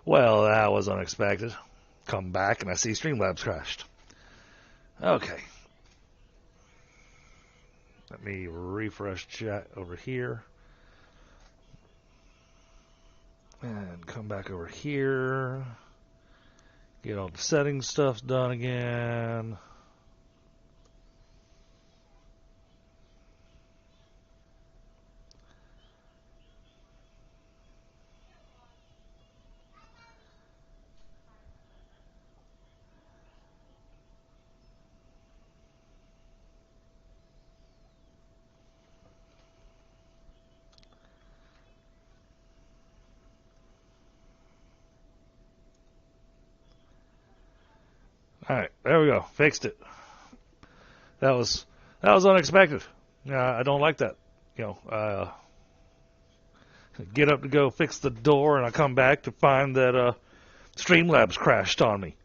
Well, that was unexpected. Come back and I see Streamlabs crashed. Okay. Let me refresh chat over here. And come back over here. Get all the settings stuff done again. Alright, there we go. Fixed it. That was unexpected. I don't like that. Get up to go fix the door, and I come back to find that Streamlabs crashed on me.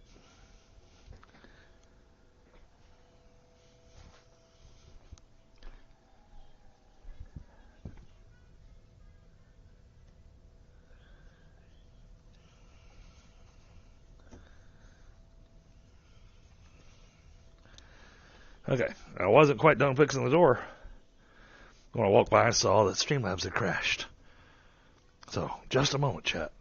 Okay, I wasn't quite done fixing the door when I walked by and saw that Streamlabs had crashed. So, just a moment, chat.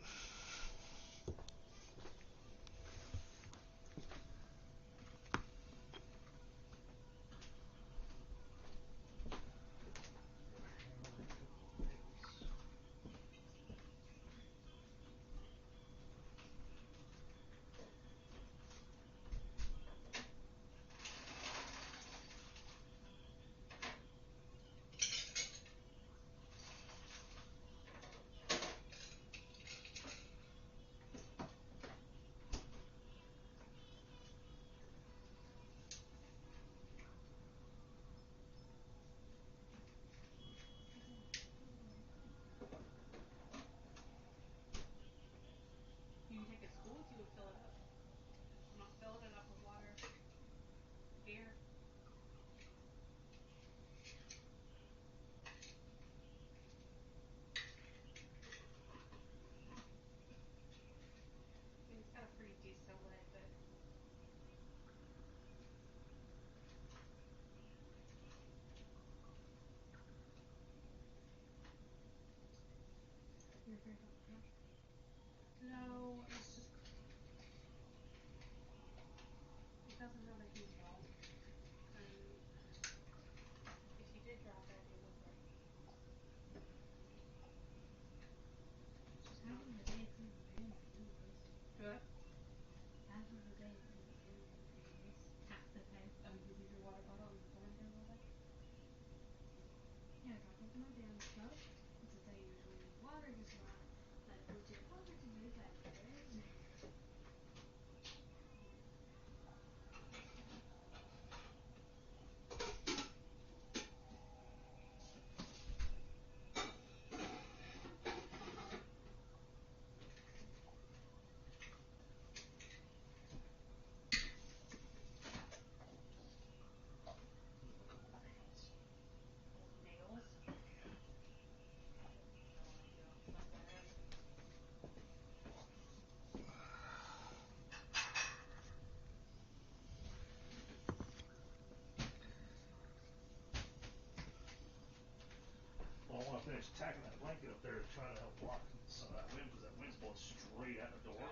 Well, I want to finish tacking that blanket up there to try to help block some of that wind, because that wind's blowing straight at the door.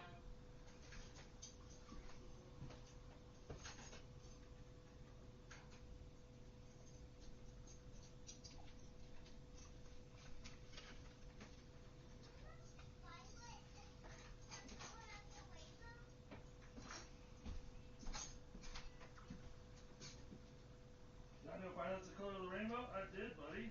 Did I know if that's the color of the rainbow? I did, buddy.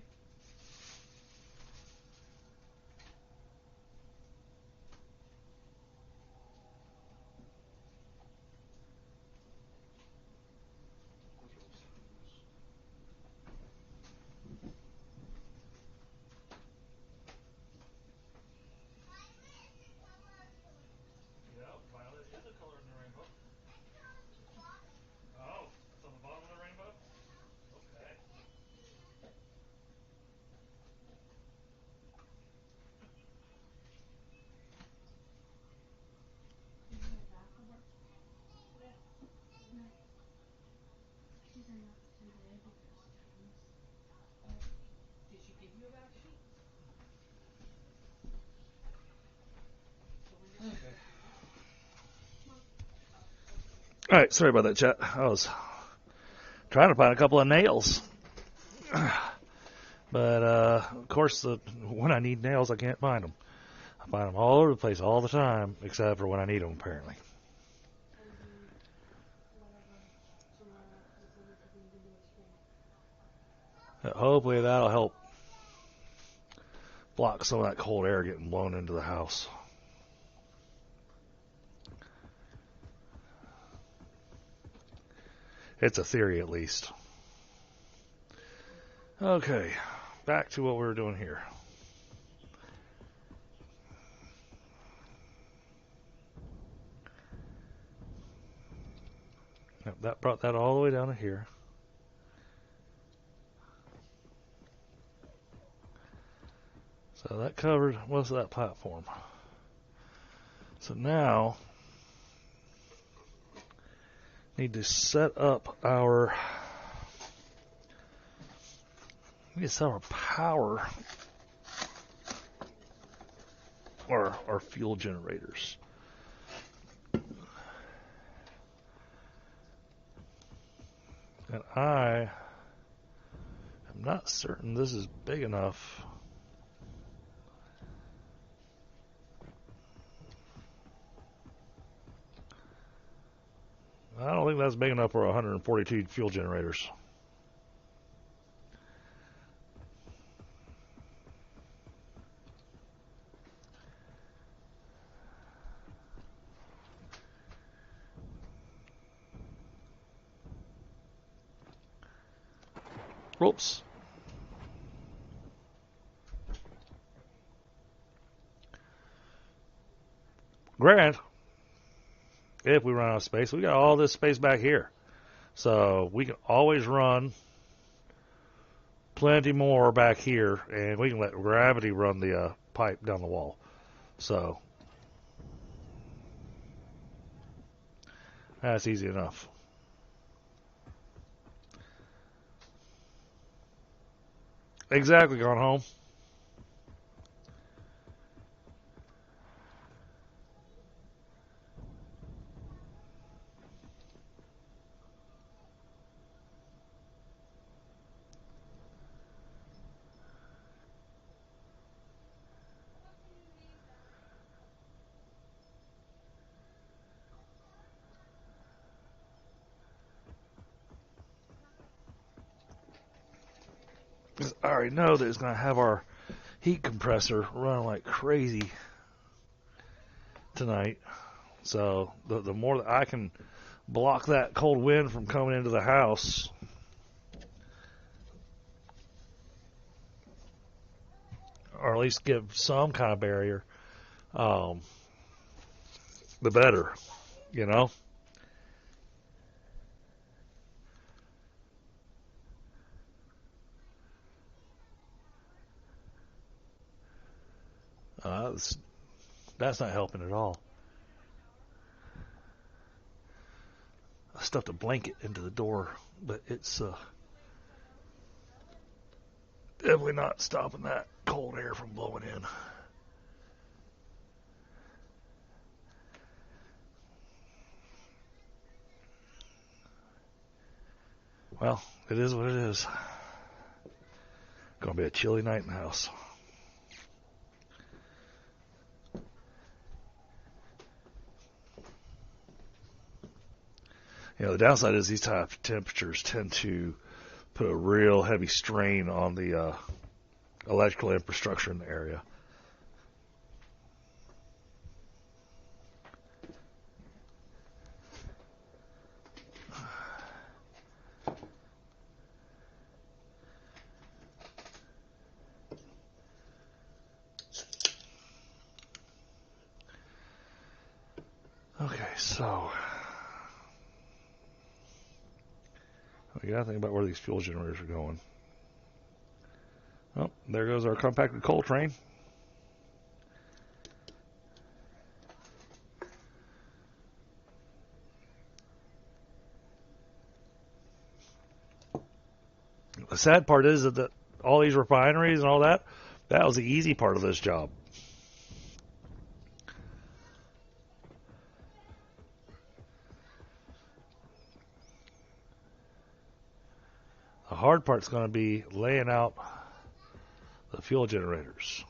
All right, sorry about that, chat. I was trying to find a couple of nails. But, of course, when I need nails, I can't find them. I find them all over the place all the time, except for when I need them, apparently. Hopefully that'll help block some of that cold air getting blown into the house. It's a theory, at least. Okay, back to what we were doing here. Yep, that brought that all the way down to here. So that covered most of that platform. So now, need to set up our power or our fuel generators. And I am not certain this is big enough. I don't think that's big enough for 142 fuel generators. Whoops. Granted, if we run out of space, we got all this space back here. So we can always run plenty more back here, and we can let gravity run the pipe down the wall. So that's easy enough. Exactly, gone home. I already know that it's going to have our heat compressor running like crazy tonight. So the more that I can block that cold wind from coming into the house, or at least give some kind of barrier, the better, you know? That's not helping at all. I stuffed a blanket into the door, but it's definitely not stopping that cold air from blowing in. Well, it is what it is. Gonna be a chilly night in the house. You know, the downside is these type of temperatures tend to put a real heavy strain on the electrical infrastructure in the area. Okay, so we got to think about where these fuel generators are going. Oh, there goes our compacted coal train. The sad part is that all these refineries and all that, that was the easy part of this job. The hard part's going to be laying out the fuel generators.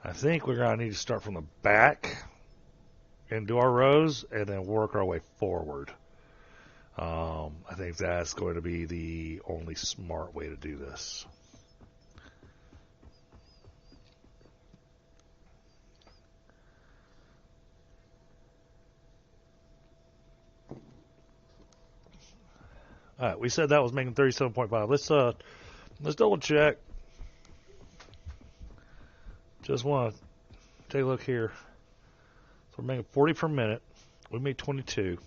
I think we're going to need to start from the back and do our rows and then work our way forward. I think that's going to be the only smart way to do this. All right, we said that was making 37.5. Let's double check. Just want to take a look here. So we're making 40 per minute. We made 22.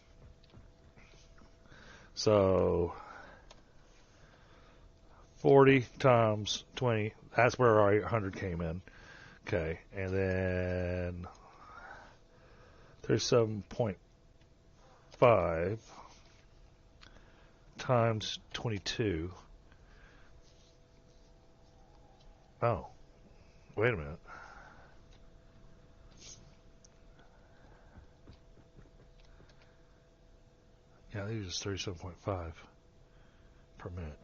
So 40 times 20, that's where our 800 came in. Okay, and then 37.5 times 22. Oh, wait a minute. Yeah, these is 37.5 per minute.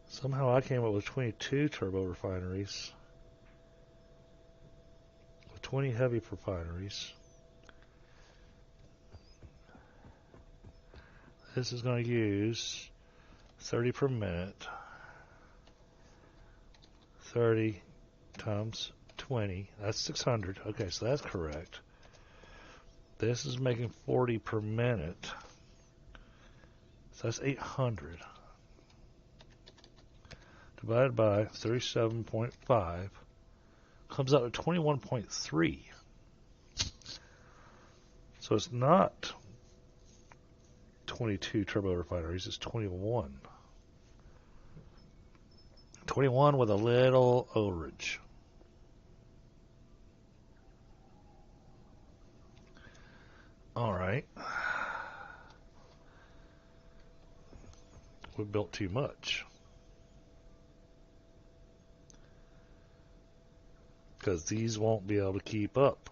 Somehow I came up with 22 turbo refineries with 20 heavy refineries. This is going to use 30 per minute. 30 times 20. That's 600. Okay, so that's correct. This is making 40 per minute. So that's 800. Divided by 37.5 comes out to 21.3. So it's not 22 turbo refineries, it's 21. 21 with a little overage. All right. We built too much. Because these won't be able to keep up.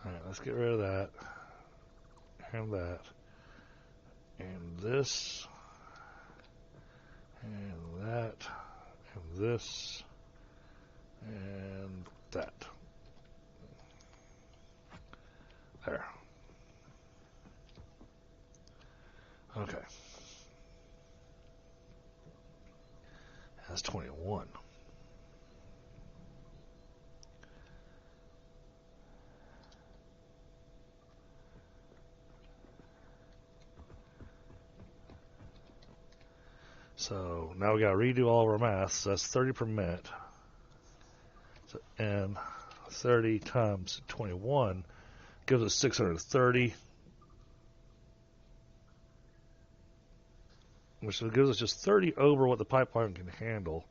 Alright, let's get rid of that. And that. And this. And that. And this. And that. There. Okay. That's 21. So now we got to redo all of our math. So that's 30 per minute. So, and 30 times 21 gives us 630. Which gives us just 30 over what the pipeline can handle.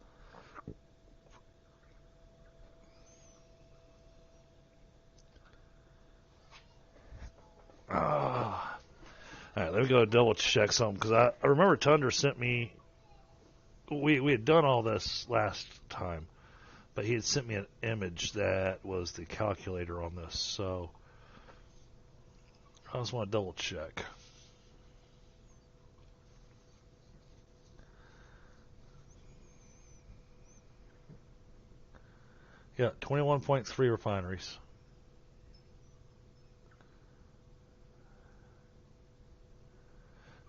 All right, let me go double check something because I remember Tundra sent me. We had done all this last time, but he had sent me an image that was the calculator on this. So I just want to double check. Yeah, 21.3 refineries.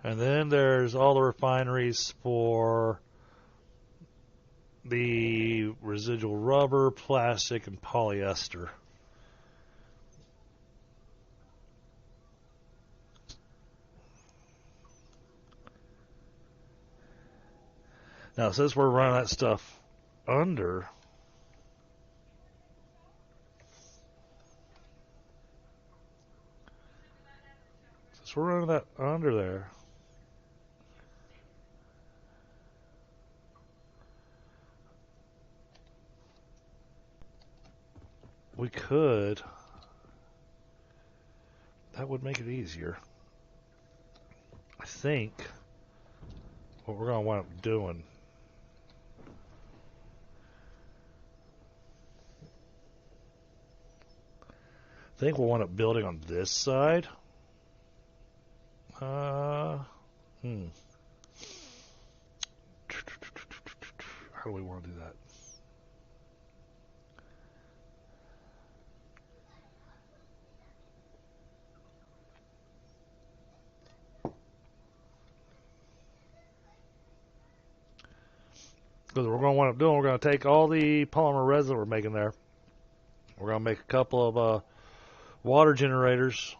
And then there's all the refineries for the residual rubber, plastic, and polyester. Now, since we're running that stuff under, since we're running that under there, we could. That would make it easier. I think what we're going to wind up doing. I think we'll wind up building on this side. How do we want to do that? Because we're going to wind up doing, we're going to take all the polymer resin we're making there. We're going to make a couple of water generators.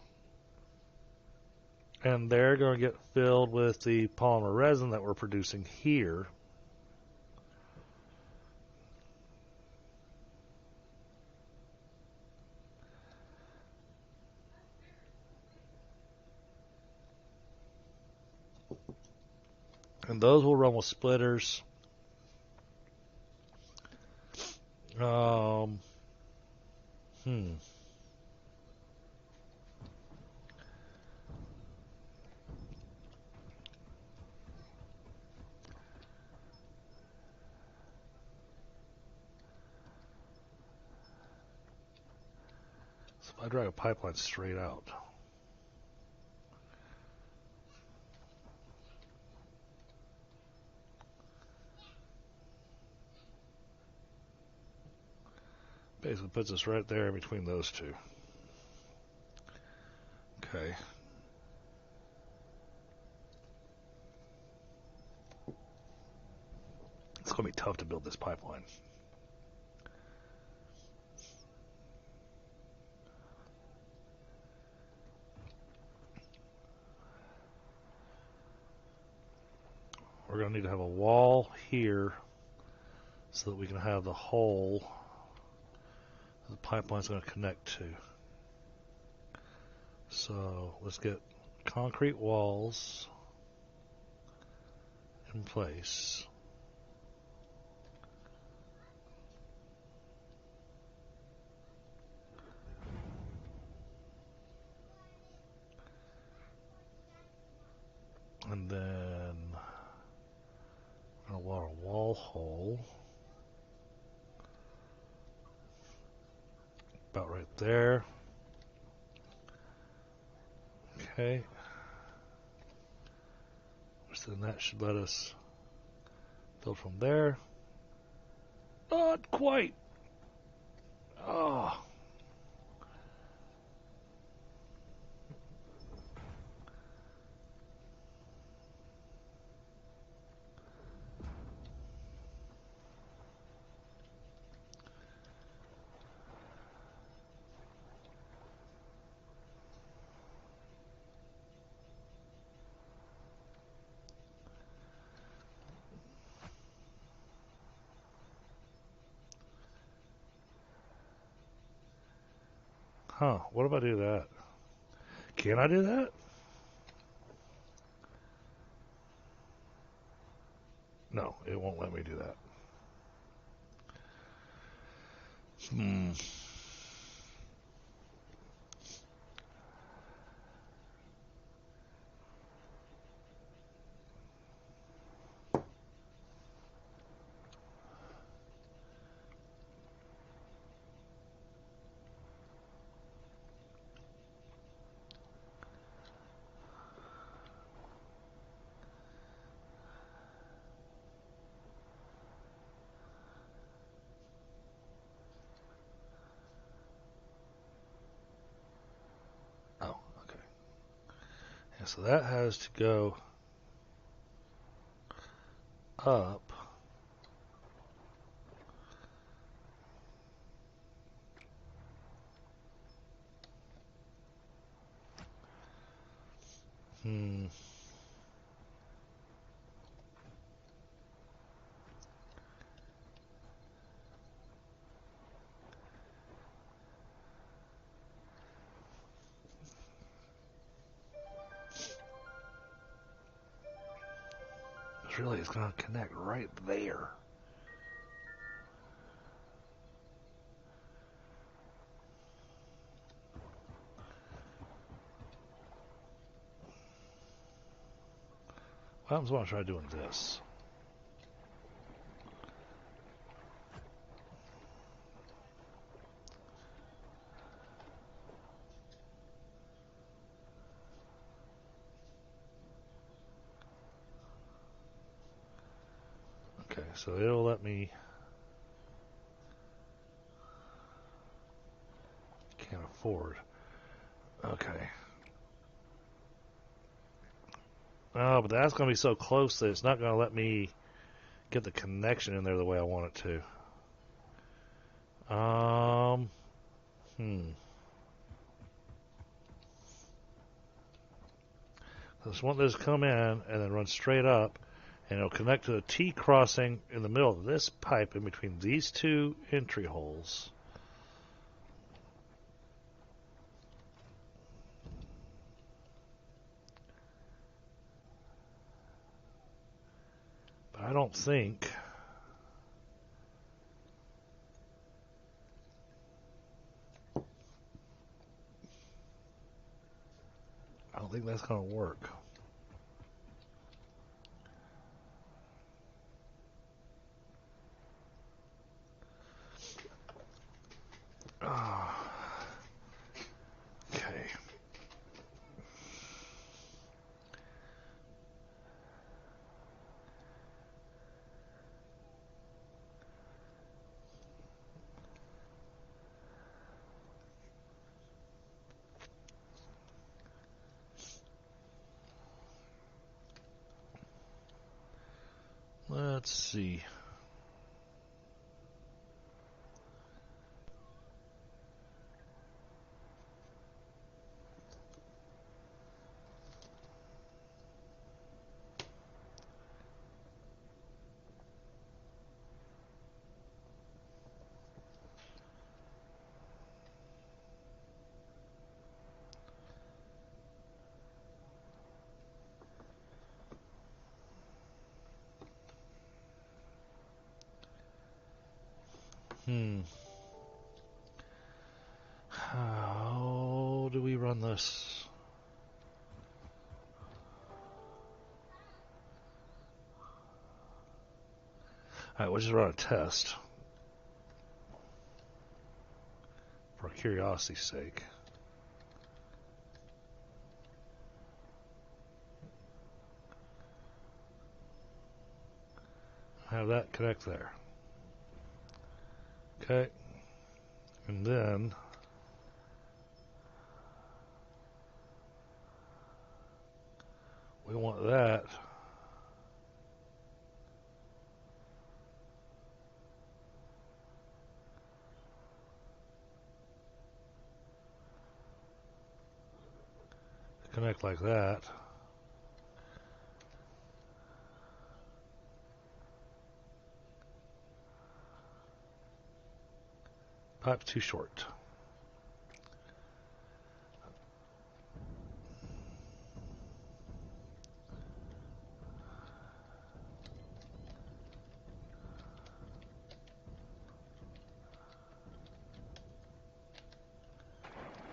And they're going to get filled with the polymer resin that we're producing here. And those will run with splitters. So if I drag a pipeline straight out. Basically puts us right there in between those two. Okay. It's going to be tough to build this pipeline. We're going to need to have a wall here so that we can have the hole the pipeline's going to connect to. So let's get concrete walls in place. And then I'll want a wall hole about right there. Okay. So then that should let us build from there. Not quite. Oh. Huh, what if I do that? Can I do that? No, it won't let me do that. Oh, okay. Yeah, so that has to go up. Really, it's going to connect right there. What happens when I try doing this? Okay, so it'll let me. Can't afford. Okay. Oh, but that's going to be so close that it's not going to let me get the connection in there the way I want it to. I just want this to come in and then run straight up, and it'll connect to the T crossing in the middle of this pipe in between these two entry holes. But I don't think that's going to work. Okay. Let's see. How do we run this? Alright, we'll just run a test. For curiosity's sake. Have that connect there. Okay. And then we want that to connect like that. Pipe too short.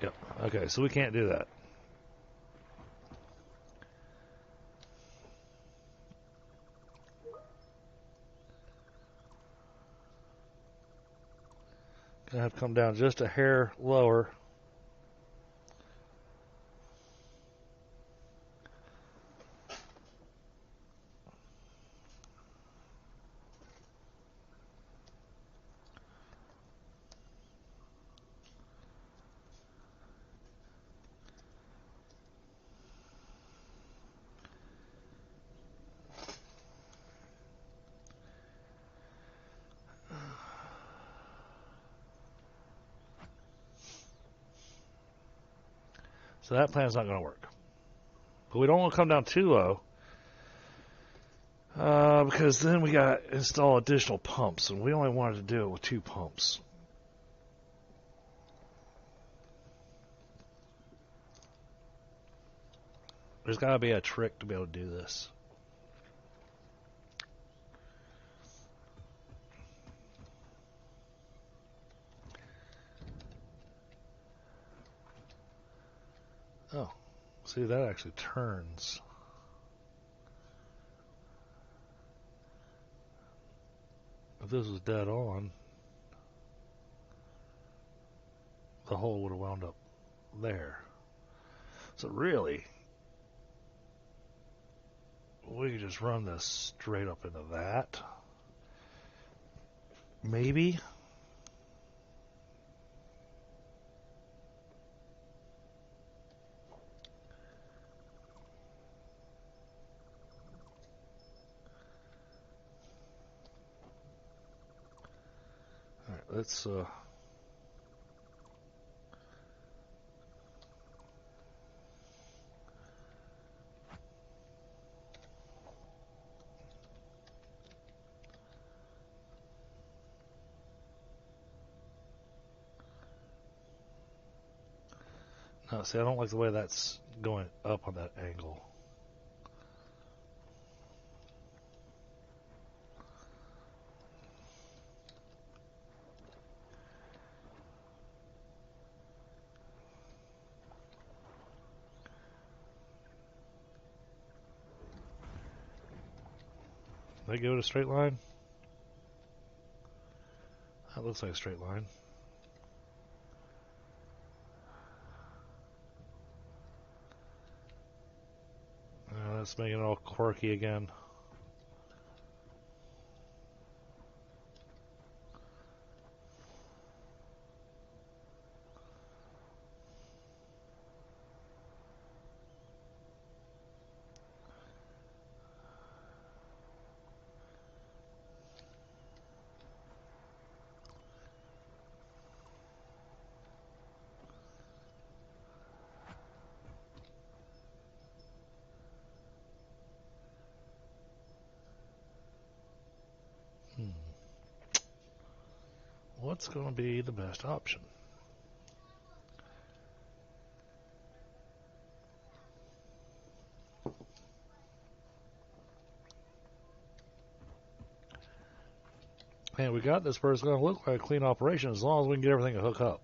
Yep. Okay, so we can't do that. Gonna have to come down just a hair lower. So that plan's not going to work. But we don't want to come down too low. Because then we got to install additional pumps. And we only wanted to do it with 2 pumps. There's got to be a trick to be able to do this. Oh, see, that actually turns. if this was dead on, the hole would have wound up there. So really, we could just run this straight up into that. Maybe. Alright, let's no, see, I don't like the way that's going up on that angle. They go to straight line? That looks like a straight line. That's making it all quirky again. What's going to be the best option? And we got this where it's going to look like a clean operation as long as we can get everything to hook up.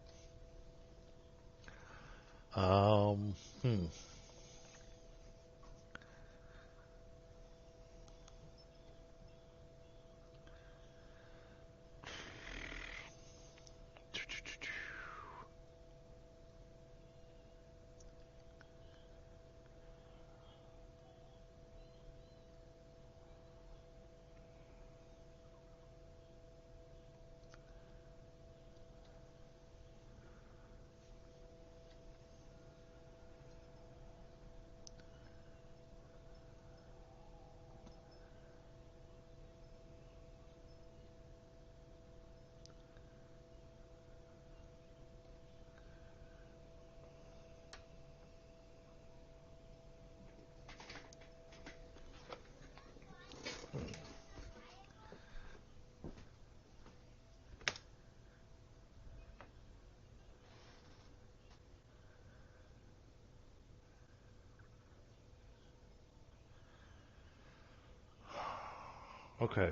Okay.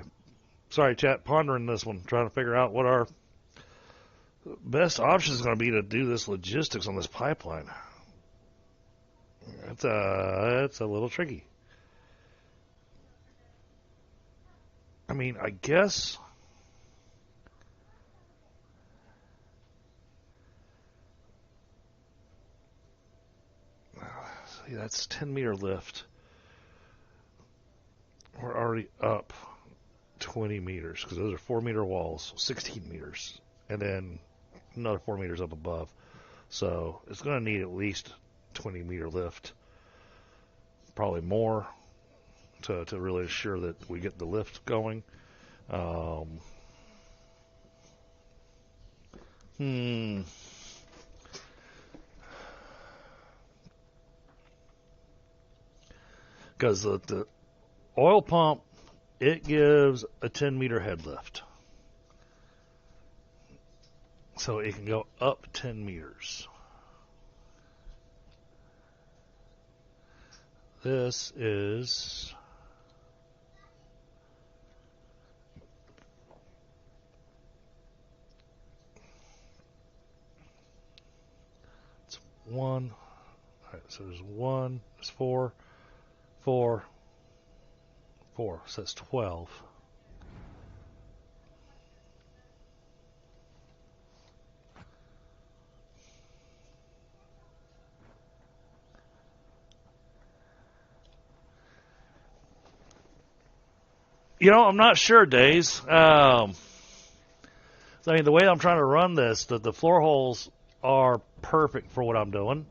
Sorry, chat. Pondering this one, trying to figure out what our best option is going to be to do this logistics on this pipeline. It's a little tricky. I mean, I guess see, that's 10-meter lift. We're already up 20 meters because those are 4-meter walls, 16 meters, and then another 4 meters up above. So it's going to need at least 20-meter lift, probably more, to really assure that we get the lift going. Because the oil pump, it gives a 10-meter head lift. So it can go up 10 meters. This is it's 1. All right, so there's 1, there's 4, 4, 4. So that's 12. I'm not sure, Days. I mean, the way I'm trying to run this, the floor holes are perfect for what I'm doing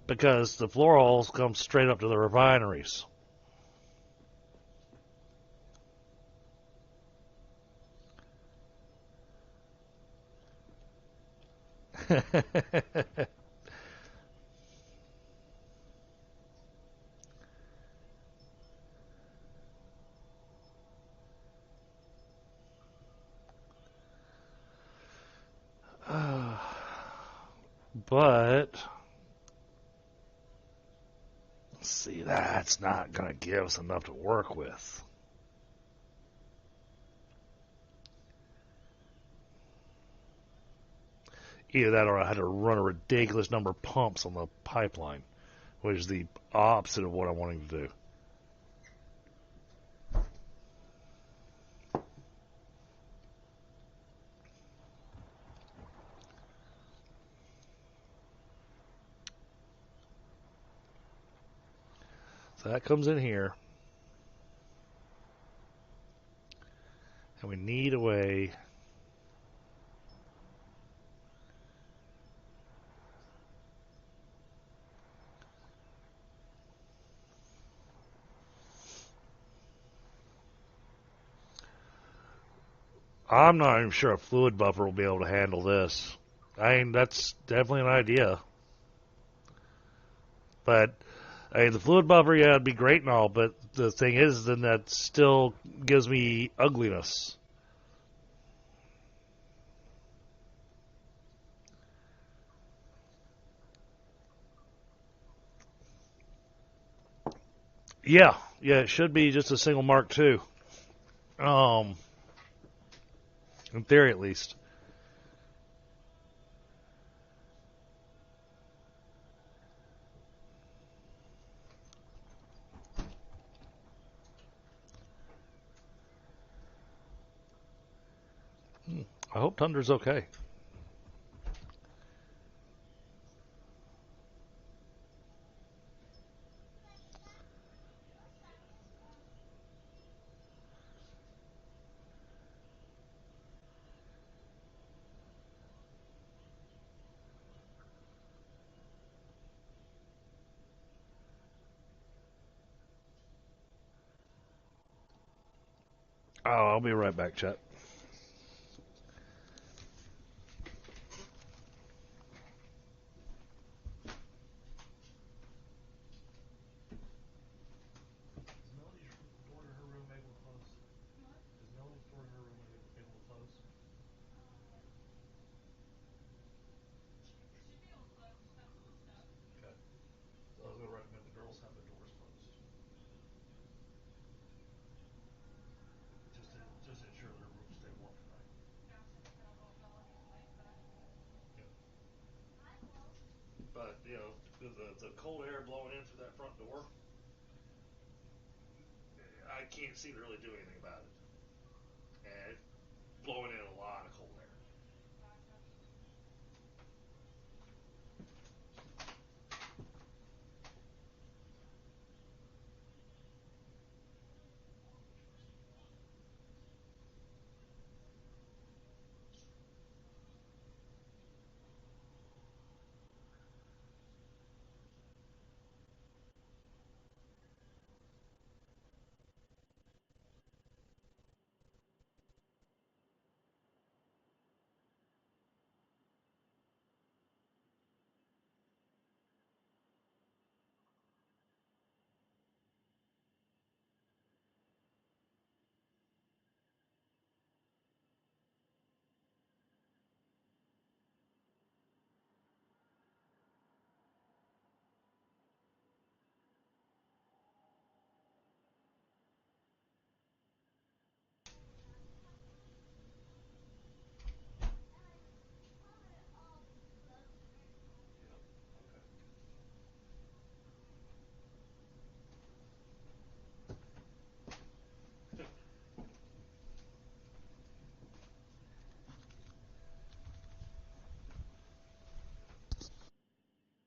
because the floor holes come straight up to the refineries. But see, that's not going to give us enough to work with. Either that or I had to run a ridiculous number of pumps on the pipeline, which is the opposite of what I'm wanting to do. So that comes in here, and we need a way. I'm not even sure a fluid buffer will be able to handle this. I mean, that's definitely an idea. But I mean, the fluid buffer, yeah, it'd be great and all, but the thing is, then that still gives me ugliness. Yeah, yeah, it should be just a single Mark II. Um, in theory, at least. I hope Tundra's okay. Oh, I'll be right back, chat. I was going to recommend the girls have their doors closed, just to ensure their rooms stay warm tonight. Yeah. But the cold air blowing in through that front door, I can't seem to really do anything about it, and it's blowing in a lot of cold air.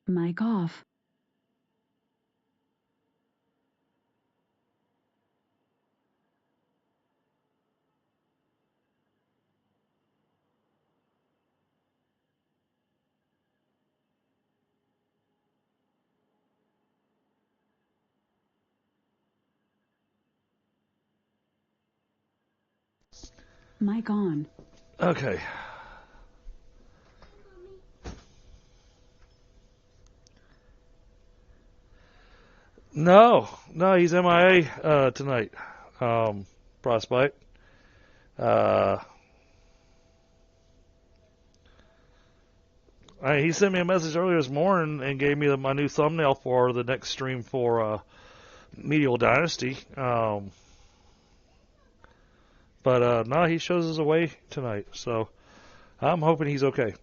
Mic off. Mic on. Okay. No, he's MIA tonight. Frostbite. Uh, he sent me a message earlier this morning and gave me my new thumbnail for the next stream for Medieval Dynasty. But no, he shows us away tonight, so I'm hoping he's okay.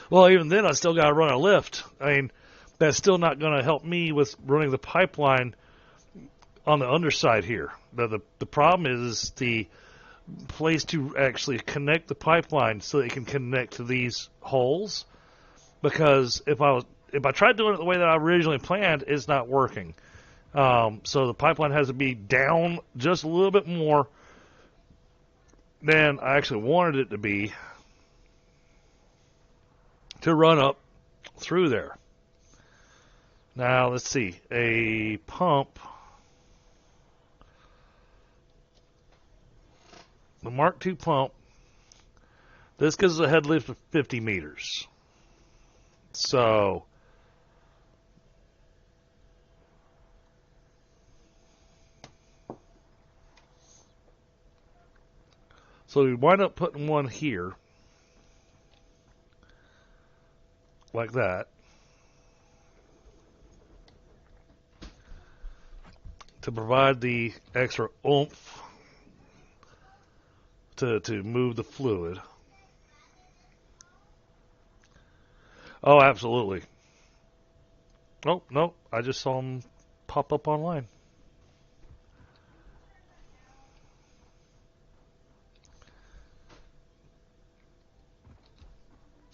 Well, even then, I still got to run a lift. I mean, that's still not going to help me with running the pipeline on the underside here. The problem is the place to actually connect the pipeline so that it can connect to these holes. Because if I tried doing it the way that I originally planned, it's not working. So the pipeline has to be down just a little bit more than I actually wanted it to be to run up through there. Now, let's see. A pump, the Mark II pump, this gives a head lift of 50 meters. So we wind up putting one here, like that, to provide the extra oomph to move the fluid. Oh, absolutely. Oh, no, I just saw him pop up online.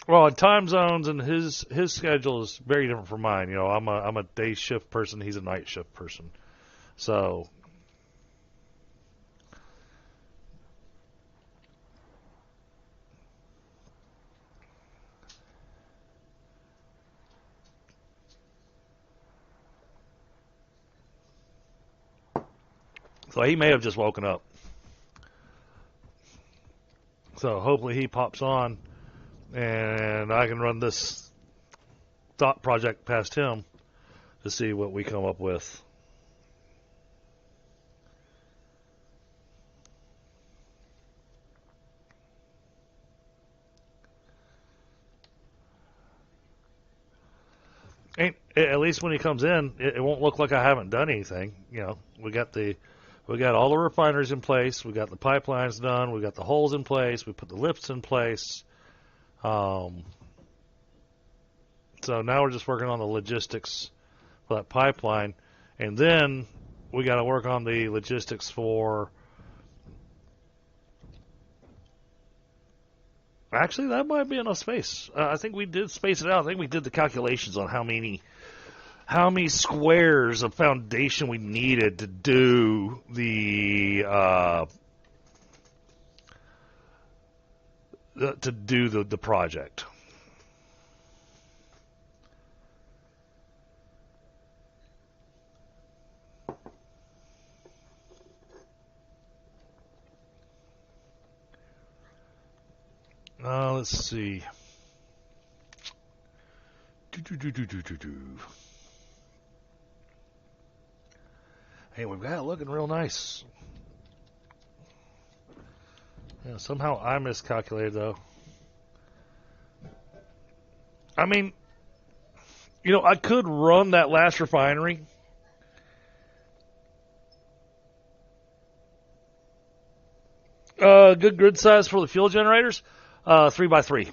Well, in time zones and his schedule is very different from mine. You know, I'm a day shift person. He's a night shift person. So he may have just woken up. So hopefully he pops on, and I can run this thought project past him to see what we come up with. And at least when he comes in, it won't look like I haven't done anything. You know, we got all the refineries in place, we got the pipelines done, we got the holes in place, we put the lifts in place. So now we're just working on the logistics for that pipeline, and then we got to work on the logistics for. Actually, that might be enough space. I think we did space it out. I think we did the calculations on how many squares of foundation we needed to do the project. Let's see. Hey, we've got it looking real nice. Yeah, somehow I miscalculated, though. I mean, you know, I could run that last refinery. Good grid size for the fuel generators, 3x3.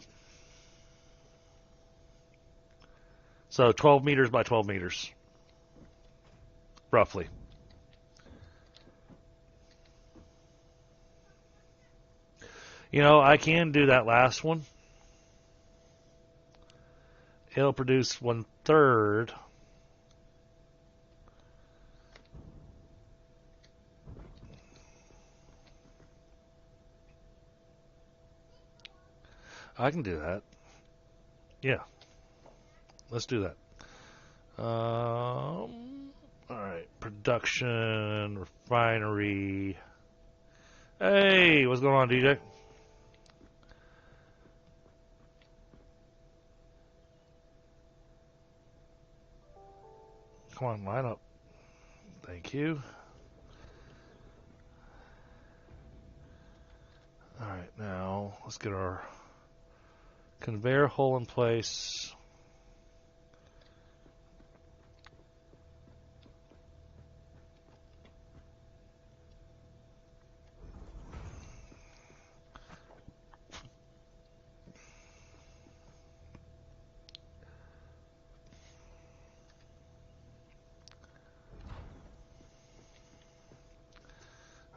So 12 meters by 12 meters, roughly. You know, I can do that last one. It'll produce 1/3. I can do that. Yeah. Let's do that. All right, production, refinery. Hey, what's going on, DJ? Come on, line up. Thank you. All right, now let's get our conveyor hole in place.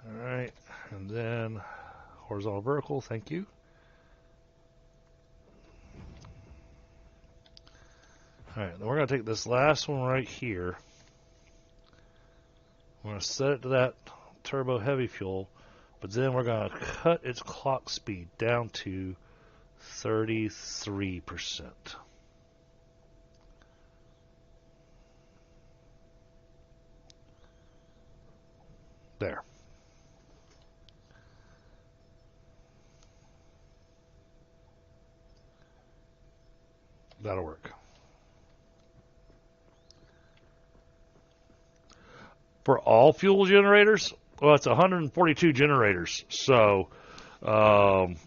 All right, and then horizontal vertical, thank you. All right, then we're going to take this last one right here. We're going to set it to that turbo heavy fuel, but then we're going to cut its clock speed down to 33%. There. That'll work. For all fuel generators, well, it's 142 generators. So, at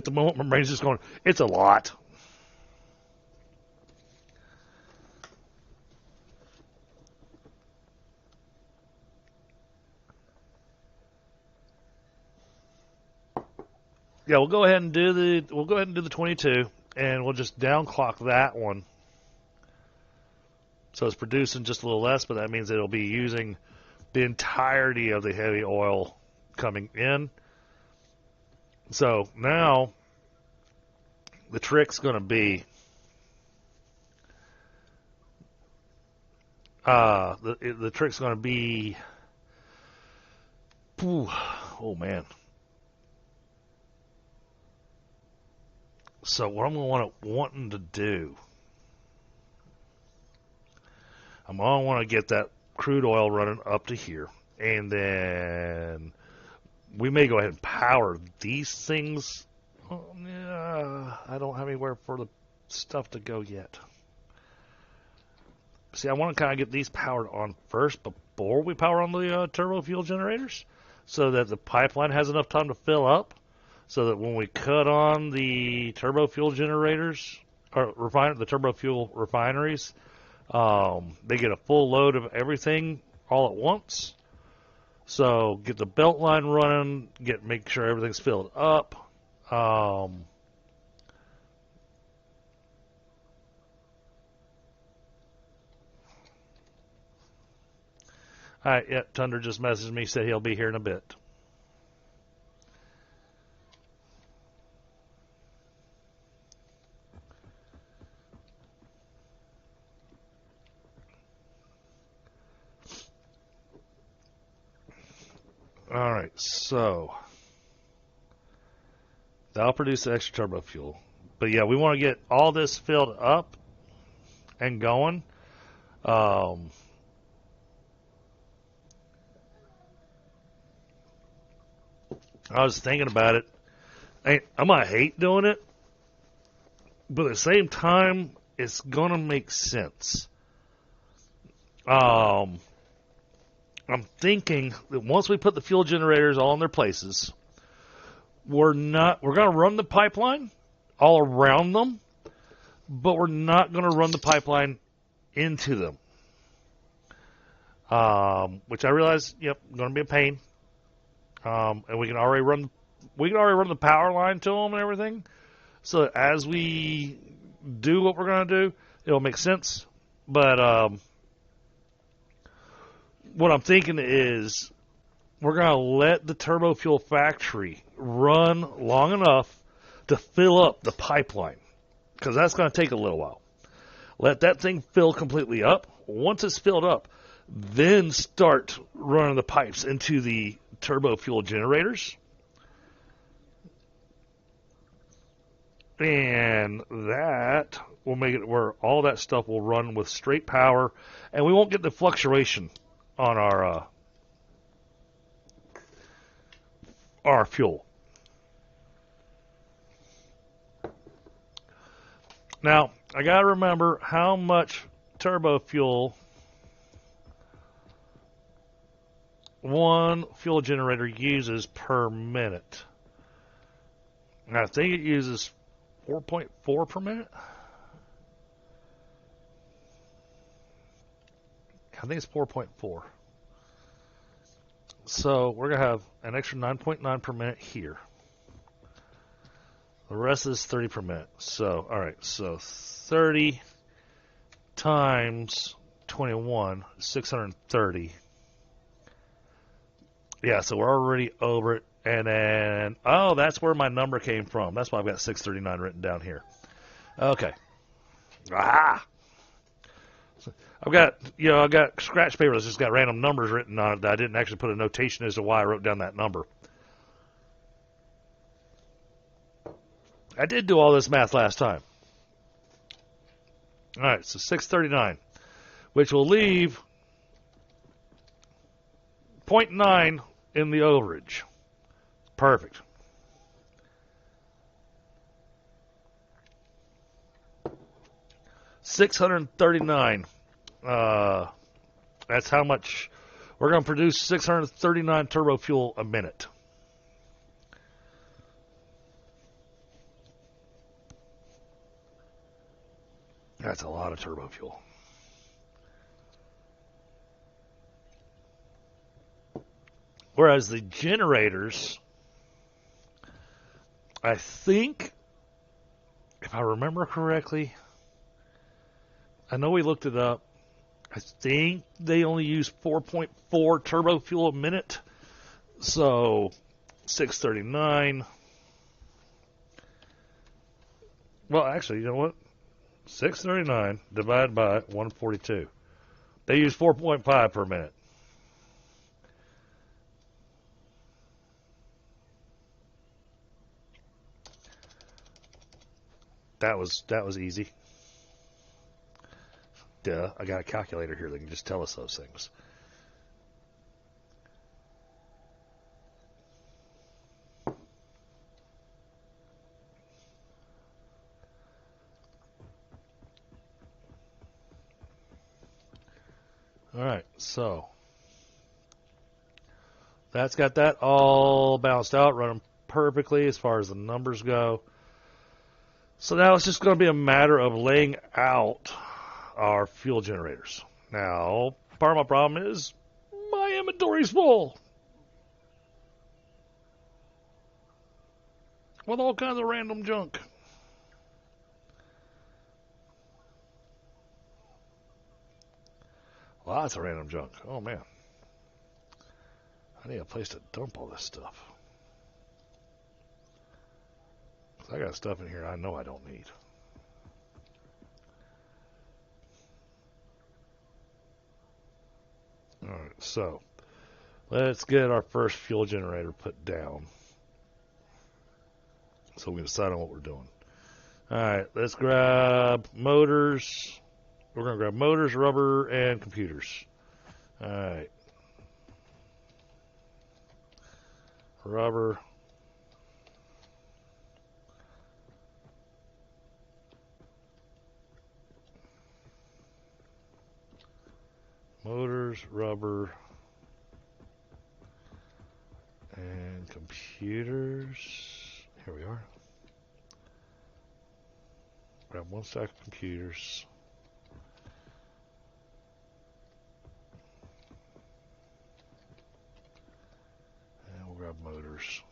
the moment, my brain's just going, it's a lot. Yeah, we'll go ahead and do the 22, and we'll just downclock that one. So it's producing just a little less, but that means it'll be using the entirety of the heavy oil coming in. So now the trick's going to be the trick's going to be. Oh man. So what I'm wanting to do, I'm going to want to get that crude oil running up to here, and then we may go ahead and power these things. I don't have anywhere for the stuff to go yet. See, I want to kind of get these powered on first before we power on the turbo fuel generators, so that the pipeline has enough time to fill up, so that when we cut on the turbo fuel generators, or the turbo fuel refineries, they get a full load of everything all at once. So get the belt line running, make sure everything's filled up. All right, yeah, Thunder just messaged me, said he'll be here in a bit. All right, so that'll produce the extra turbo fuel. But yeah, we want to get all this filled up and going. I was thinking about it. I might hate doing it, but at the same time, it's going to make sense. I'm thinking that once we put the fuel generators all in their places, we're going to run the pipeline all around them, but we're not going to run the pipeline into them. Which I realize, going to be a pain. And we can already run the power line to them and everything. So as we do what we're going to do, it'll make sense. But what I'm thinking is we're going to let the turbo fuel factory run long enough to fill up the pipeline, because that's going to take a little while. Let that thing fill completely up. Once it's filled up, then start running the pipes into the turbo fuel generators. And that will make it where all that stuff will run with straight power, and we won't get the fluctuation on our fuel. Now, I got to remember how much turbo fuel one fuel generator uses per minute. And I think it uses 4.4 per minute. I think it's 4.4. So we're going to have an extra 9.9 per minute here. The rest is 30 per minute. So, all right, so 30 times 21, 630. Yeah, so we're already over it. And then, oh, that's where my number came from. That's why I've got 639 written down here. Okay. Ah! I've got scratch paper that's just got random numbers written on it that I didn't actually put a notation as to why I wrote down that number. I did do all this math last time. All right, so 639, which will leave 0.9 in the overage. Perfect. $639. That's how much we're going to produce. 639 turbo fuel a minute. That's a lot of turbo fuel. Whereas the generators, I think, if I remember correctly, I know we looked it up. I think they only use 4.4 turbo fuel a minute. So 639. Well, actually, you know what? 639 divided by 142. They use 4.5 per minute. That was easy. Duh, I got a calculator here that can just tell us those things. All right, so that's got that all balanced out, running perfectly as far as the numbers go. So now it's just going to be a matter of laying out our fuel generators. Now, part of my problem is my inventory's full with all kinds of random junk. Lots of random junk. Oh, man. I need a place to dump all this stuff. I got stuff in here I know I don't need. All right, so let's get our first fuel generator put down so we can decide on what we're doing. All right, let's grab motors. We're going to grab motors, rubber, and computers. All right. Rubber. Motors, rubber, and computers. Here we are. Grab one stack of computers. And we'll grab motors.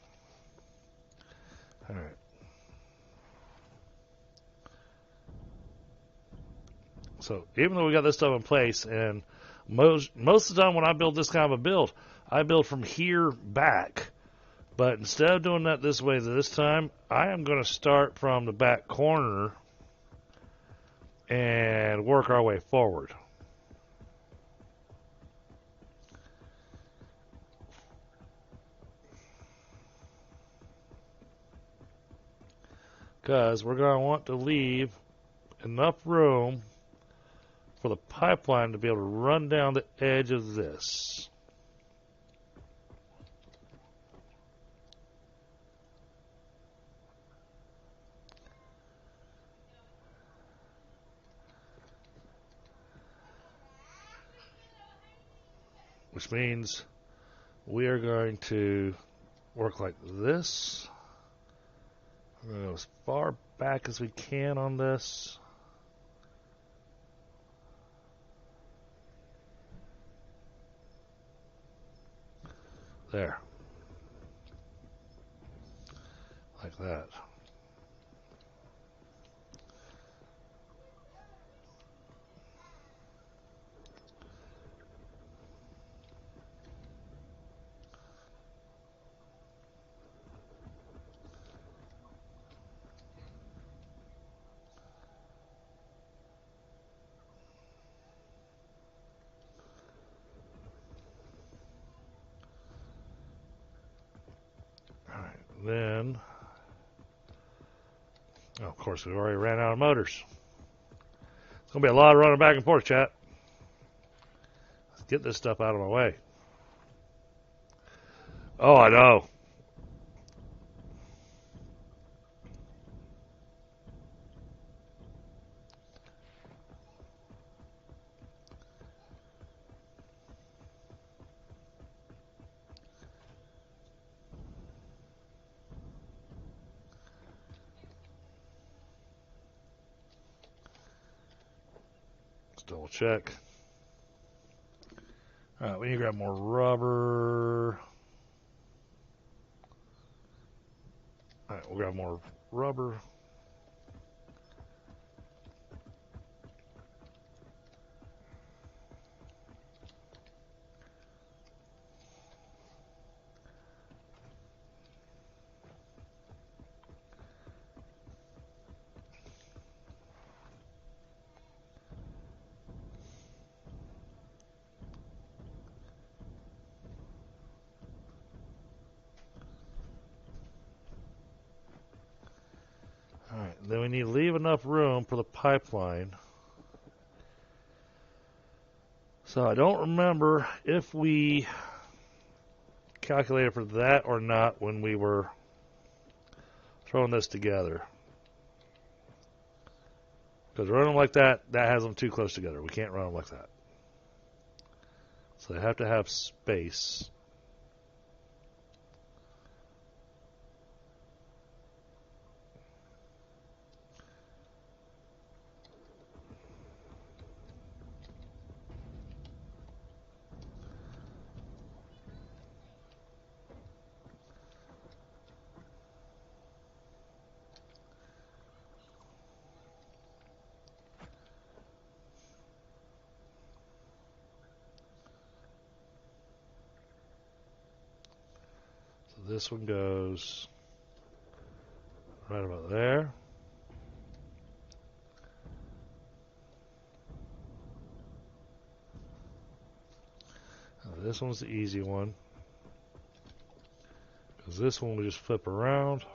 All right. So even though we got this stuff in place, and most of the time when I build this kind of a build, I build from here back. But instead of doing that this way this time, I am going to start from the back corner and work our way forward. because we're going to want to leave enough room for the pipeline to be able to run down the edge of this. Which means we are going to work like this. We're going to go as far back as we can on this. There. Like that. Then, oh, of course, we already ran out of motors. It's going to be a lot of running back and forth, chat. Let's get this stuff out of my way. Oh, I know. Let's double check. All right, we need to grab more rubber. All right, we'll grab more rubber. All right, then we need to leave enough room for the pipeline. So I don't remember if we calculated for that or not when we were throwing this together. Because running them like that, that has them too close together. We can't run them like that. So they have to have space. So this one goes right about there. Now this one's the easy one. Because this one will just flip around.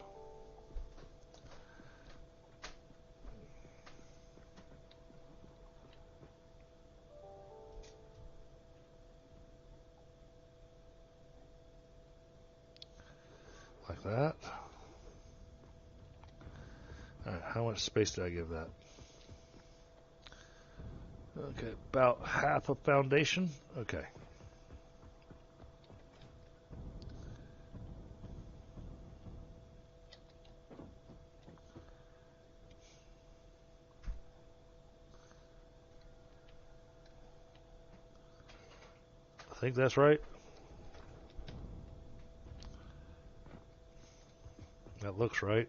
Like that. Alright, how much space did I give that? Okay, about half a foundation. Okay. I think that's right. That looks right.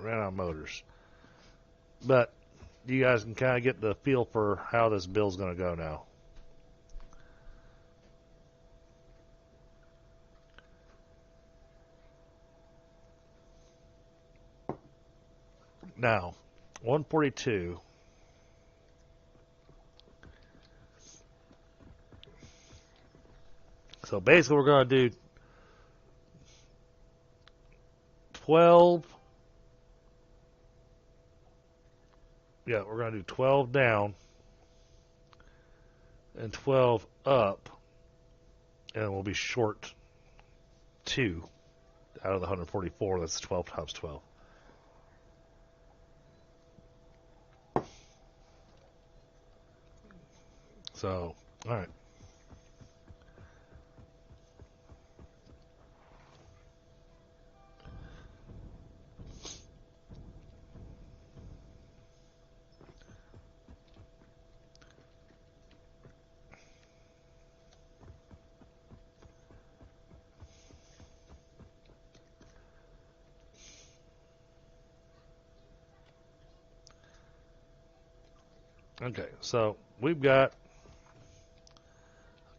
Ran out of motors. But you guys can kind of get the feel for how this build's going to go now. Now, 142. So basically we're going to do 12. Yeah, we're going to do 12 down and 12 up, and we'll be short 2 out of the 144. That's 12 times 12. So, all right. Okay, so we've got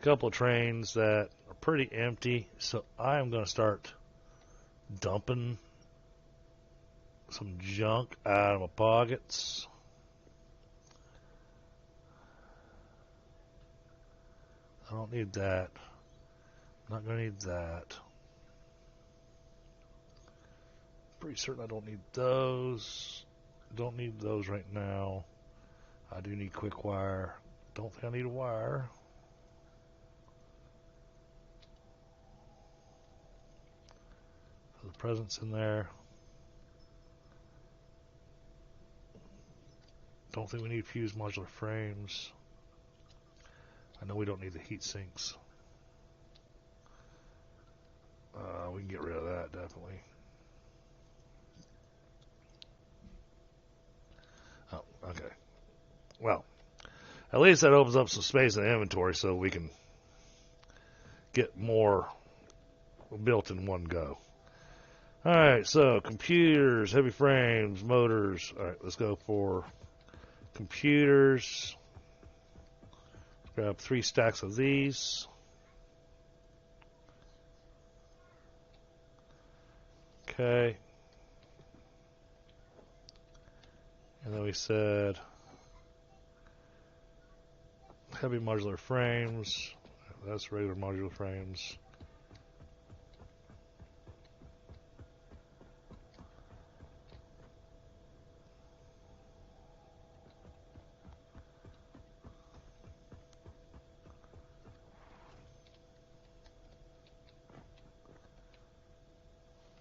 a couple of trains that are pretty empty, so I am going to start dumping some junk out of my pockets. I don't need that. I'm not going to need that. Pretty certain I don't need those. Don't need those right now. I do need quick wire. Don't think I need a wire. The present's in there. Don't think we need fused modular frames. I know we don't need the heat sinks. We can get rid of that, definitely. Oh, okay. Well, at least that opens up some space in the inventory so we can get more built in one go. Alright, so computers, heavy frames, motors. Alright, let's go for computers. Grab 3 stacks of these. Okay. And then we said heavy modular frames. That's regular modular frames.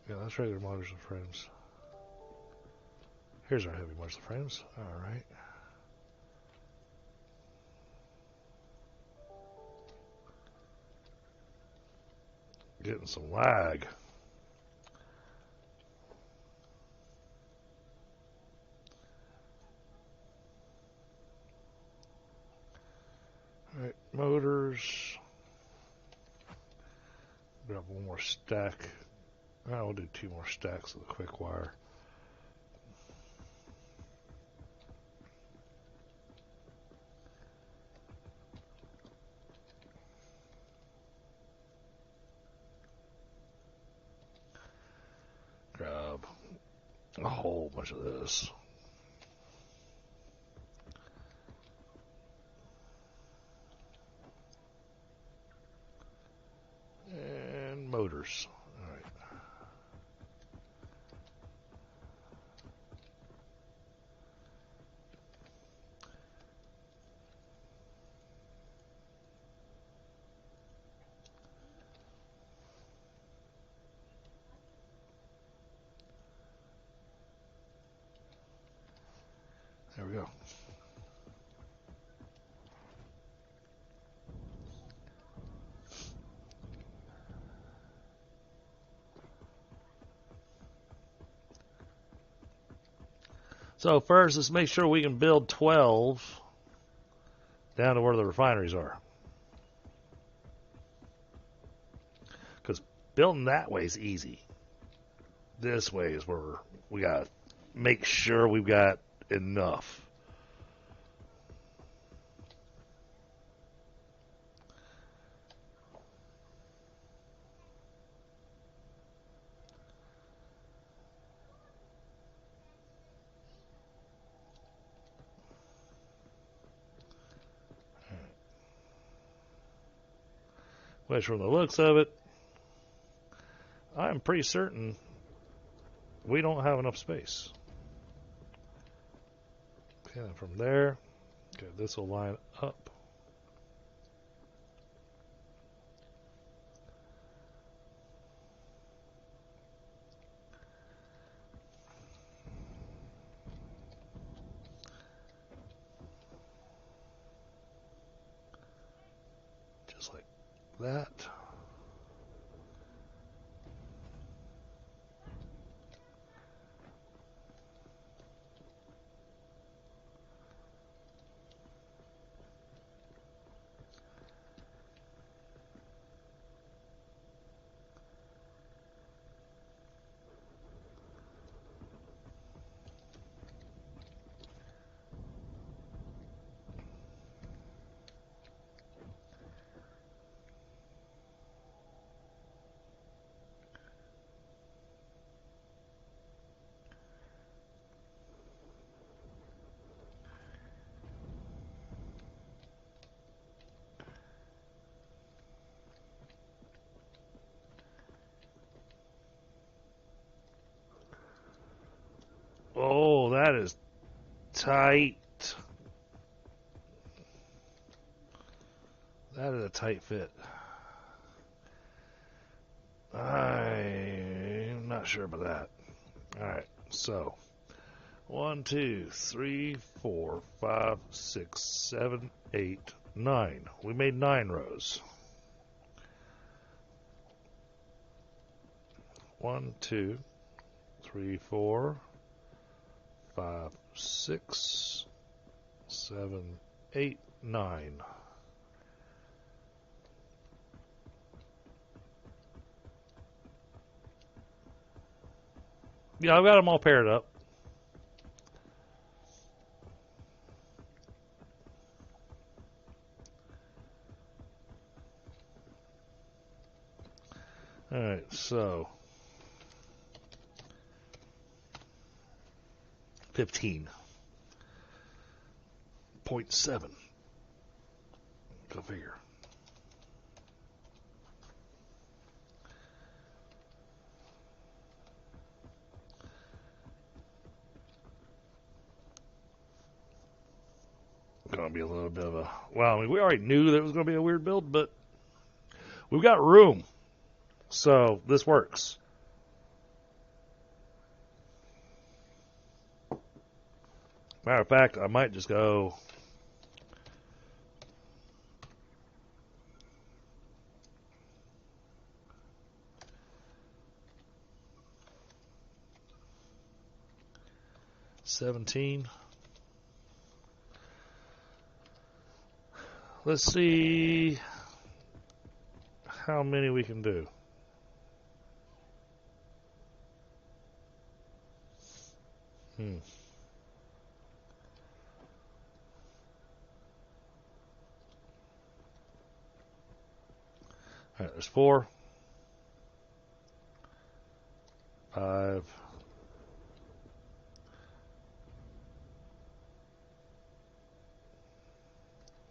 Yeah, that's regular modular frames. Here's our heavy modular frames. Alright. Getting some lag. Alright, motors. Grab one more stack. We'll do 2 more stacks of the quick wire. Grab a whole bunch of this. And motors. Alright. There we go. So first, let's make sure we can build 12 down to where the refineries are. Because building that way is easy. This way is where we got to make sure we've got enough. Which, from the looks of it, I'm pretty certain we don't have enough space. Okay, then from there, okay, this will line up. Just like that. Oh, that is tight. That is a tight fit. I'm not sure about that. Alright, so 1, 2, 3, 4, 5, 6, 7, 8, 9. We made 9 rows. 1, 2, 3, 4, 5, 6, 7, 8, 9. Yeah, I've got them all paired up. Alright, so 15.7. Go figure. Gonna be a little bit of a, well, I mean, we already knew that it was gonna be a weird build, but we've got room, so this works. Matter of fact, I might just go $17. Let's see how many we can do. All right, there's 4, 5,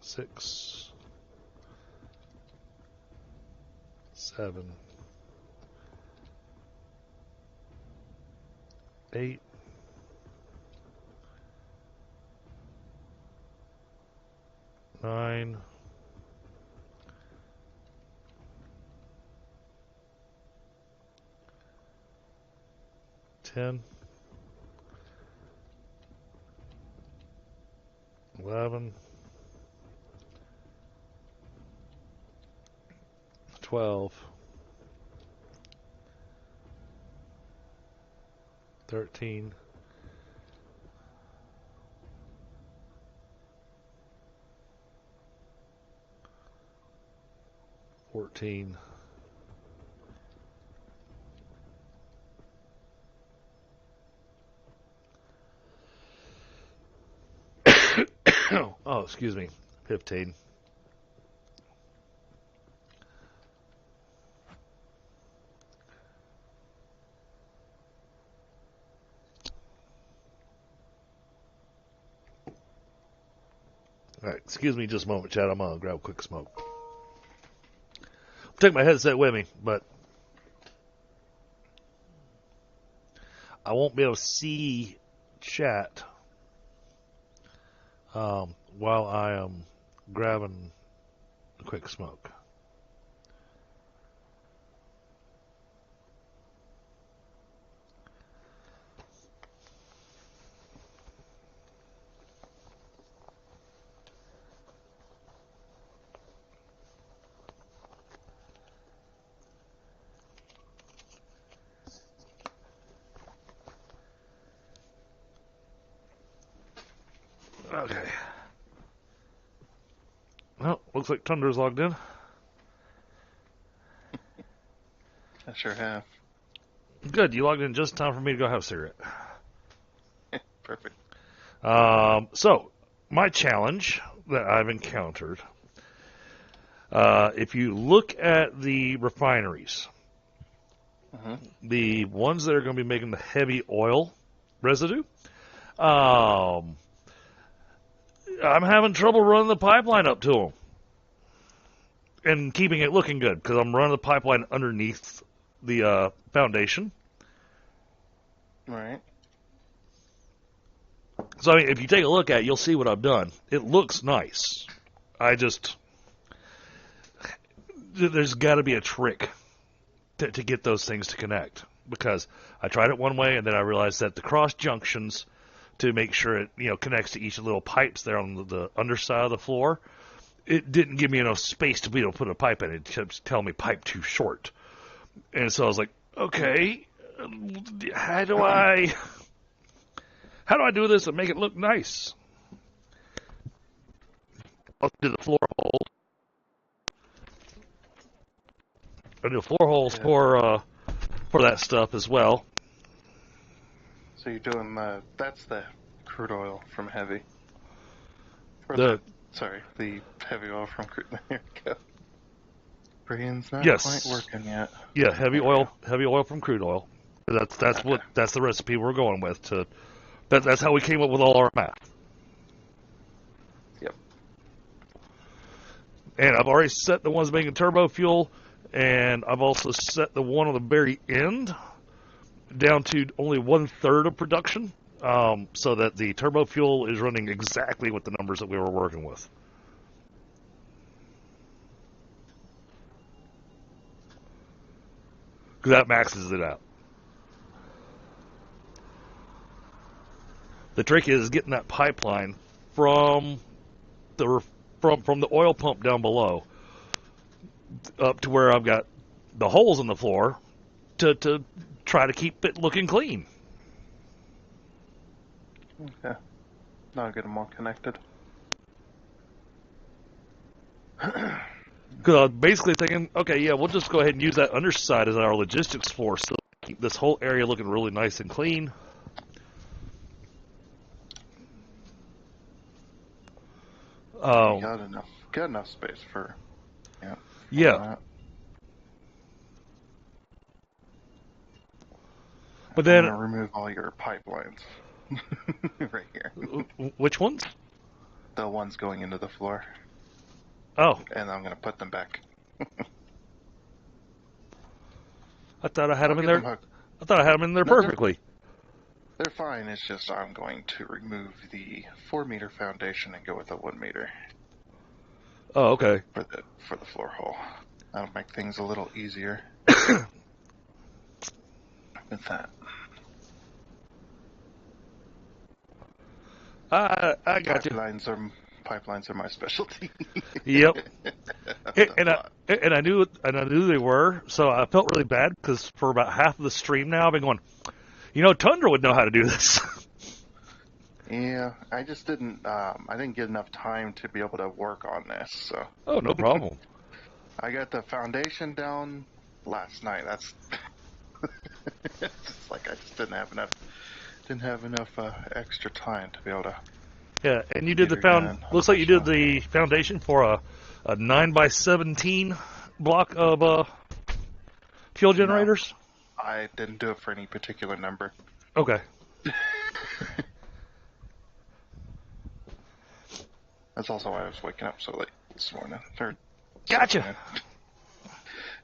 6, 7, 8, 9, 10, 11, 12, 13, 14, oh, excuse me, 15. All right, excuse me just a moment, Chad. I'm going to grab a quick smoke. take my headset with me, but I won't be able to see chat while I am grabbing a quick smoke. Okay. Well, looks like Tundra's logged in. I sure have. Good, you logged in just in time for me to go have a cigarette. Perfect. So, my challenge that I've encountered, if you look at the refineries, the ones that are going to be making the heavy oil residue, I'm having trouble running the pipeline up to them and keeping it looking good because I'm running the pipeline underneath the foundation. Right. So, I mean, if you take a look at it, you'll see what I've done. It looks nice. There's got to be a trick to get those things to connect. Because I tried it one way, and then I realized that the cross junctions, to make sure it connects to each little pipes there on the underside of the floor, it didn't give me enough space to be able to put a pipe in. It kept telling me pipe too short. And so I was like, okay, how do I do this and make it look nice? I'll do the floor hole. I do floor holes for that stuff as well. So you're doing that's the crude oil from heavy. The heavy oil from crude. There we go. Brain's not Yes. quite working yet. Yeah, heavy oil from crude oil. That's the recipe we're going with. That's how we came up with all our math. Yep. And I've already set the ones making turbo fuel, and I've also set the one on the very end down to only 1/3 of production, so that the turbo fuel is running exactly with the numbers that we were working with. Because that maxes it out. The trick is getting that pipeline from the oil pump down below up to where I've got the holes in the floor to try to keep it looking clean. Okay. Now I get them all connected. Because I was basically thinking, okay, yeah, we'll just go ahead and use that underside as our logistics floor, so keep this whole area looking really nice and clean. You got enough space for Yeah. that. But then I'm gonna remove all your pipelines right here. Which ones? The ones going into the floor. Oh, And I'm gonna put them back. I thought I had them in get there. them hooked. I thought I had them in there No, perfectly. They're fine. It's just I'm going to remove the 4-meter foundation and go with a 1-meter Oh, okay. for the floor hole. That'll make things a little easier with that. I got you. Pipelines are my specialty. Yep. and I knew they were, so I felt really bad because for about half of the stream now I've been going, Tundra would know how to do this. Yeah, I just didn't. I didn't get enough time to be able to work on this. So. Oh, no problem. I got the foundation down last night. That's it's like I just didn't have enough extra time to be able to. Yeah, and you did looks like you did the foundation for a 9x17 block of fuel generators. No, I didn't do it for any particular number. Okay. That's also why I was waking up so late this morning. Gotcha.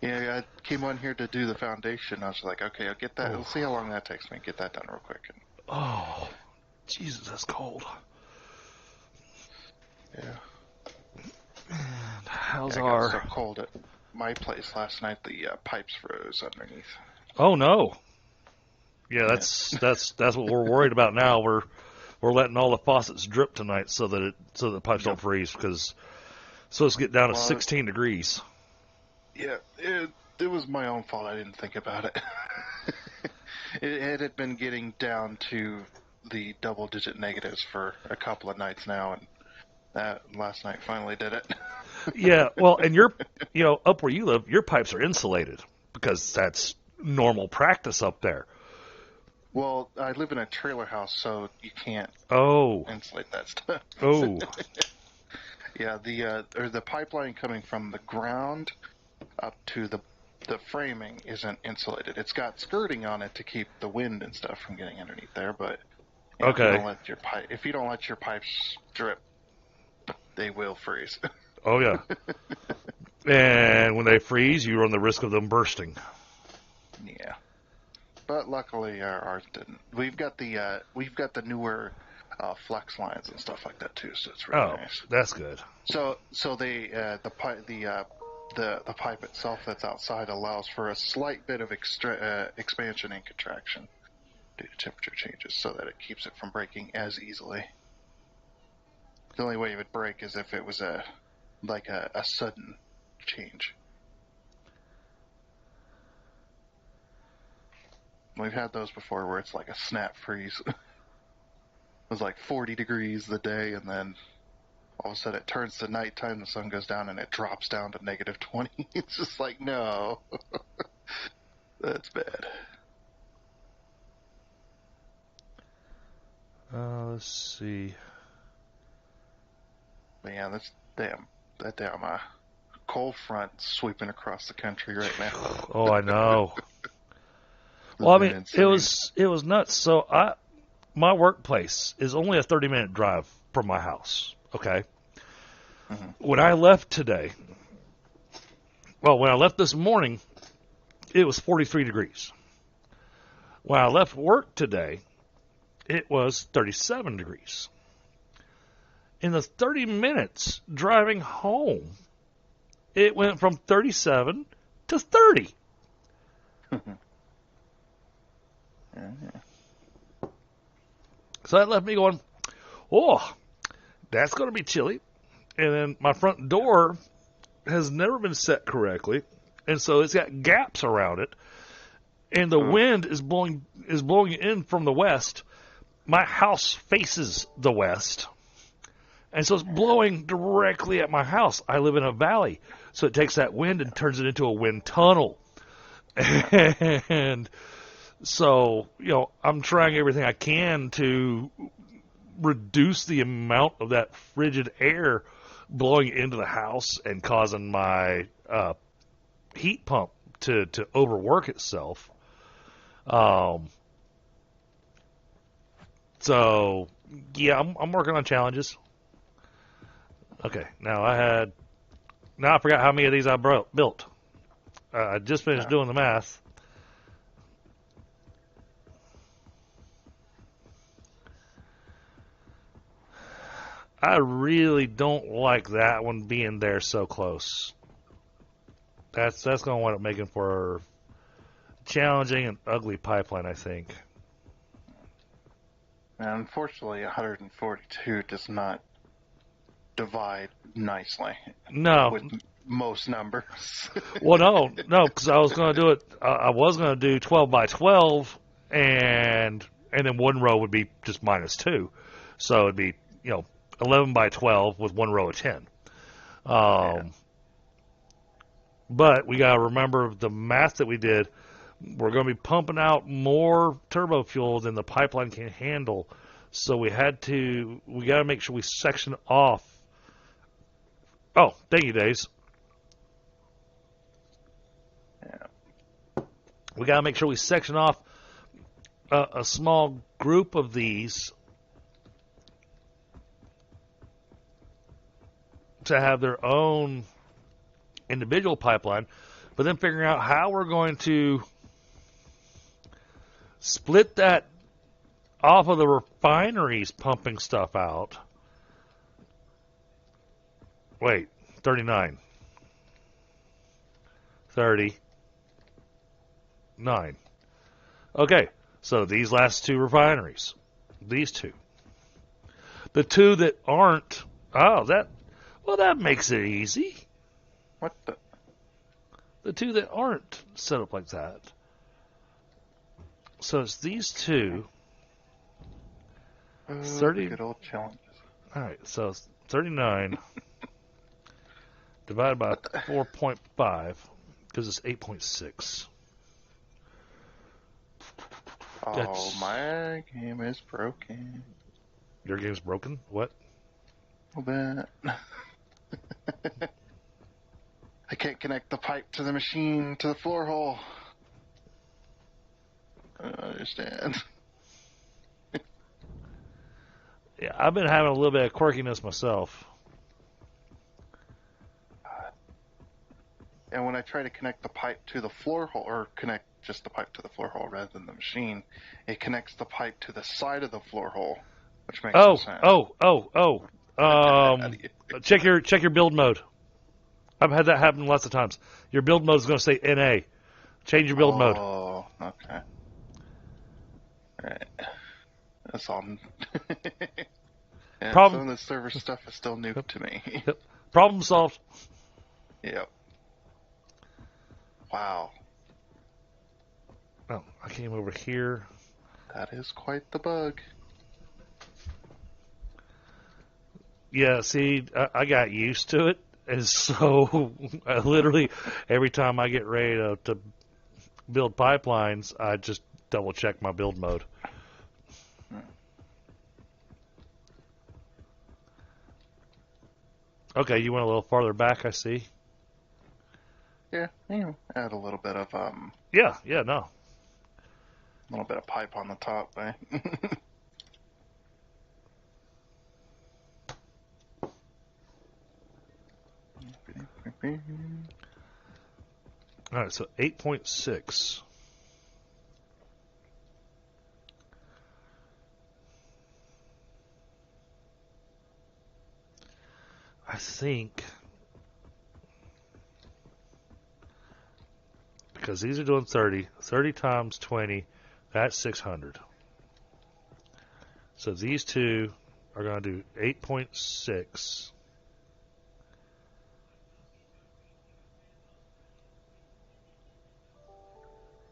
Yeah, I came on here to do the foundation. I was like, okay, I'll get that. Oh. We'll see how long that takes me. Get that done real quick. Oh, Jesus, that's cold. Yeah. And how's Yeah, I got our... so cold at my place last night. The pipes froze underneath. Oh, no. Yeah, that's what we're worried about now. We're letting all the faucets drip tonight so that the pipes don't freeze, because so it's get down to 16 degrees. Yeah, it was my own fault. I didn't think about it. It had been getting down to the double-digit negatives for a couple of nights now, and that last night finally did it. Yeah, well, and up where you live, your pipes are insulated because that's normal practice up there. Well, I live in a trailer house, so you can't insulate that stuff. Oh. Yeah, the pipeline coming from the ground up to the framing isn't insulated. It's got skirting on it to keep the wind and stuff from getting underneath there, but Okay. if you don't let your pipes drip, they will freeze. Oh, yeah. And when they freeze, you run the risk of them bursting. Yeah. But luckily, ours didn't. We've got the newer flex lines and stuff like that too, so it's really nice. That's good. So the pipe itself that's outside allows for a slight bit of expansion and contraction due to temperature changes, so that it keeps it from breaking as easily. The only way it would break is if it was a sudden change. We've had those before where it's like a snap freeze. It was like 40 degrees the day, and then all of a sudden it turns to nighttime, the sun goes down, and it drops down to negative 20. It's just like, no. That's bad. Let's see. But yeah, that damn cold front sweeping across the country right now. Oh, I know. Well, I mean, it was nuts. So my workplace is only a 30-minute drive from my house. Okay. Mm-hmm. When I left this morning, it was 43 degrees. When I left work today, it was 37 degrees. In the 30 minutes driving home, it went from 37 to 30. So that left me going, oh, that's going to be chilly. And then my front door has never been set correctly, and so it's got gaps around it. And the wind is blowing in from the west. My house faces the west, and so it's blowing directly at my house. I live in a valley, so it takes that wind and turns it into a wind tunnel. And so, I'm trying everything I can to reduce the amount of that frigid air blowing into the house and causing my heat pump to overwork itself. So, yeah, I'm working on challenges. Okay, now I forgot how many of these I built. I just finished doing the math. I really don't like that one being there so close. That's going to wind up making for a challenging and ugly pipeline, I think. And unfortunately, 142 does not divide nicely. No. With most numbers. Well, no, because I was going to do it. I was going to do 12 by 12, and then one row would be just -2, so it'd be 11 by 12 with one row of 10. But we got to remember the math that we did. We're going to be pumping out more turbo fuel than the pipeline can handle. So we got to make sure we section off. Oh, thank you, Days. Yeah. We got to make sure we section off a small group of these to have their own individual pipeline, But then figuring out how we're going to split that off of the refineries pumping stuff out. Wait, 39. 39. Okay, so these last two refineries. These two. The two that aren't. That makes it easy. What the? The two that aren't set up like that. So it's these two. 30. Good old challenges. All right, so it's 39 divided by 4.5 because it's 8.6. Oh, my game is broken. Your game's broken? What? A little bit. I can't connect the pipe to the machine to the floor hole. I don't understand. Yeah, I've been having a little bit of quirkiness myself. And when I try to connect the pipe to the floor hole, or connect just the pipe to the floor hole rather than the machine, it connects the pipe to the side of the floor hole, which makes no sense. Check your build mode. I've had that happen lots of times. Your build mode is going to say NA. Change your build mode. Oh, okay. Alright. That's all. Yeah, some of the server stuff is still new to me. Yep. Problem solved. Yep. Wow. Oh, I came over here. That is quite the bug. Yeah, see, I got used to it. And so, I literally, every time I get ready to build pipelines, I just double check my build mode. Okay, you went a little farther back, I see. Yeah, add a little bit of Yeah, no. A little bit of pipe on the top, eh? All right, so 8.6. I think because these are doing 30. 30 times 20, that's 600. So these two are going to do 8.6.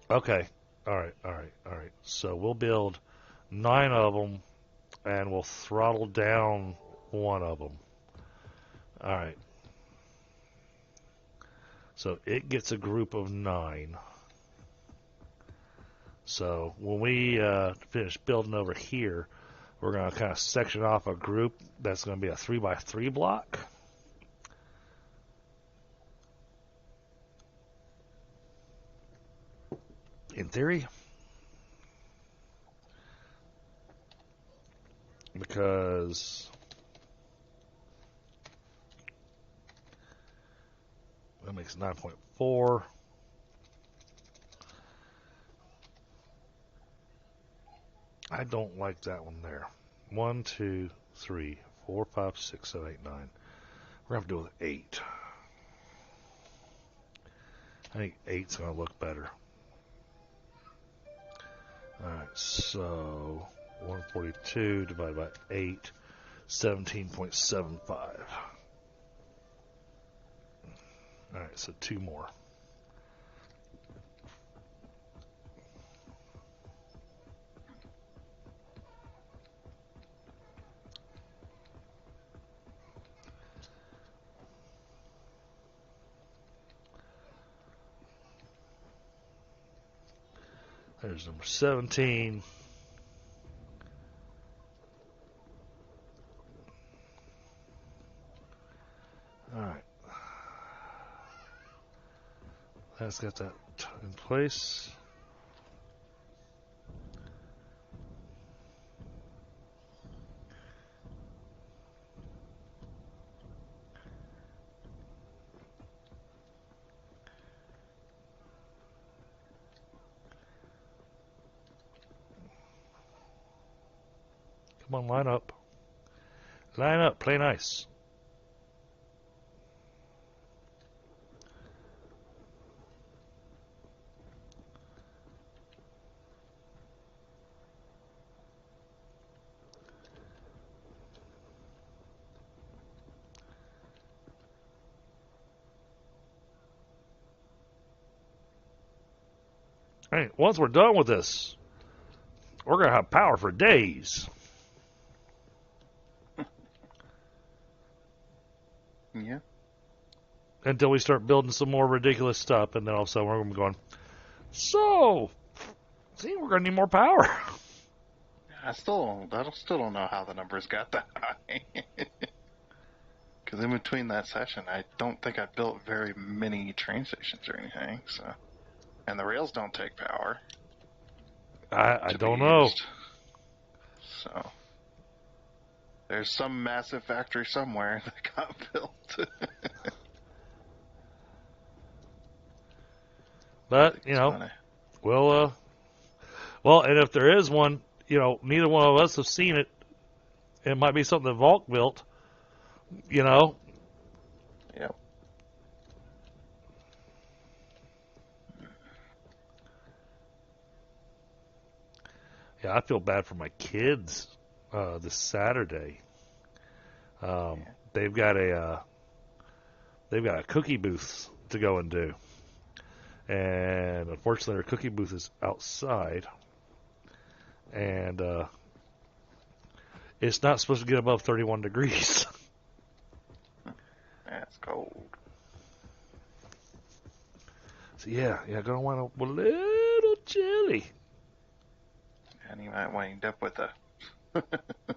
Okay. All right. So we'll build 9 of them, and we'll throttle down 1 of them. All right. So it gets a group of 9. So when we finish building over here, we're going to kind of section off a group that's going to be a 3x3 block. In theory. Because that makes 9.4. I don't like that one there. 1, 2, 3, 4, 5, 6, 7, 8, 9. We're going to have to do it with 8. I think 8's going to look better. Alright, so 142 divided by 8, 17.75. Alright, so 2 more. There's number 17. Alright. That's got that in place. Come on, line up. Line up, play nice. Hey, once we're done with this, we're going to have power for days. Yeah. Until we start building some more ridiculous stuff, and then all of a sudden we're going to be going, so, see, we're going to need more power. I still don't know how the numbers got that high. Because in between that session, I don't think I built very many train stations or anything. So, and the rails don't take power. I don't know. So, there's some massive factory somewhere that got built. But, you know, funny. well, and if there is one, you know, neither one of us have seen it. It might be something that Volk built, you know. Yep. Yeah, I feel bad for my kids this Saturday. They've got a cookie booth to go and do. And unfortunately, their cookie booth is outside. And it's not supposed to get above 31 degrees. That's cold. So yeah, gonna wind up a little chilly. And you might wind up with a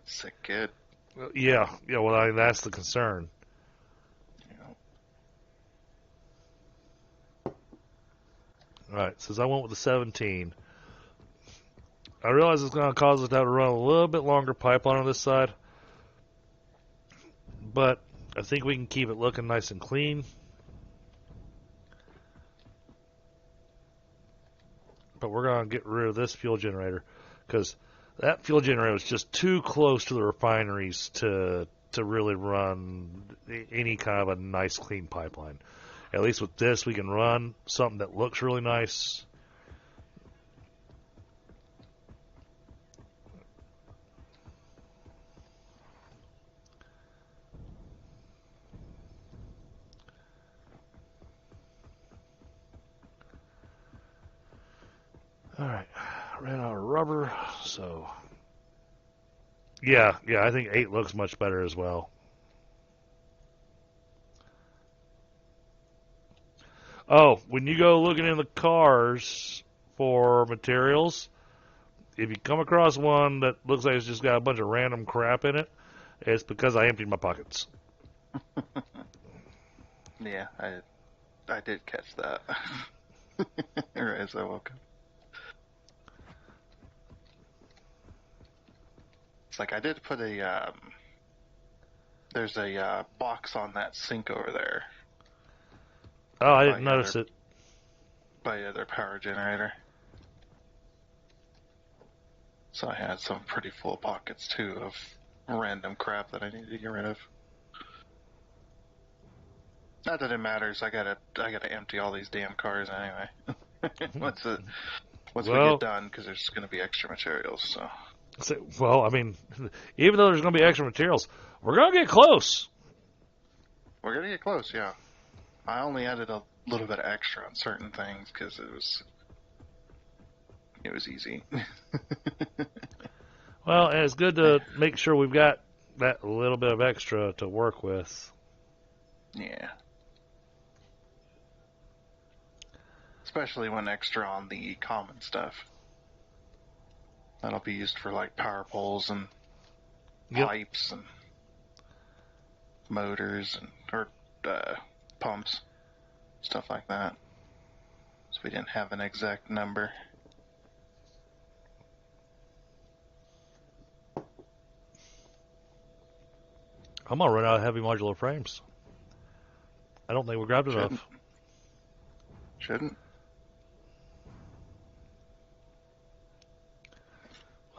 sick kid. Yeah, well, that's the concern. All right, since I went with the 17, I realize it's going to cause us to have to run a little bit longer pipeline on this side, but I think we can keep it looking nice and clean. But we're going to get rid of this fuel generator because that fuel generator was just too close to the refineries to really run any kind of a nice clean pipeline. At least with this, we can run something that looks really nice. All right, ran out of rubber, so yeah, I think 8 looks much better as well. Oh, when you go looking in the cars for materials, if you come across one that looks like it's just got a bunch of random crap in it, it's because I emptied my pockets. Yeah, I did catch that. Right as I woke up. It's like I did put there's a box on that sink over there. Oh, I didn't notice it. By the other power generator. So I had some pretty full pockets too of random crap that I needed to get rid of. Not that it matters. I gotta empty all these damn cars anyway. once we get done, because there's gonna be extra materials. So. Well, I mean, even though there's gonna be extra materials, we're gonna get close. We're gonna get close, yeah. I only added a little bit of extra on certain things because it was easy. Well, and it's good to make sure we've got that little bit of extra to work with. Yeah. Especially when extra on the common stuff. That'll be used for like power poles and pipes and motors or pumps, stuff like that. So we didn't have an exact number. I'm gonna run out of heavy modular frames. I don't think we grabbed enough. Shouldn't.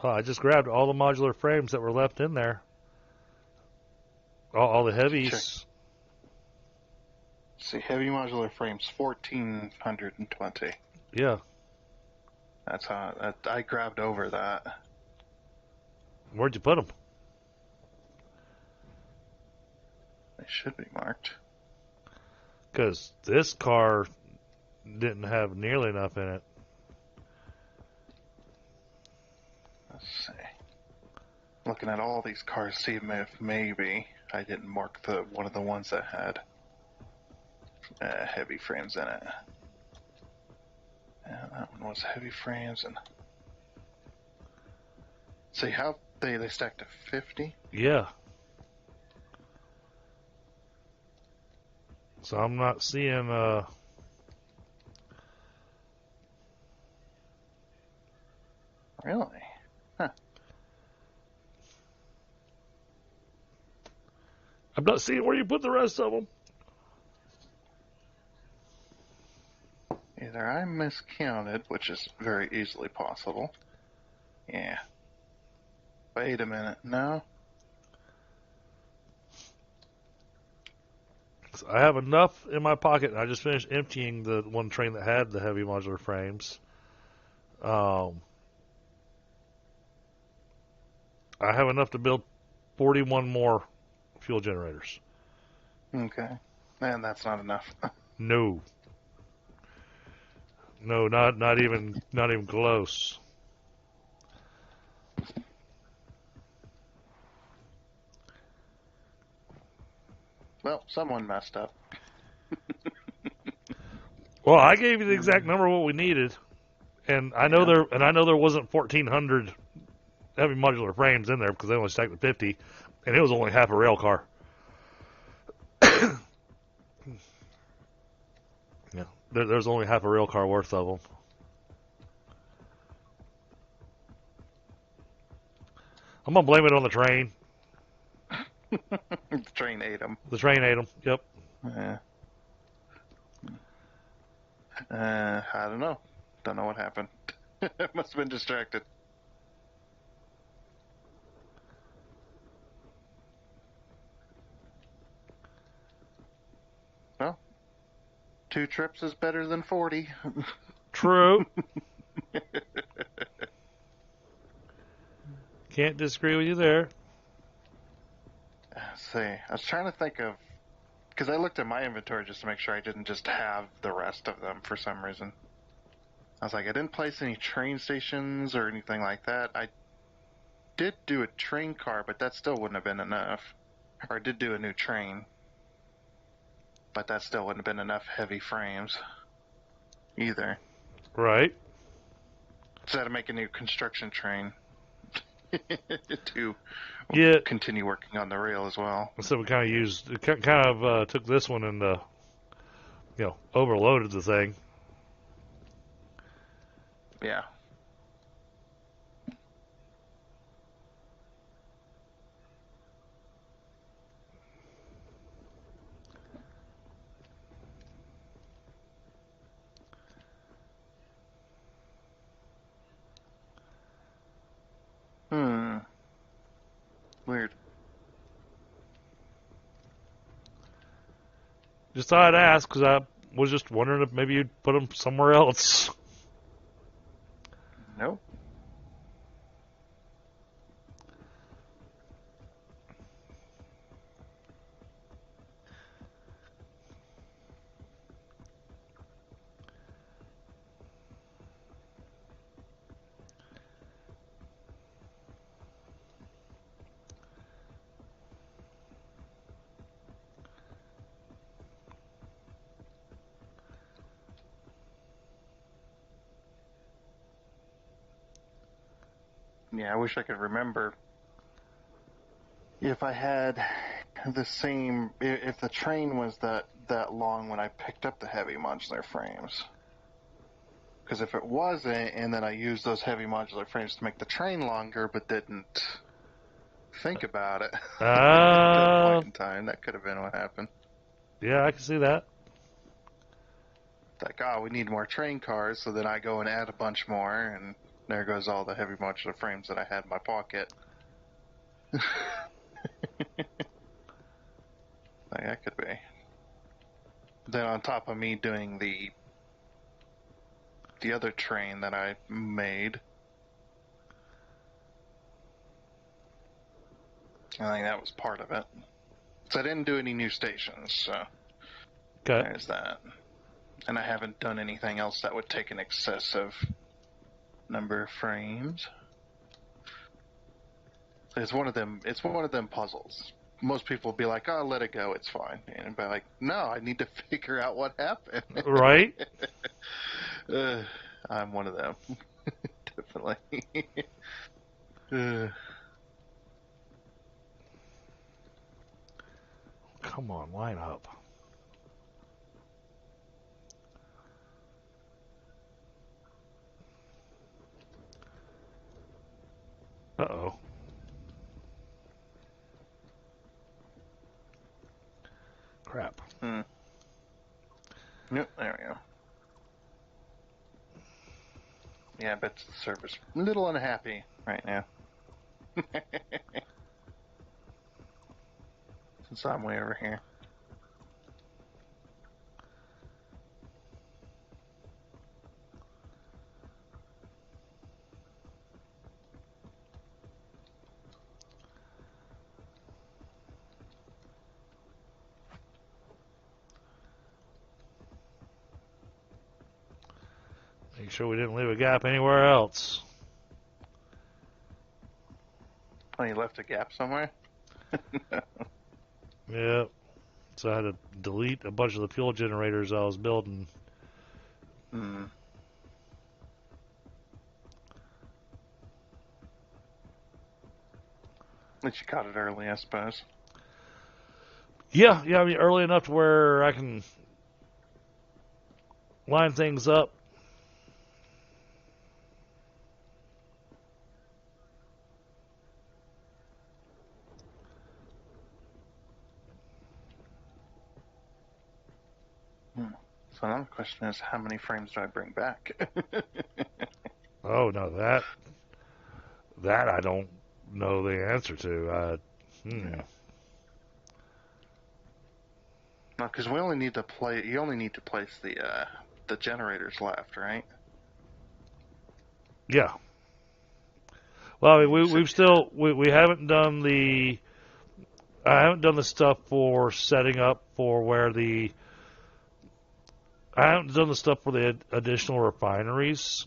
Oh, I just grabbed all the modular frames that were left in there. All the heavies. See, heavy modular frames, 1,420. Yeah. That's how I grabbed over that. Where'd you put them? They should be marked. Because this car didn't have nearly enough in it. Let's see. Looking at all these cars, see if maybe I didn't mark one of the ones that had heavy frames in it. Yeah, that one was heavy frames. And see how they stacked to 50? Yeah. So I'm not seeing Really? Huh. I'm not seeing where you put the rest of them. Either I miscounted, which is very easily possible. Yeah. Wait a minute. No? So I have enough in my pocket, and I just finished emptying the one train that had the heavy modular frames. I have enough to build 41 more fuel generators. Okay. And that's not enough. No. No, not even close. Well, someone messed up. Well, I gave you the exact number of what we needed, and I know there wasn't 1,400 heavy modular frames in there because they only stacked the 50, and it was only half a rail car. Yeah, there's only half a rail car worth of them. I'm gonna blame it on the train. The train ate them. The train ate them. Yep. Yeah. I don't know. Don't know what happened. Must have been distracted. Well, 2 trips is better than 40. True. Can't disagree with you there. Let's see. I was trying to think of... Because I looked at my inventory just to make sure I didn't just have the rest of them for some reason. I was like, I didn't place any train stations or anything like that. I did do a train car, but that still wouldn't have been enough. Or I did do a new train, but that still wouldn't have been enough heavy frames either. Right. So I had to make a new construction train to Yeah. continue working on the rail as well. So we took this one and overloaded the thing. Yeah. Weird. Just thought I'd ask because I was just wondering if maybe you'd put them somewhere else. Nope. Yeah, I wish I could remember if I had the same, if the train was that long when I picked up the heavy modular frames. Because if it wasn't, and then I used those heavy modular frames to make the train longer, but didn't think about it at that point in time, that could have been what happened. Yeah, I can see that. Like, we need more train cars, so then I go and add a bunch more, and there goes all the heavy modular frames that I had in my pocket. Like, that could be. Then on top of me doing the other train that I made, I think that was part of it. So I didn't do any new stations, so Okay. there's that. And I haven't done anything else that would take an excessive number of frames. It's one of them puzzles. Most people will be like, "Oh, let it go, it's fine," and be like, "No, I need to figure out what happened." Right? I'm one of them, definitely. Come on, line up. Uh-oh. Crap. Yep, there we go. Yeah, I bet the server's a little unhappy right now. Since I'm way over here. Make sure we didn't leave a gap anywhere else. Oh, you left a gap somewhere? Yep. So I had to delete a bunch of the fuel generators I was building. At least you caught it early, I suppose. Yeah, I mean, early enough to where I can line things up. So another question is, how many frames do I bring back? Oh, no, that I don't know the answer to. No, because we only need to play. You only need to place the generators left, right? Yeah. Well, I mean, we haven't done the. I haven't done the stuff for setting up for where the. I haven't done the stuff for the additional refineries.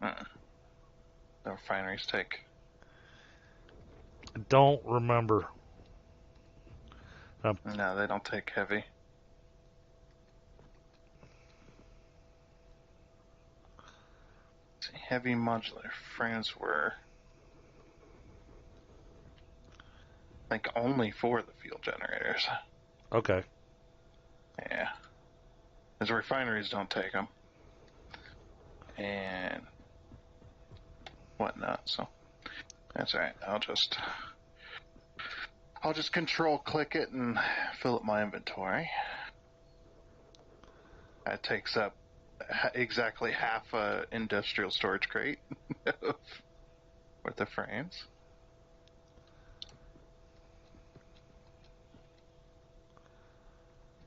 The refineries take. I don't remember. No, they don't take heavy. See, heavy modular frames were, I think, only for the fuel generators. Okay. Yeah, because refineries don't take them, and whatnot. So that's all right. I'll just control click it and fill up my inventory. That takes up exactly half a industrial storage crate worth of frames.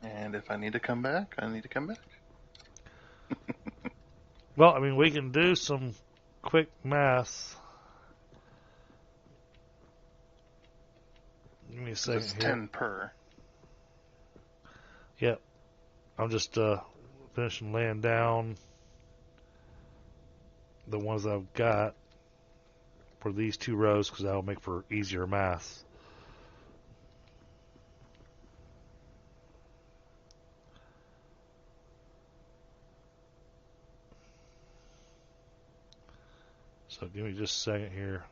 And if I need to come back, I need to come back. Well, I mean, we can do some quick math. Give me a second It's here. 10 per. Yep. I'm just finishing laying down the ones I've got for these two rows because that'll make for easier math. So give me just a second here.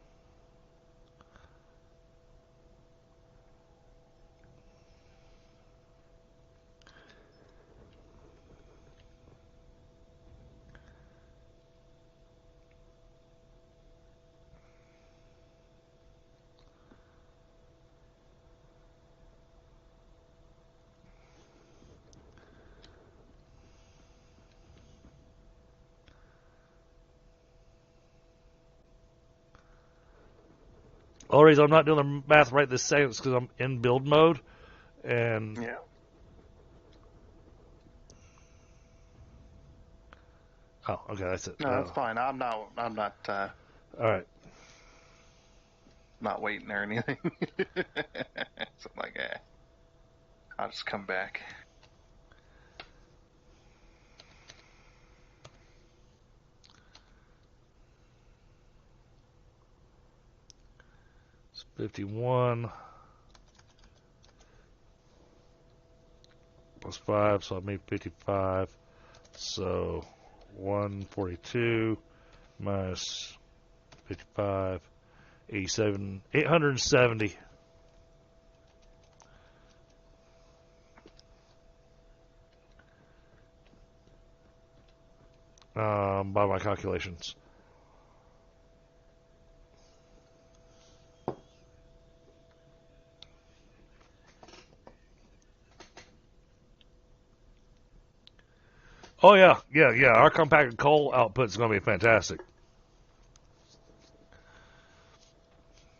only reason I'm not doing the math right this second is because I'm in build mode. And Yeah. oh, okay, that's it. No, that's fine. I'm not. All right. Not waiting or anything. So I'm like, I'll just come back. It's 51 plus 5, so I made 55. So 142 minus 55, 87, 870. By my calculations. Oh yeah. Our compacted coal output is going to be fantastic.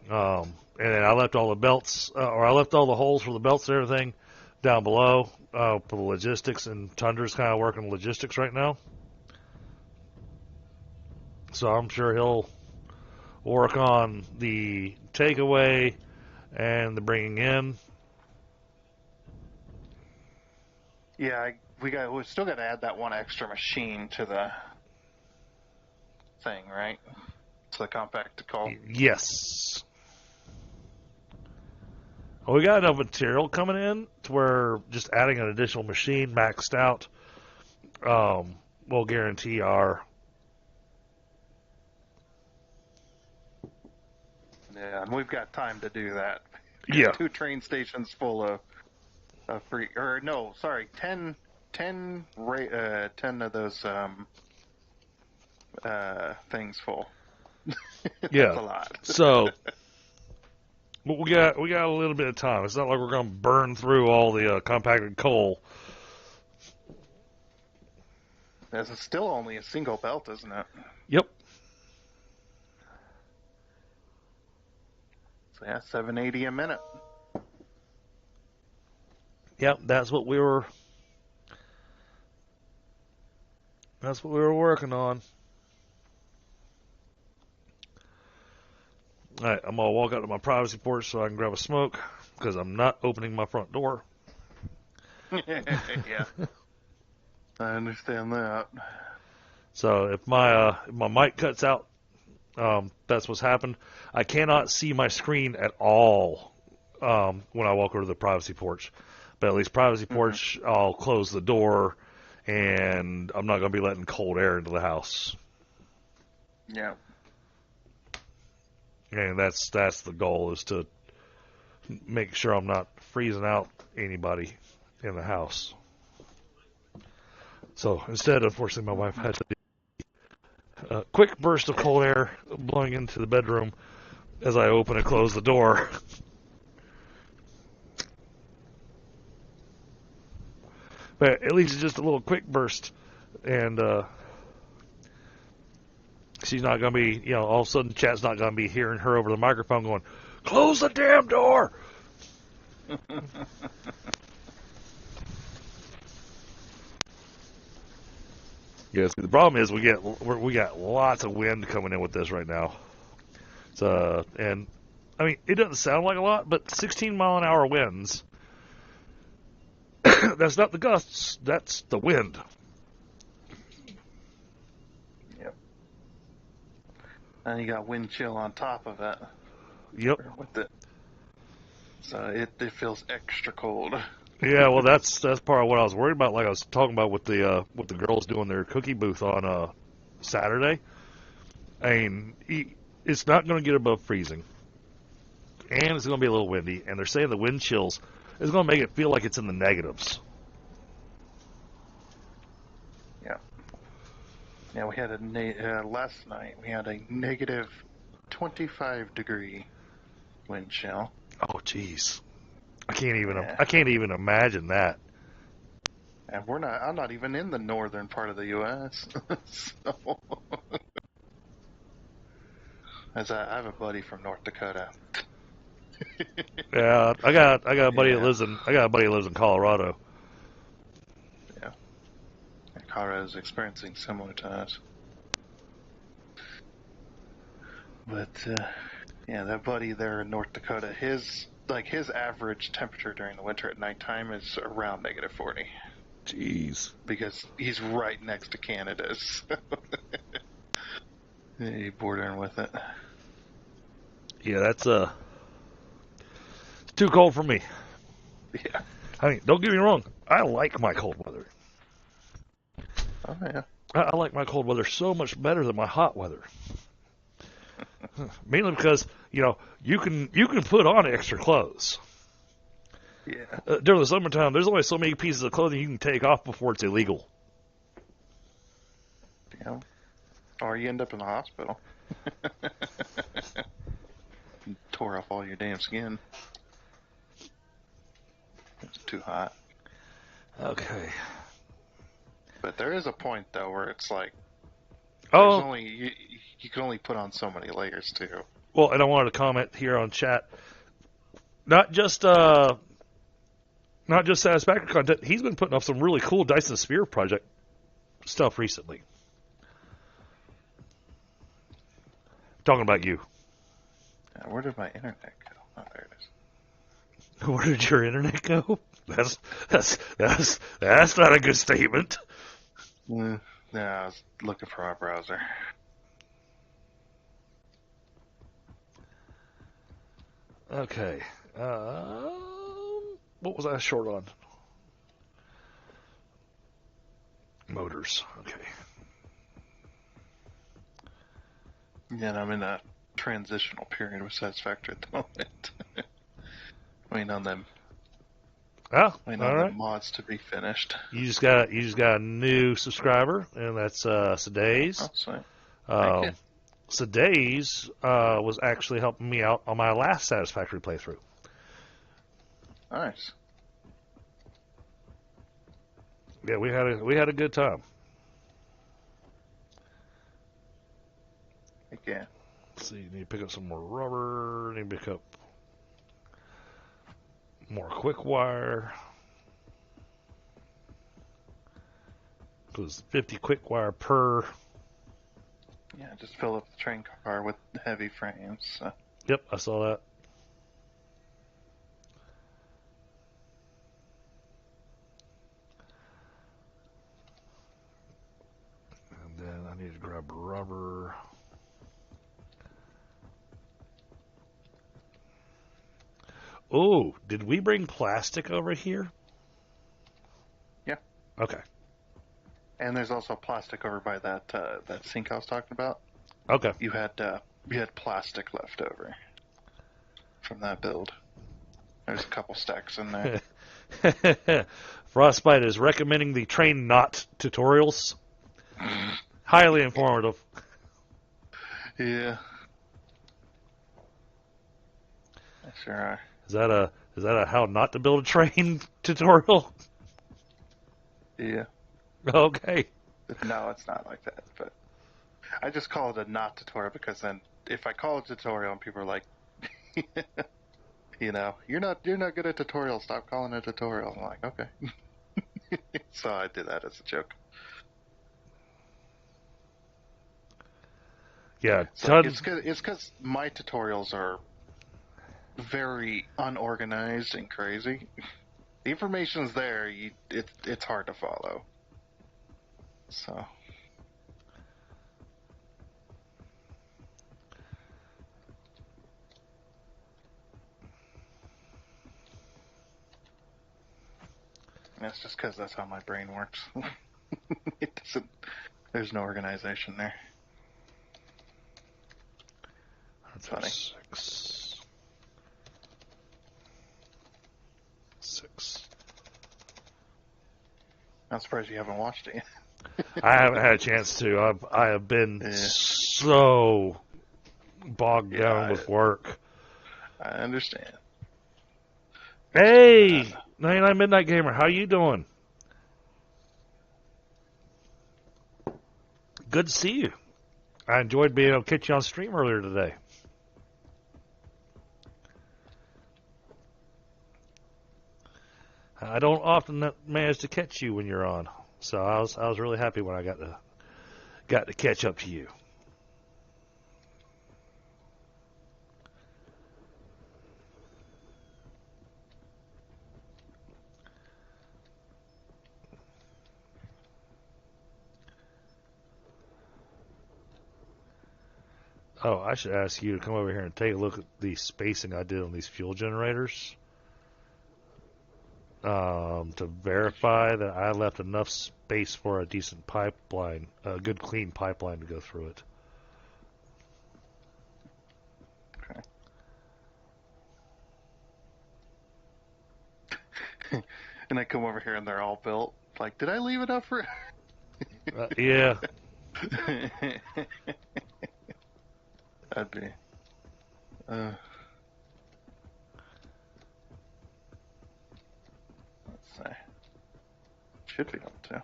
And then I left all the belts, or I left all the holes for the belts and everything down below for the logistics. And Tundra's kind of working logistics right now, so I'm sure he'll work on the takeaway and the bringing in. Yeah, we still got to add that one extra machine to the thing, right? To the compacted coal. Yes. Well, we got enough material coming in to where just adding an additional machine maxed out will guarantee our. Yeah, and we've got time to do that. Yeah. 2 train stations full of free, or no, sorry, 10 of those things full. That's Yeah. a lot. So, but we got a little bit of time. It's not like we're going to burn through all the compacted coal. This is still only a single belt, isn't it? Yep. So yeah, 780 a minute. Yep, that's what we were working on. All right, I'm going to walk out to my privacy porch so I can grab a smoke because I'm not opening my front door. Yeah. I understand that. So if my mic cuts out, that's what's happened. I cannot see my screen at all when I walk over to the privacy porch. But at least privacy porch, I'll close the door, and I'm not going to be letting cold air into the house. Yeah. And that's the goal, is to make sure I'm not freezing out anybody in the house. So instead, unfortunately, my wife had to do a quick burst of cold air blowing into the bedroom as I open and close the door. But at least it's just a little quick burst, and she's not going to be, all of a sudden Chat's not going to be hearing her over the microphone going, "Close the damn door!" Yes, the problem is we got lots of wind coming in with this right now. So, and I mean, it doesn't sound like a lot, but 16-mile-an-hour winds. That's not the gusts. That's the wind. Yep. And you got wind chill on top of it. Yep. With it. So it feels extra cold. Yeah, well, that's part of what I was worried about. Like I was talking about with the girls doing their cookie booth on Saturday. I mean, it's not going to get above freezing, and it's going to be a little windy. And they're saying the wind chills is going to make it feel like it's in the negatives. Yeah. Yeah, we had last night we had a negative 25-degree wind chill. Oh, jeez. I can't even imagine that. And I'm not even in the northern part of the U.S. So. As I have a buddy from North Dakota. Yeah, I got a buddy Yeah. that lives in Colorado. Yeah. Colorado's experiencing similar times. But yeah, that buddy there in North Dakota, his average temperature during the winter at nighttime is around -40. Jeez. Because he's right next to Canada, so he's bordering with it. Yeah, that's it's too cold for me. Yeah. I mean, don't get me wrong. I like my cold weather. Oh yeah. I like my cold weather so much better than my hot weather. Mainly because you can put on extra clothes. Yeah. During the summertime, there's only so many pieces of clothing you can take off before it's illegal. Yeah. Or you end up in the hospital. You tore off all your damn skin. It's too hot. Okay. But there is a point though where it's like, Oh, you can only put on so many layers too. well, and I wanted to comment here on chat. Not just Satisfactory content. He's been putting up some really cool Dyson Sphere project stuff recently. Talking about you. Where did my internet go? Oh, there it is. Where did your internet go? That's not a good statement. No, I was looking for my browser. Okay. What was I short on? Motors. Okay. Yeah, and I'm in a transitional period with Satisfactory at the moment. Waiting on them. Ah, Waiting all on right. the mods to be finished. You just got a new subscriber, and that's Sadays. Oh, sweet. Thank you. Sadays was actually helping me out on my last Satisfactory playthrough. Nice. Yeah, we had a good time. Yeah. Let's see, need to pick up some more rubber. Need to pick up more quick wire. Because 50 quick wire per. Yeah, just fill up the train car with heavy frames. So. Yep, I saw that. And then I need to grab rubber. Oh, did we bring plastic over here? Yeah. Okay. And there's also plastic over by that sink I was talking about. Okay. You had plastic left over from that build. There's a couple stacks in there. Frostbite is recommending the train knot tutorials. Highly informative. Yeah. They sure are. Is that a how not to build a train tutorial? Yeah. Okay. No, it's not like that. But I just call it a not tutorial because then if I call it tutorial and people are like, you're not good at tutorials. Stop calling it a tutorial. I'm like, okay. So I did that as a joke. Yeah. So it's because my tutorials are very unorganized and crazy. The information's there. It's hard to follow. So. That's just because that's how my brain works. It doesn't. There's no organization there. That's funny. Six. I'm surprised you haven't watched it yet. I haven't had a chance to. I have been so bogged down with work. I understand. Hey, 99 Midnight Gamer, how you doing? Good to see you. I enjoyed being able to catch you on stream earlier today. I don't often manage to catch you when you're on, so I was really happy when I got to catch up to you. Oh, I should ask you to come over here and take a look at the spacing I did on these fuel generators to verify that I left enough space for a decent pipeline, a good clean pipeline to go through it. Okay. And I come over here and they're all built. Like, did I leave enough for? Yeah. That'd be. Let's see. Should be able to.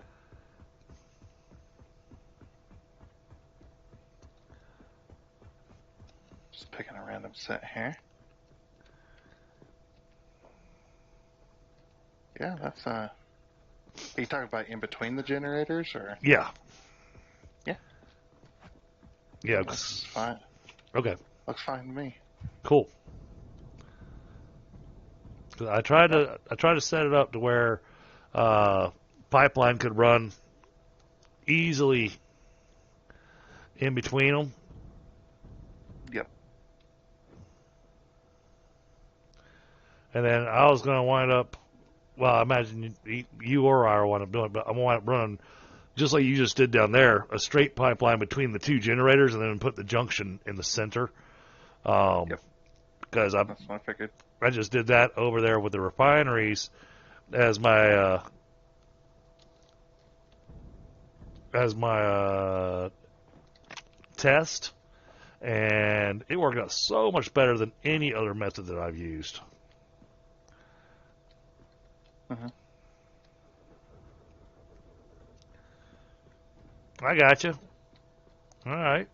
Just picking a random set here. Yeah, that's Are you talking about in between the generators, or? Yeah. Yeah. Yeah. Looks fine. Okay. Looks fine to me. Cool. I tried to set it up to where pipeline could run easily in between them. Yep. And then I was going to wind up, well, I imagine you or I want to do it, but I'm going to wind up running, just like you just did down there, a straight pipeline between the two generators and then put the junction in the center. Yep. Because That's what I figured. I just did that over there with the refineries as my test, and it worked out so much better than any other method that I've used. Mm-hmm. I got you. All right.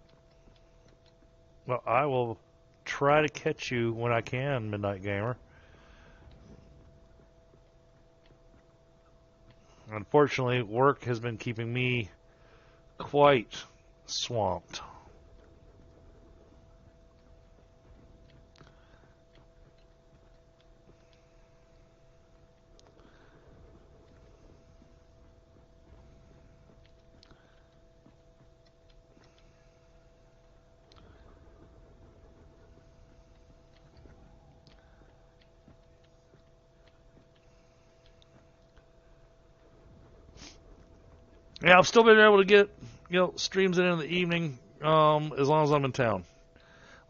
Well, I will try to catch you when I can, Midnight Gamer. Unfortunately, work has been keeping me quite swamped. Yeah, I've still been able to get streams in the evening as long as I'm in town.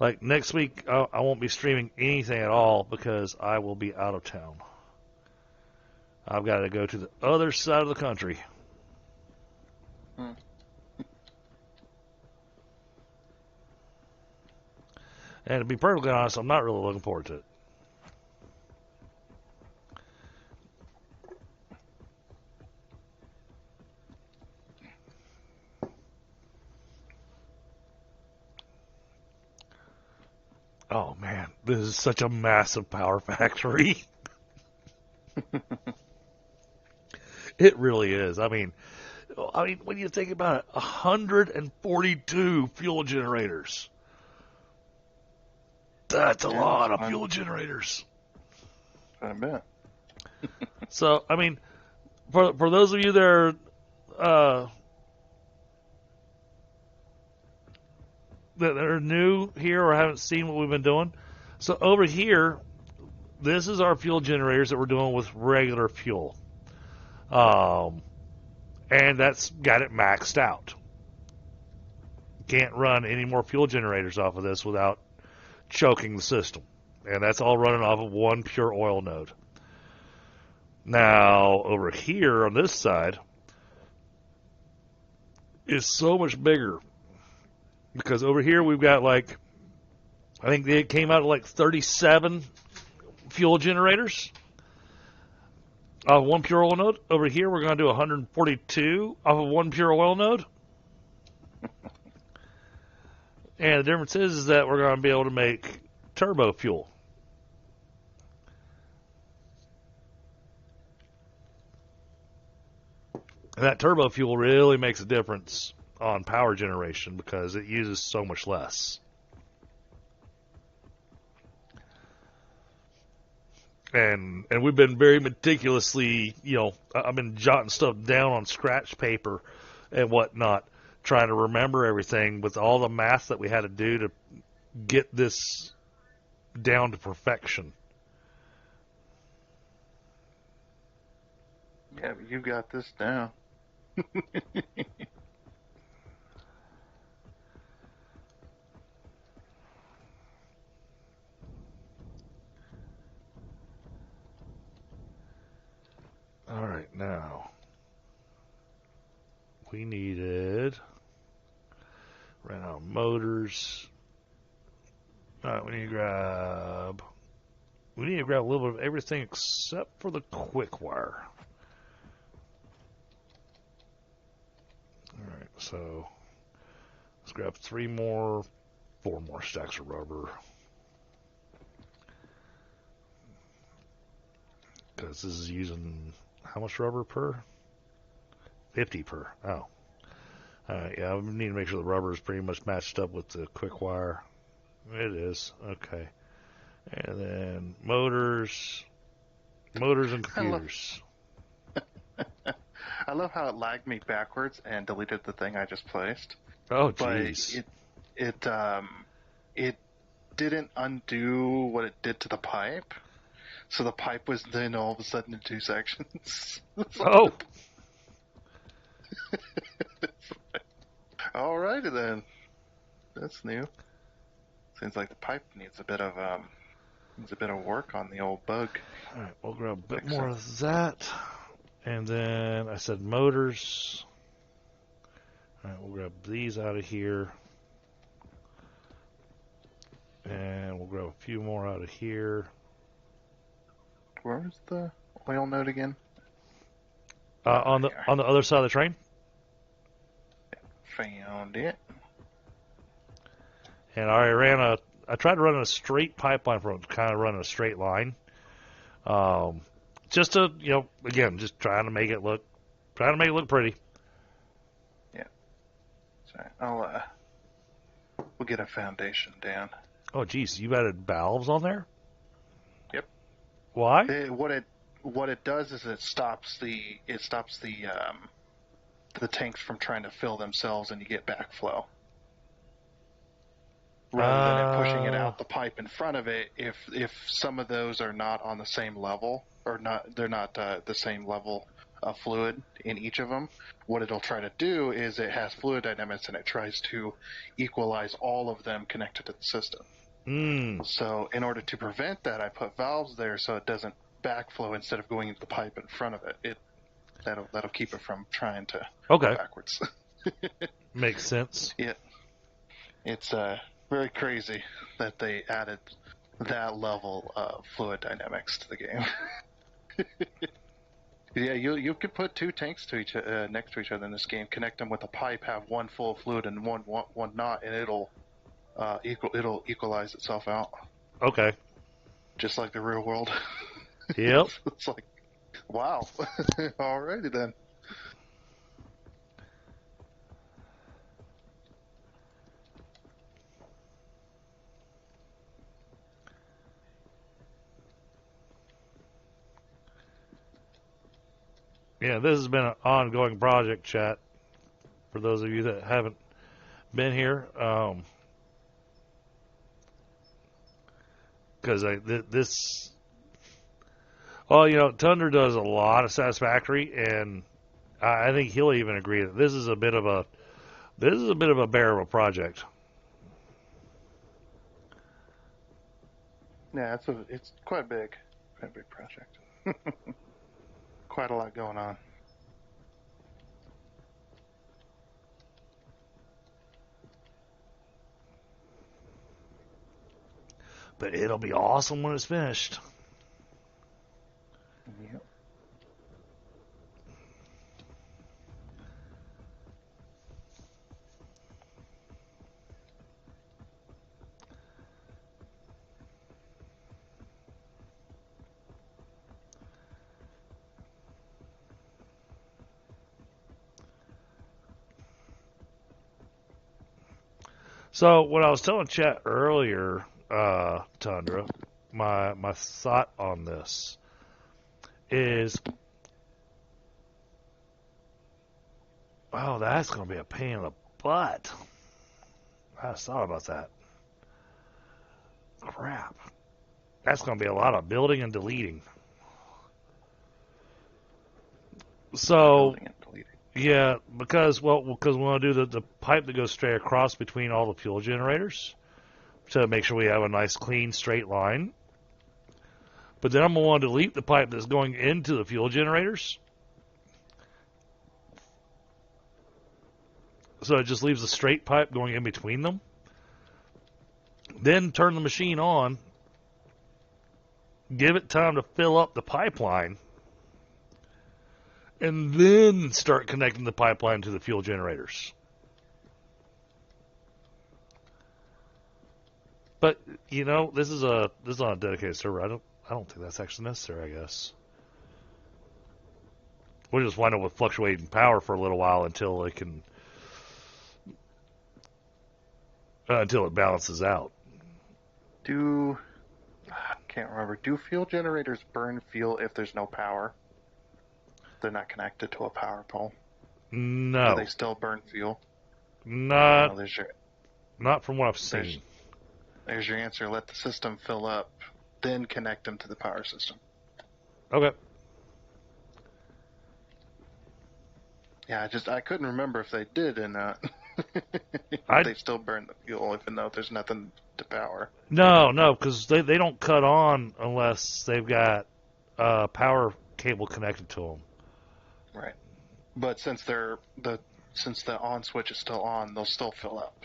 Like next week, I won't be streaming anything at all because I will be out of town. I've got to go to the other side of the country. And to be perfectly honest, I'm not really looking forward to it. Oh man, this is such a massive power factory. It really is. I mean, when you think about it, 142 fuel generators. That's a lot of fuel generators. I bet. So, I mean, for those of you that are new here or haven't seen what we've been doing, so over here, this is our fuel generators that we're doing with regular fuel. And that's got it maxed out. Can't run any more fuel generators off of this without choking the system. And that's all running off of one pure oil node. Now, over here on this side is so much bigger. Because over here we've got I think it came out at 37 fuel generators off one pure oil node. Over here we're going to do 142 off of one pure oil node. And the difference is that we're going to be able to make turbo fuel. that turbo fuel really makes a difference on power generation because it uses so much less. And we've been very meticulously, I've been jotting stuff down on scratch paper and whatnot, trying to remember everything with all the math that we had to do to get this down to perfection. Yeah, but you got this down. All right, now we needed ran out of motors. All right, we need to grab a little bit of everything except for the quick wire. All right, so let's grab 4 more stacks of rubber. Because this is using how much rubber per? 50 per. Oh. Yeah, I need to make sure the rubber is pretty much matched up with the quick wire. It is. Okay. And then motors and computers. I love how it lagged me backwards and deleted the thing I just placed. Oh, jeez. But it didn't undo what it did to the pipe. So the pipe was then all of a sudden in 2 sections. Oh. Alrighty then. That's new. Seems like the pipe needs a bit of work on the old bug. All right, we'll grab a bit more of that. And then I said motors. All right, we'll grab these out of here. And we'll grab a few more out of here. Where's the oil node again? On the other side of the train. Found it. And I tried to run a straight pipeline from kind of running a straight line. Just to, again, just trying to make it look pretty. Yeah. So we'll get a foundation down. Oh, geez, you've added valves on there? Yep. Why? What it does is it stops the tanks from trying to fill themselves, and you get backflow. Rather than it pushing it out the pipe in front of it, if some of those are not on the same level, or they're not the same level of fluid in each of them, what it'll try to do is it has fluid dynamics and it tries to equalize all of them connected to the system. So in order to prevent that, I put valves there so it doesn't backflow instead of going into the pipe in front of it. That'll keep it from trying to go backwards. Makes sense. Yeah, it's very crazy that they added that level of fluid dynamics to the game. Yeah, you could put 2 tanks next to each other in this game, connect them with a pipe, have one full of fluid and one not, and it'll equalize itself out. Okay. Just like the real world. Yep. It's like, wow. Alrighty then. Yeah, this has been an ongoing project, chat. For those of you that haven't been here, because Thunder does a lot of Satisfactory, and I think he'll even agree that this is a bit of a bear of a project. Yeah, it's quite big project. Quite a lot going on. But it'll be awesome when it's finished. Yep. So what I was telling Chat earlier, Tundra, my thought on this is, oh, that's going to be a pain in the butt. I just thought about that. Crap. That's going to be a lot of building and deleting. So, yeah, because we want to do the pipe that goes straight across between all the fuel generators to make sure we have a nice, clean, straight line. But then I'm going to want to delete the pipe that's going into the fuel generators. So it just leaves a straight pipe going in between them. Then turn the machine on. Give it time to fill up the pipeline. And then start connecting the pipeline to the fuel generators. But, this is on a dedicated server. I don't think that's actually necessary, I guess. We'll just wind up with fluctuating power for a little while until it balances out. I can't remember. Do fuel generators burn fuel if there's no power? They're not connected to a power pole. No. Do they still burn fuel? Not from what I've seen. There's your answer. Let the system fill up, then connect them to the power system. Okay. Yeah, I couldn't remember if they did or not. They still burn the fuel even though there's nothing to power. No, because they don't cut on unless they've got a power cable connected to them. Right. But since the on switch is still on, they'll still fill up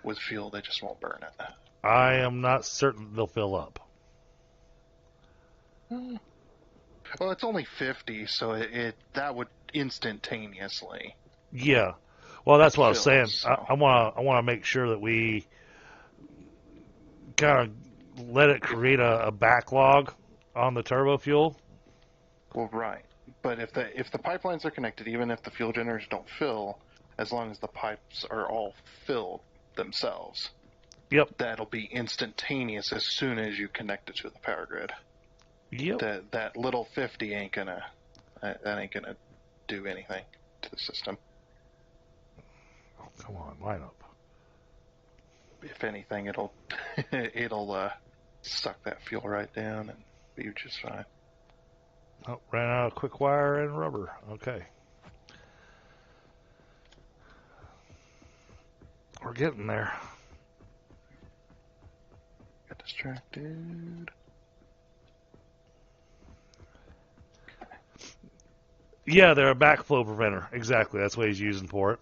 with fuel. They just won't burn it. I am not certain they'll fill up. Well, it's only 50, so that would instantaneously. Yeah. Well, that's what I was saying. So. I want to make sure that we kind of let it create a backlog on the turbo fuel. Well, right. But if the pipelines are connected, even if the fuel generators don't fill, as long as the pipes are all filled themselves, yep, that'll be instantaneous as soon as you connect it to the power grid. Yep. That little 50 ain't gonna do anything to the system. Oh, come on, line up. If anything, it'll suck that fuel right down and be just fine. Oh, ran out of quick wire and rubber. Okay. We're getting there. Got distracted. Yeah, they're a backflow preventer. Exactly. That's what he's using for it.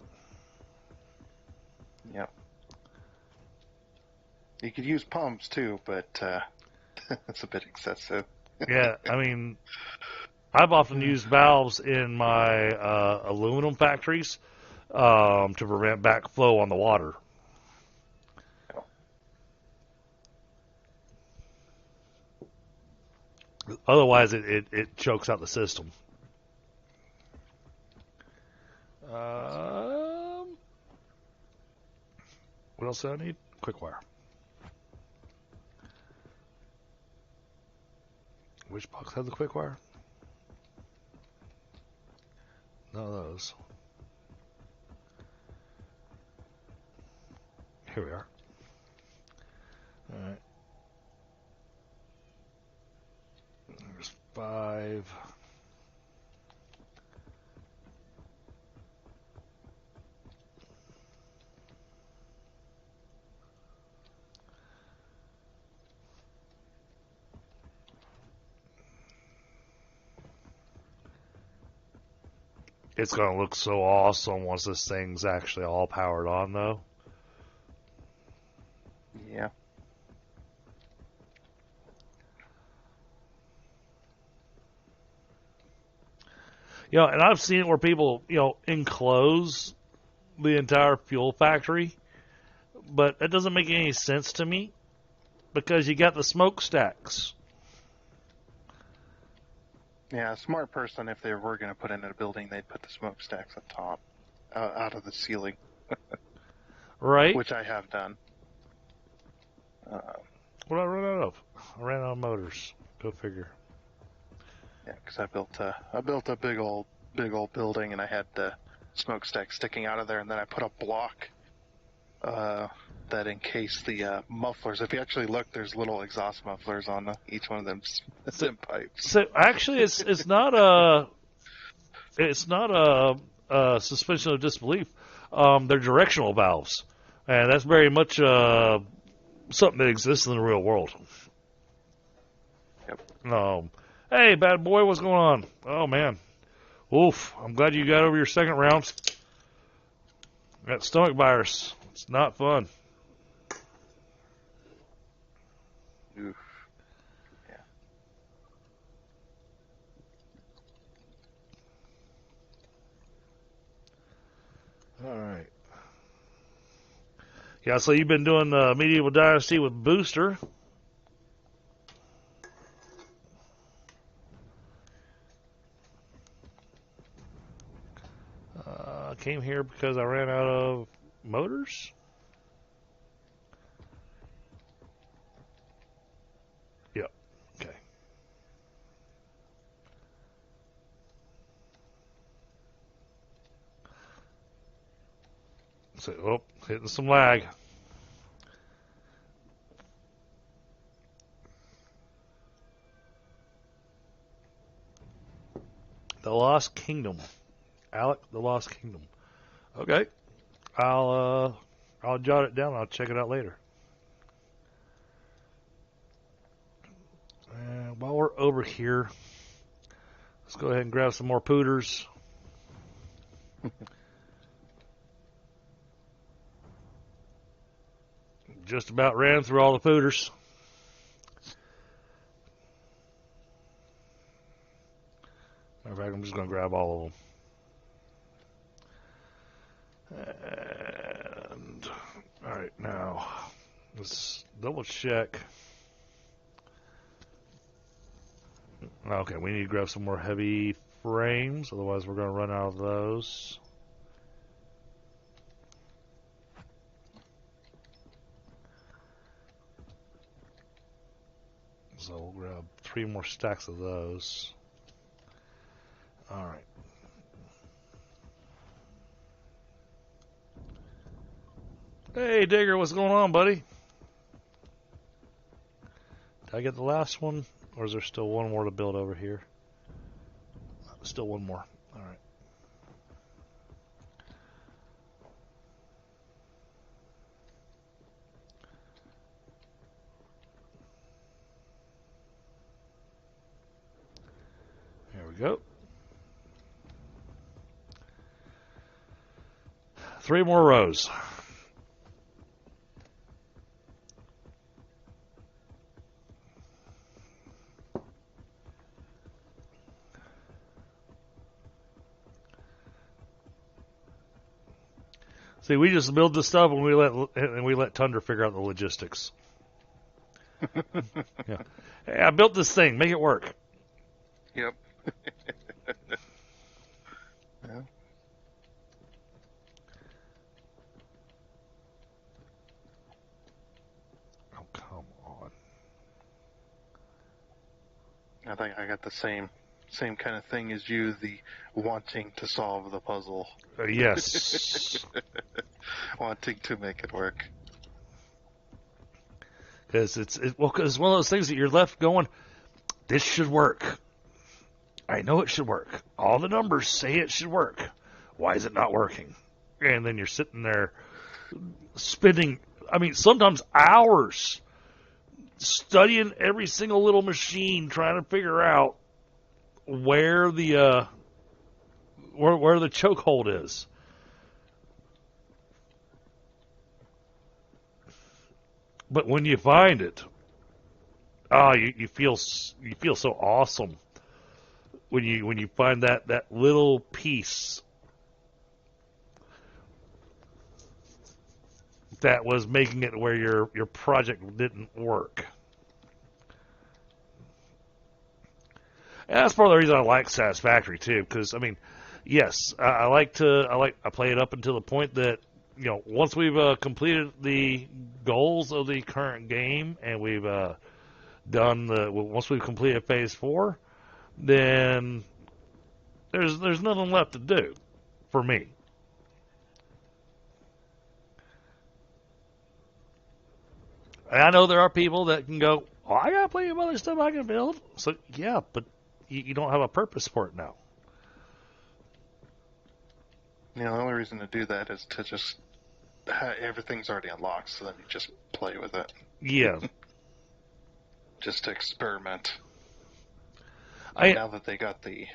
Yep. You could use pumps too, but that's a bit excessive. Yeah, I mean, I've often used valves in my aluminum factories to prevent backflow on the water. Otherwise, it chokes out the system. What else do I need? Quick wire. Which box had the quick wire? None of those. Here we are. All right. There's 5. It's going to look so awesome once this thing's actually all powered on, though. Yeah. And I've seen it where people, enclose the entire fuel factory, but that doesn't make any sense to me because you got the smokestacks. Yeah, a smart person, if they were going to put in a building, they'd put the smokestacks up top, out of the ceiling. Right. Which I have done. What did I run out of? I ran out of motors. Go figure. Yeah, because I built a big old building, and I had the smokestack sticking out of there, and then I put a block that encased the mufflers. If you actually look, there's little exhaust mufflers on each one of them pipes. So actually, it's not a suspension of disbelief. They're directional valves, and that's very much something that exists in the real world. Yep. Hey, bad boy, what's going on? Oh man, oof! I'm glad you got over your second round. That stomach virus. It's not fun. Oof. Yeah. All right. Yeah, so you've been doing Medieval Dynasty with Booster. Came here because I ran out of motors. Yep. Okay. So, hitting some lag. The Lost Kingdom. Alec, the Lost Kingdom. Okay. I'll jot it down. I'll check it out later. And while we're over here, let's go ahead and grab some more pooters. Just about ran through all the pooters. Matter of fact, I'm just going to grab all of them. And, all right, now, let's double check. Okay, we need to grab some more heavy frames, otherwise we're going to run out of those. So we'll grab 3 more stacks of those. All right. Hey, Digger, what's going on, buddy? Did I get the last one, or is there still one more to build over here? Still one more. All right. There we go. 3 more rows. See, we just build this stuff and we let Tundra figure out the logistics. Yeah. Hey, I built this thing. Make it work. Yep. Yeah. Oh, come on. I think I got the same kind of thing as you, the wanting to solve the puzzle. Yes. Wanting to make it work. Because it's one of those things that you're left going, this should work. I know it should work. All the numbers say it should work. Why is it not working? And then you're sitting there spending, sometimes hours studying every single little machine, trying to figure out where the where the chokehold is. But when you find it, you feel so awesome when you find that little piece that was making it where your project didn't work. And that's part of the reason I like Satisfactory too, because yes, I play it up until the point that once we've completed the goals of the current game and we've once we've completed phase 4, then there's nothing left to do for me. And I know there are people that can go, oh, I got plenty of other stuff I can build. So, yeah, but you don't have a purpose for it now. The only reason to do that is to just everything's already unlocked, so then you just play with it. Yeah. Just to experiment. Now that they got the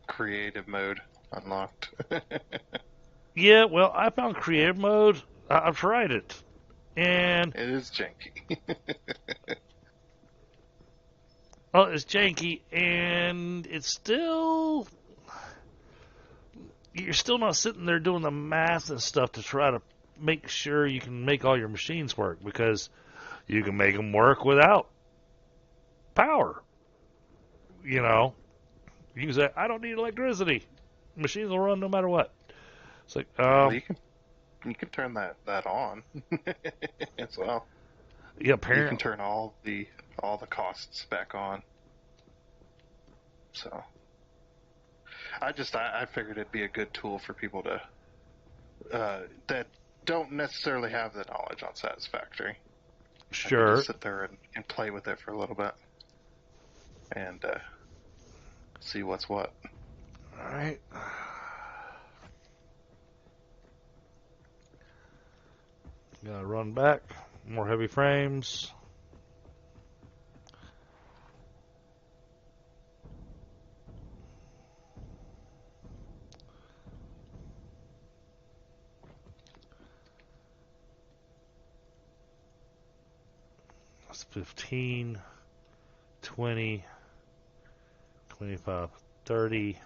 creative mode unlocked. Yeah, well, I found creative mode. I've tried it. And it is janky. Well, it's janky, and it's still... You're still not sitting there doing the math and stuff to try to make sure you can make all your machines work, because you can make them work without power. You can say, I don't need electricity. Machines will run no matter what. It's like, well, you can turn that on as well. Yeah, apparently. You can turn all the costs back on. So I figured it'd be a good tool for people to that don't necessarily have the knowledge on Satisfactory. Sure. Just sit there and play with it for a little bit and see what's what. All right. Gotta run back. More heavy frames. That's 15, 20, 25, 30,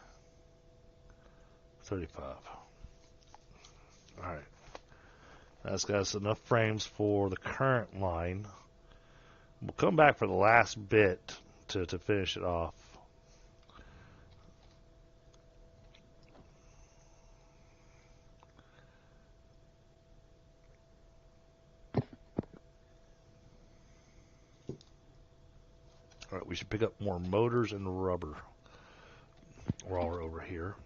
35. All right. That's got us enough frames for the current line. We'll come back for the last bit to finish it off. All right, we should pick up more motors and rubber while we're over here.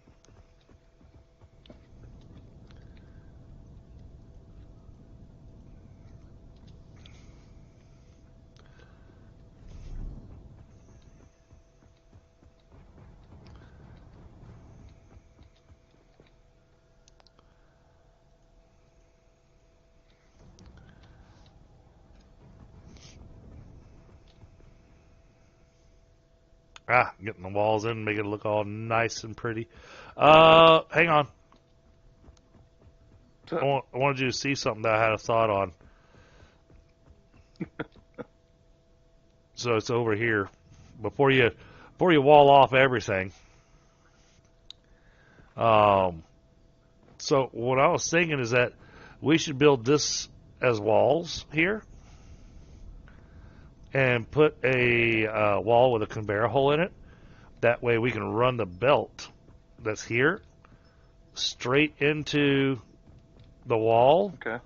Getting the walls in, make it look all nice and pretty. Hang on. I wanted you to see something that I had a thought on. So it's over here. Before you wall off everything. So what I was thinking is that we should build this as walls here. And put a wall with a conveyor hole in it. That way we can run the belt that's here straight into the wall. Okay.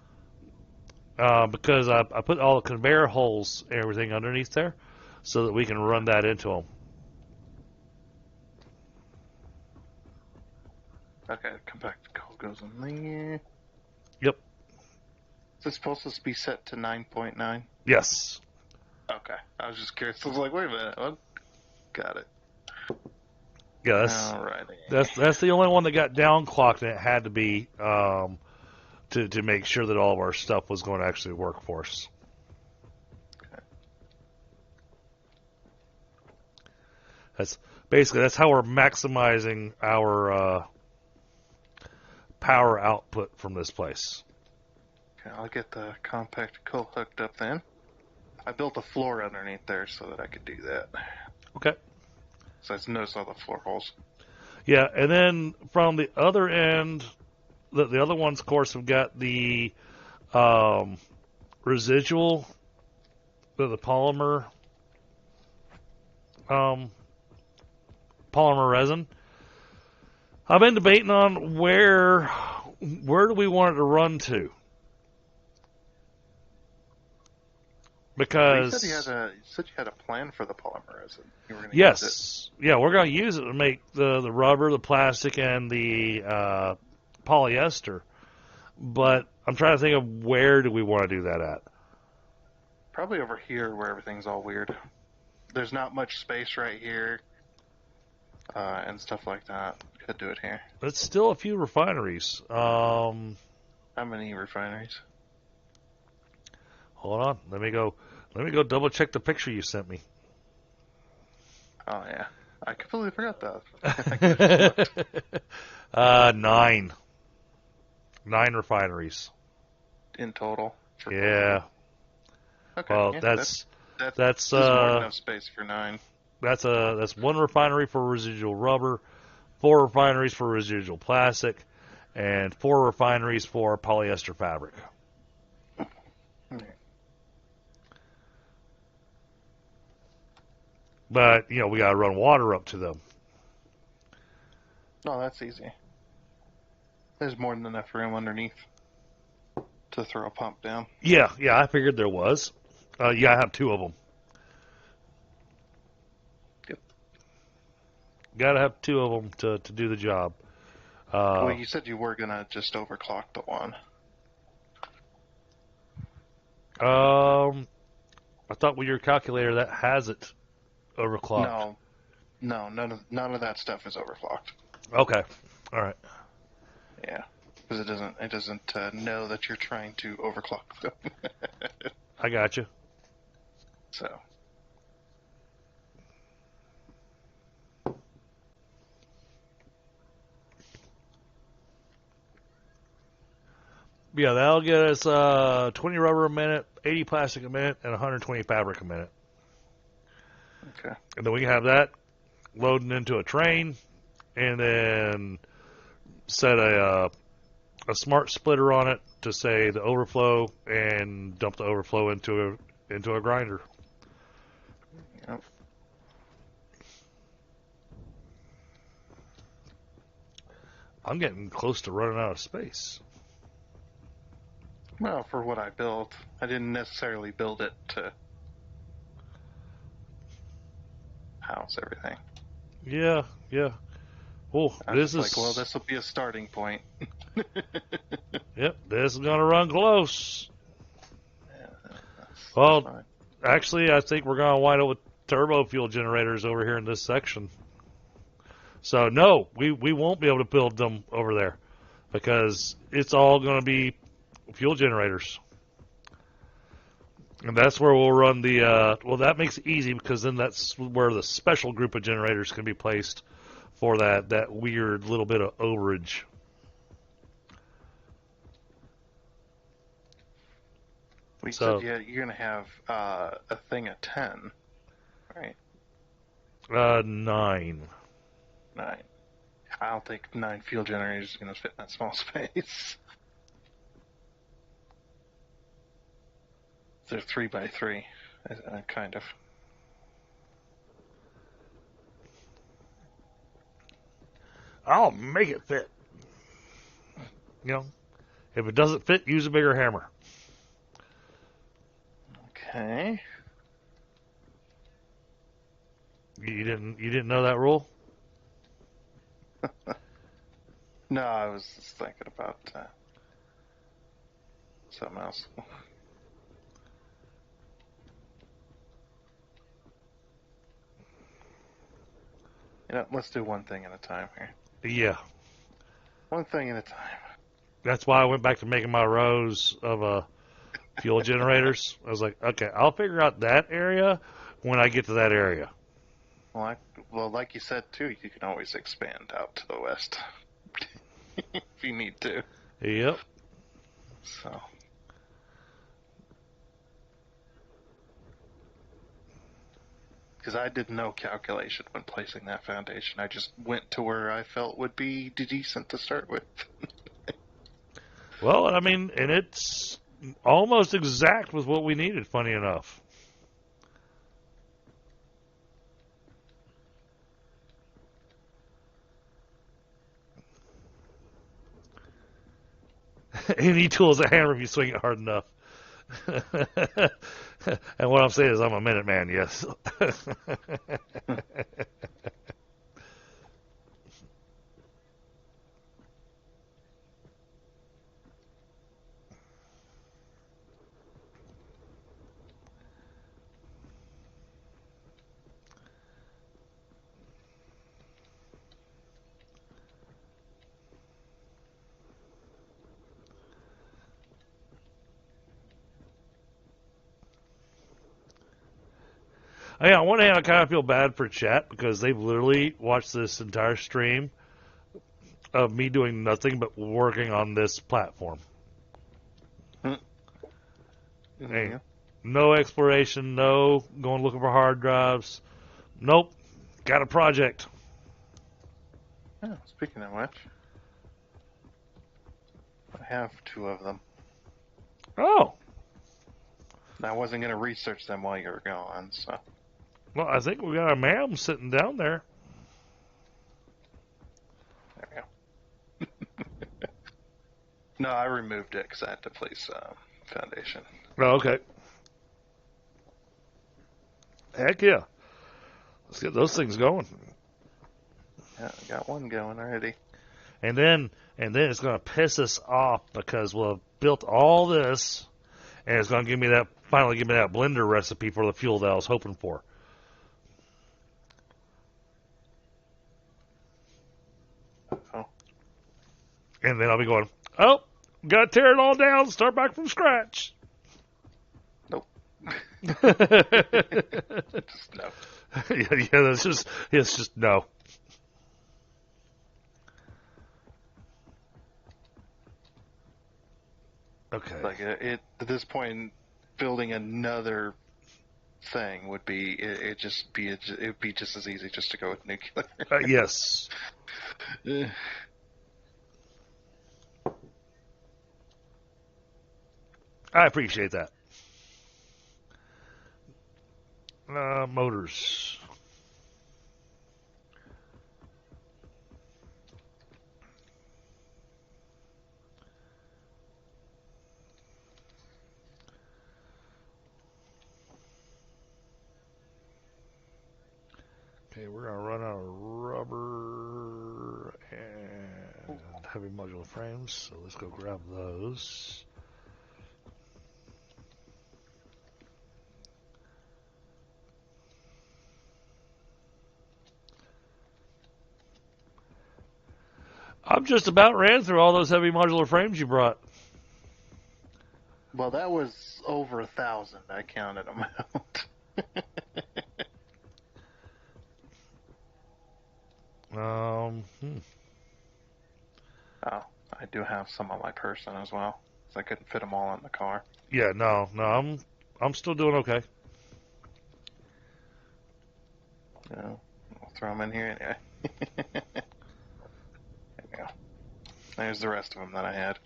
Because I put all the conveyor holes and everything underneath there so that we can run that into them. Okay, compact code goes in there. Yep. Is this supposed to be set to 9.9? Yes. Okay, I was just curious. I was like, wait a minute. What? Got it. Yeah, that's the only one that got downclocked, and it had to be to make sure that all of our stuff was going to actually work for us. Okay. That's how we're maximizing our power output from this place. Okay, I'll get the compact coal hooked up then. I built a floor underneath there so that I could do that. Okay. So I noticed all the floor holes. Yeah, and then from the other end, the other ones, of course, have got the residual, the polymer polymer resin. I've been debating on where where do we want it to run to? Because you said you had a plan for the polymer resin. You were going to use it. yes, yeah, we're going to use it to make the rubber, the plastic, and the polyester. But I'm trying to think of where do we want to do that at? Probably over here where everything's all weird. There's not much space right here, and stuff like that. Could do it here. It's still a few refineries. How many refineries? Hold on, let me go double check the picture you sent me. Oh yeah, I completely forgot that. 9 refineries In total. Yeah. Okay. Well, yeah, that's more than enough space for 9. that's 1 refinery for residual rubber, 4 refineries for residual plastic, and 4 refineries for polyester fabric. Okay. But we got to run water up to them. No, that's easy. There's more than enough room underneath to throw a pump down. Yeah, I figured there was. I have 2 of them. Yep. Got to have 2 of them to do the job. Well, you said you were gonna just overclock the one. I thought with your calculator that has it overclocked. No, none of that stuff is overclocked. Okay, all right. Yeah, because it doesn't know that you're trying to overclock them. I got you. So. Yeah, that'll get us 20 rubber a minute, 80 plastic a minute, and 120 fabric a minute. Okay. And then we can have that loading into a train, and then set a smart splitter on it to say the overflow, and dump the overflow into a grinder. Yep. I'm getting close to running out of space. Well, for what I built, I didn't necessarily build it to house everything. Yeah. Oh, this is like, well, this will be a starting point. Yep, this is gonna run close. Yeah, that's Well, fine. actually, I think we're gonna wind up with turbo fuel generators over here in this section. So no, we won't be able to build them over there because it's all going to be fuel generators, and that's where we'll run the. Well, that makes it easy because then that's where the special group of generators can be placed for that weird little bit of overage. We So, said you're going to have a thing of 10, right? 9. 9. I don't think 9 fuel generators is going to fit in that small space. They're 3 by 3, kind of. I'll make it fit. If it doesn't fit, use a bigger hammer. Okay. You didn't know that rule? No, I was just thinking about something else. Let's do one thing at a time here. Yeah. One thing at a time. That's why I went back to making my rows of fuel generators. I was like, okay, I'll figure out that area when I get to that area. Well, like you said, too, you can always expand out to the west if you need to. Yep. So. Because I did no calculation when placing that foundation. I just went to where I felt would be decent to start with. Well, I mean, and it's almost exact with what we needed, funny enough. Any tool is a hammer if you swing it hard enough. And what I'm saying is I'm a minute man, yes. Yeah, on one hand, I kind of feel bad for chat because they've literally watched this entire stream of me doing nothing but working on this platform. Hey, no exploration, no going looking for hard drives. Nope, got a project. Oh, speaking of which, I have 2 of them. Oh, I wasn't going to research them while you were gone, so. well, I think we got a ma'am sitting down there. There we go. No, I removed it because I had to place foundation. Oh, okay. Heck yeah. Let's get those things going. Yeah, I got one going already. And then it's going to piss us off because we'll have built all this, and it's going to finally give me that blender recipe for the fuel that I was hoping for. Oh. And then I'll be going, oh, got to tear it all down, start back from scratch. Nope. Just no. yeah, it's just no. Okay. Like at this point, building another thing would be it'd be just as easy just to go with nuclear. Yes. I appreciate that. Motors. Okay, we're going to run out of rubber and heavy modular frames, so let's go grab those. I've just about ran through all those heavy modular frames you brought. Well, that was over 1,000. I counted them out. Oh, I do have some on my person as well, so I couldn't fit them all in the car. Yeah, no, I'm still doing okay. No, I'll throw them in here anyway. There we go. There's the rest of them that I had.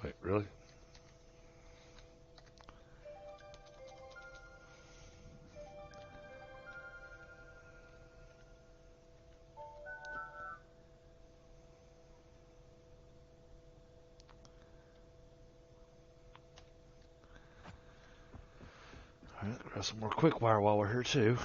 Wait, really? All right, grab some more quick wire while we're here too.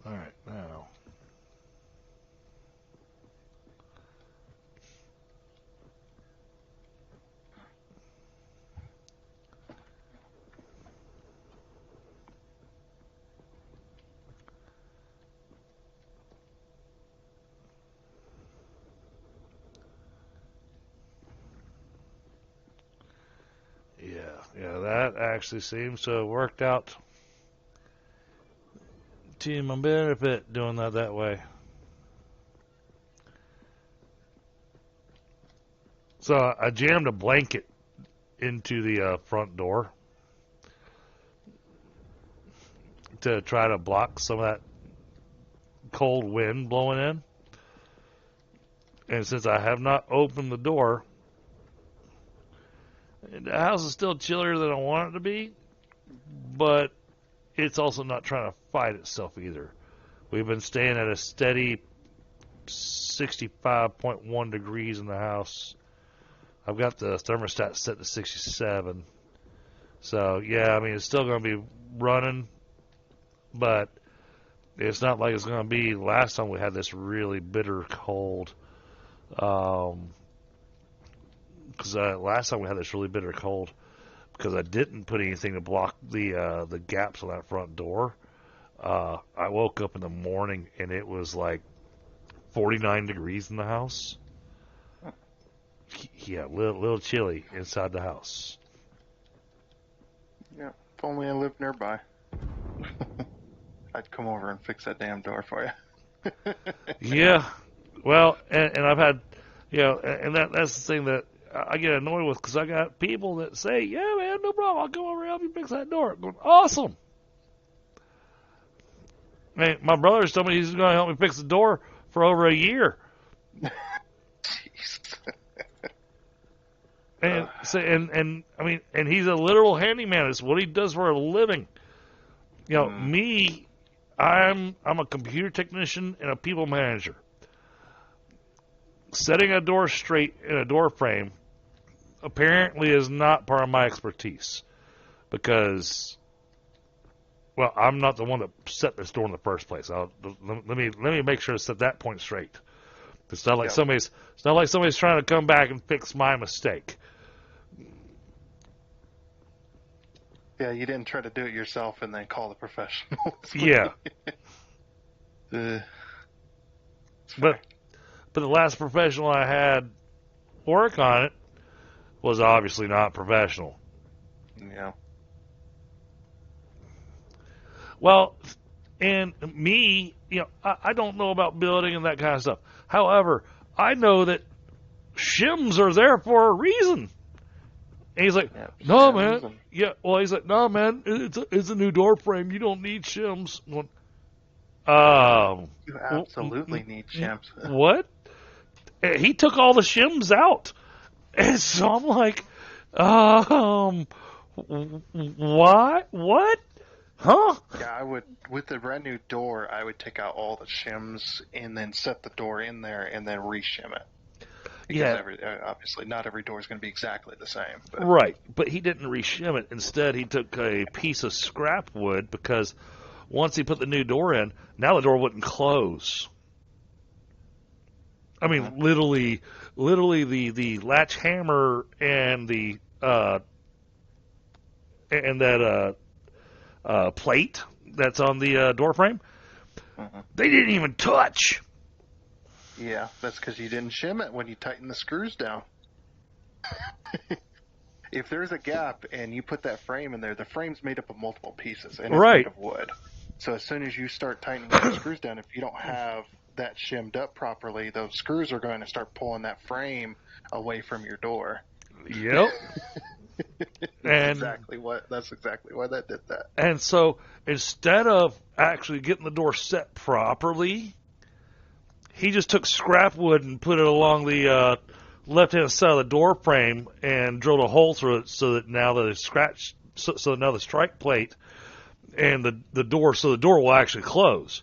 All right, now Yeah, that actually seems to have worked out to my benefit doing that way. So I jammed a blanket into the front door to try to block some of that cold wind blowing in. And since I have not opened the door, the house is still chillier than I want it to be, but it's also not trying to fight itself either. We've been staying at a steady 65.1 degrees in the house. I've got the thermostat set to 67. So, yeah, I mean, it's still going to be running, but it's not like it's going to be last time we had this really bitter cold. Because last time we had this really bitter cold, because I didn't put anything to block the gaps on that front door. I woke up in the morning and it was like 49 degrees in the house. Yeah, little chilly inside the house. Yeah, if only I lived nearby. I'd come over and fix that damn door for you. Yeah, well, and I've had, and that's the thing that I get annoyed with, because I got people that say, yeah, man, no problem, I'll come over and help you fix that door. I'm going, awesome. Man, my brother's told me he's going to help me fix the door for over a year. Jeez. And I mean, and he's a literal handyman. It's what he does for a living. Me, I'm a computer technician and a people manager. Setting a door straight in a door frame apparently is not part of my expertise, because, well, I'm not the one that set this door in the first place. Let me make sure to set that point straight. It's not like somebody's trying to come back and fix my mistake. Yeah, you didn't try to do it yourself and then call the professionals. Yeah. But the last professional I had work on it was obviously not professional. Yeah. Well, and me, I don't know about building and that kind of stuff. However, I know that shims are there for a reason. And he's like, no, man. Yeah, well, he's like, no, man, it's a new door frame. You don't need shims. You absolutely need shims. What? And he took all the shims out. And so I'm like, what? What? Huh? Yeah, I would, with the brand new door, I would take out all the shims and then set the door in there and then re-shim it. Because obviously not every door is going to be exactly the same. But. Right, but he didn't re-shim it. Instead, he took a piece of scrap wood, because once he put the new door in, now the door wouldn't close. I mean, literally the latch hammer and the plate that's on the door frame, they didn't even touch. Yeah, that's because you didn't shim it when you tighten the screws down. If there's a gap and you put that frame in there, the frame's made up of multiple pieces and it's made of wood. So as soon as you start tightening the screws down, if you don't have that shimmed up properly, those screws are going to start pulling that frame away from your door. Yep. That's exactly why that did that. And so instead of actually getting the door set properly, he just took scrap wood and put it along the left-hand side of the door frame and drilled a hole through it, so that now the strike plate and the door will actually close.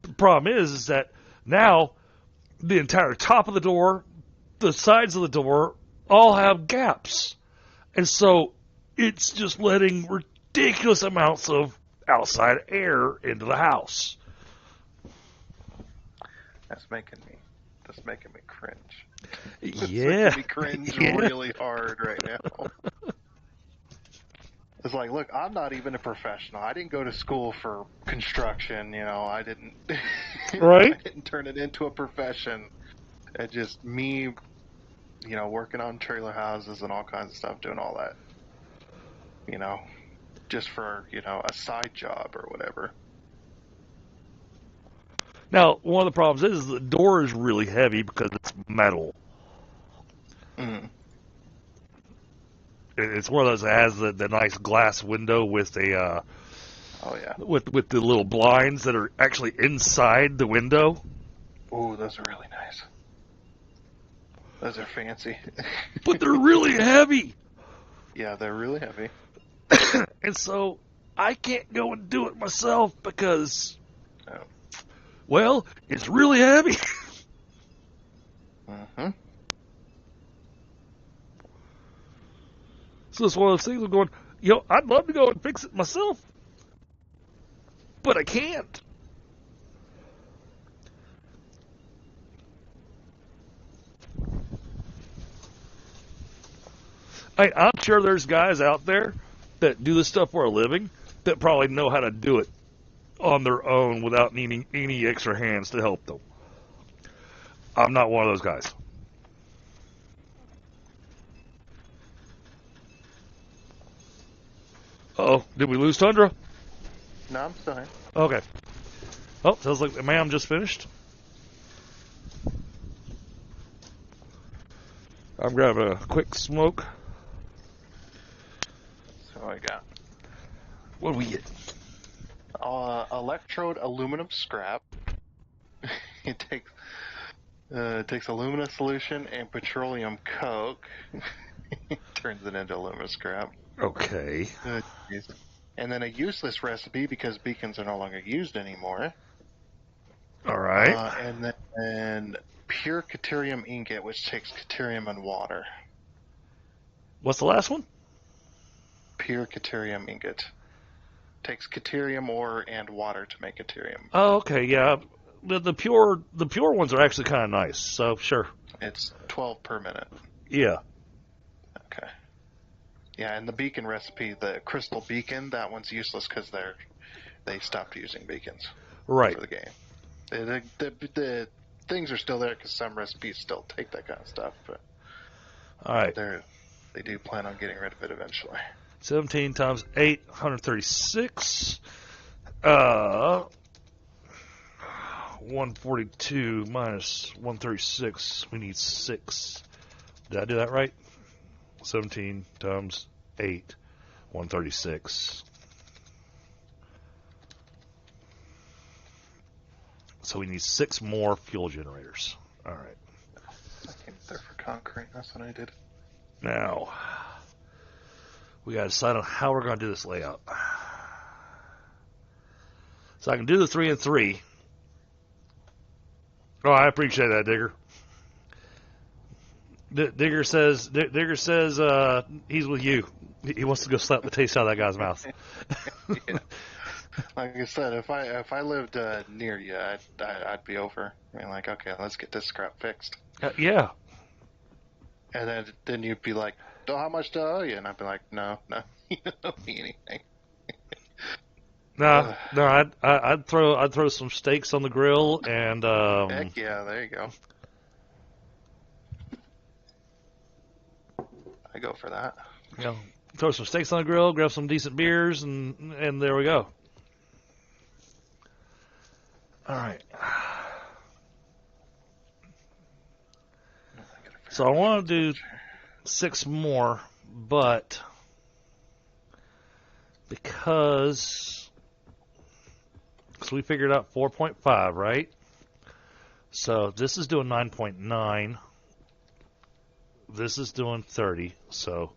The problem is that now the entire top of the door, the sides of the door, all have gaps. And so it's just letting ridiculous amounts of outside air into the house. That's making me cringe. Yeah. Making me cringe really hard right now. It's like, look, I'm not even a professional. I didn't go to school for construction, I didn't right? I didn't turn it into a profession. It's just me, working on trailer houses and all kinds of stuff, doing all that. you know, just for, a side job or whatever. Now, one of the problems is the door is really heavy because it's metal. Mm. It's one of those that has the nice glass window with a Oh, yeah. with the little blinds that are actually inside the window. Ooh, those are really nice. Those are fancy. But they're really heavy. Yeah, they're really heavy. And so I can't go and do it myself because, Oh. well, it's really heavy. Mm-hmm. So it's one of those things I'm going, I'd love to go and fix it myself, but I can't. I'm sure there's guys out there that do this stuff for a living that probably know how to do it on their own without needing any extra hands to help them. I'm not one of those guys. Uh-oh, did we lose Tundra? No, I'm still here. Okay. Oh, sounds like the ma'am just finished. I'm grabbing a quick smoke. So I got What do we get? electrode aluminum scrap. It takes aluminum solution and petroleum coke. Turns it into aluminum scrap. Okay. Jeez. And then a useless recipe because beacons are no longer used anymore. All right. And then pure caterium ingot, which takes caterium and water. What's the last one? Pure caterium ingot. Takes caterium ore and water to make caterium. Oh, okay, yeah. The pure ones are actually kind of nice. So sure. It's 12 per minute. Yeah. Okay. Yeah, and the beacon recipe, the crystal beacon, that one's useless because they stopped using beacons Right. for the game. The things are still there because some recipes still take that kind of stuff, but All right. they do plan on getting rid of it eventually. 17 times 8, 136. 142 minus 136. We need 6. Did I do that right? 17 times 8, 136. So we need 6 more fuel generators. All right. I came there for concrete. That's what I did. Now, we got to decide on how we're going to do this layout. So I can do the 3 and 3. Oh, I appreciate that, Digger. Digger says he's with you. He wants to go slap the taste out of that guy's mouth. Yeah. Like I said, if I lived near you, I'd be over. I mean, like, okay, let's get this scrap fixed. Yeah. And then you'd be like, oh, how much do I owe you? And I'd be like, no, you don't owe me anything. No, I'd throw some steaks on the grill and Heck yeah, there you go. I go for that. Throw some steaks on the grill, grab some decent beers, and there we go. All right. So I want to do 6 more, but because we figured out 4.5, right? So this is doing 9.9. This is doing 30. So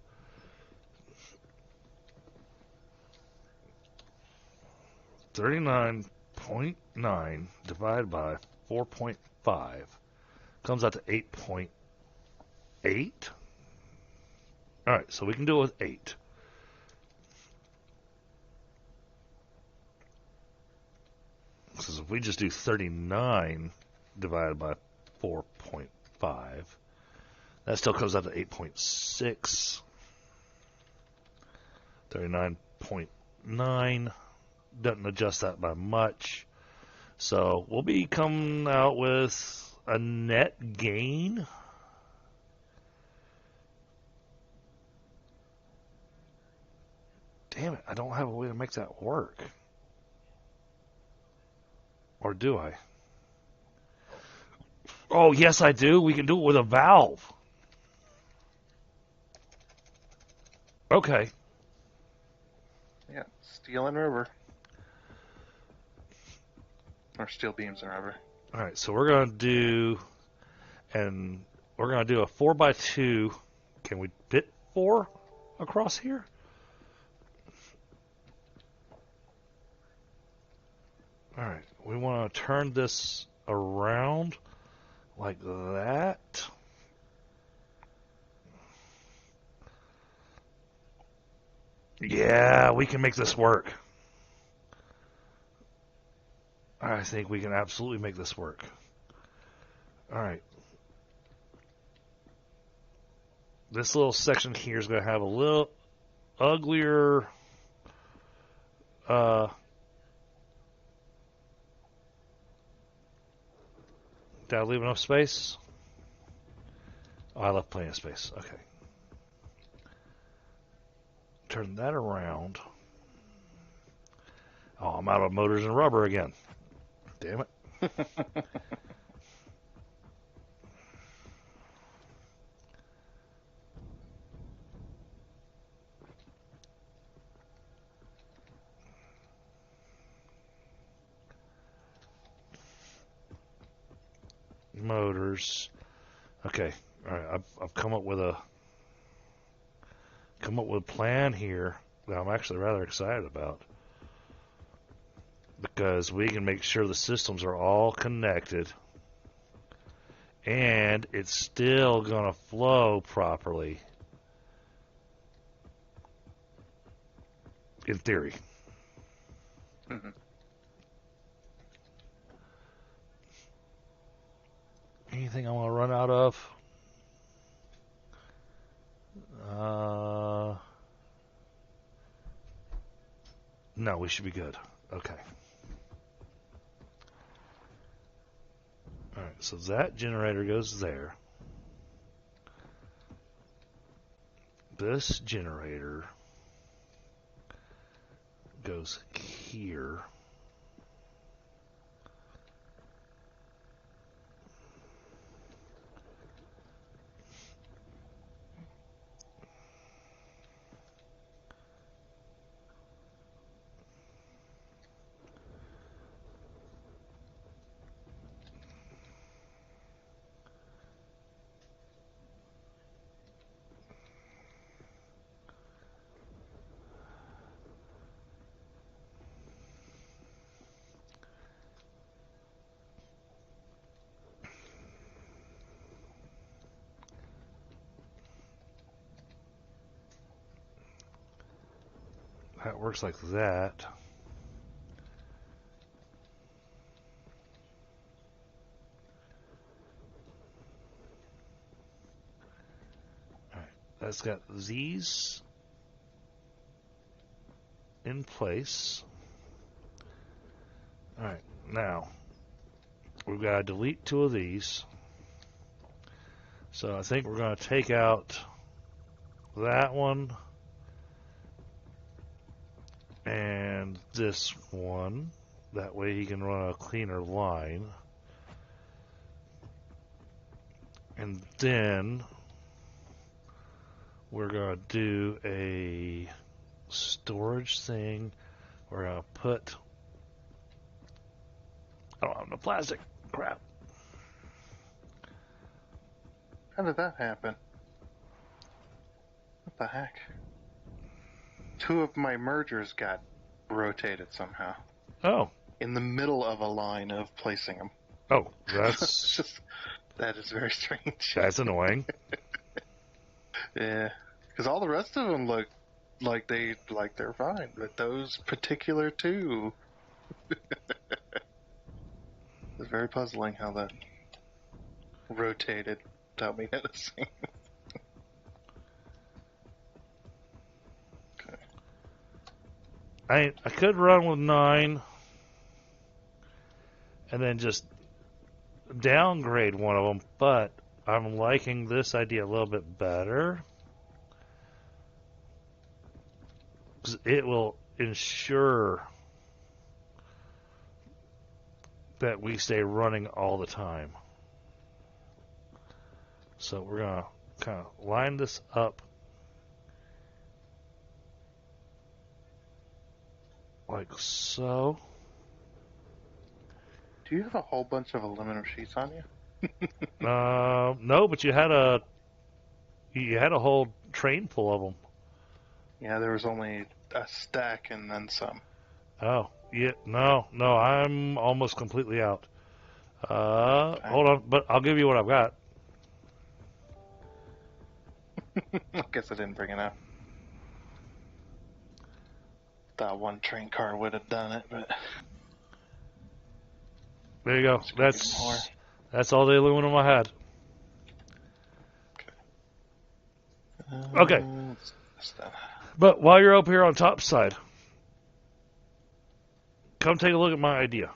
$39.9 divided by 4.5 comes out to 8.8. All right, so we can do it with 8. Because if we just do 39 divided by 4.5, that still comes out to 8.6. 39.9 doesn't adjust that by much. So we'll be coming out with a net gain Damn it, I don't have a way to make that work. Or do I? Oh, yes, I do. We can do it with a valve. Okay. Yeah, steel and rubber. Or steel beams and rubber. All right, so we're going to do, and we're going to do a 4x2. Can we fit 4 across here? All right, we want to turn this around like that. Yeah, we can make this work. I think we can absolutely make this work. All right. This little section here is going to have a little uglier did I leave enough space? Oh, I left plenty of space. Okay. Turn that around. Oh, I'm out of motors and rubber again. Damn it. Motors. Okay. All right. I've come up with a plan here that I'm actually rather excited about, because we can make sure the systems are all connected and it's still going to flow properly in theory. Mm-hmm. Anything I want to run out of? No, we should be good. Okay. All right, so that generator goes there. This generator goes here. That works like that. All right, that's got these in place. All right, now we've got to delete 2 of these. So I think we're going to take out that one and this one. That way he can run a cleaner line. And then we're going to do a storage thing. We're going to put... I don't have no plastic. Crap. How did that happen? What the heck? 2 of my mergers got rotated somehow. Oh. In the middle of a line of placing them. Oh, that's... that is very strange. That's annoying. Yeah. Because all the rest of them look like they're fine, but those particular 2... It's very puzzling how that rotated without me noticing. I could run with 9 and then just downgrade one of them, but I'm liking this idea a little bit better. 'cause it will ensure that we stay running all the time. So we're going to kind of line this up like so. Do you have a whole bunch of aluminum sheets on you? No, but you had a whole train full of them. Yeah, there was only a stack and then some. Oh, yeah, no, I'm almost completely out. Hold on, but I'll give you what I've got. I guess I didn't bring enough. That one train car would have done it, but There you go. That's all the aluminum I had. Okay. But while you're up here on top side, come take a look at my idea.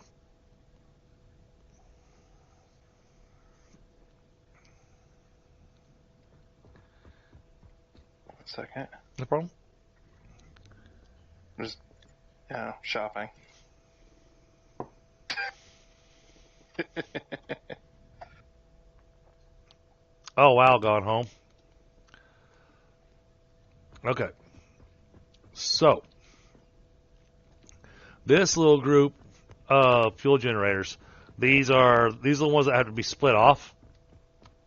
One second. No problem. Just, shopping. Oh, wow, gone home. Okay. So, this little group of fuel generators, these are the ones that have to be split off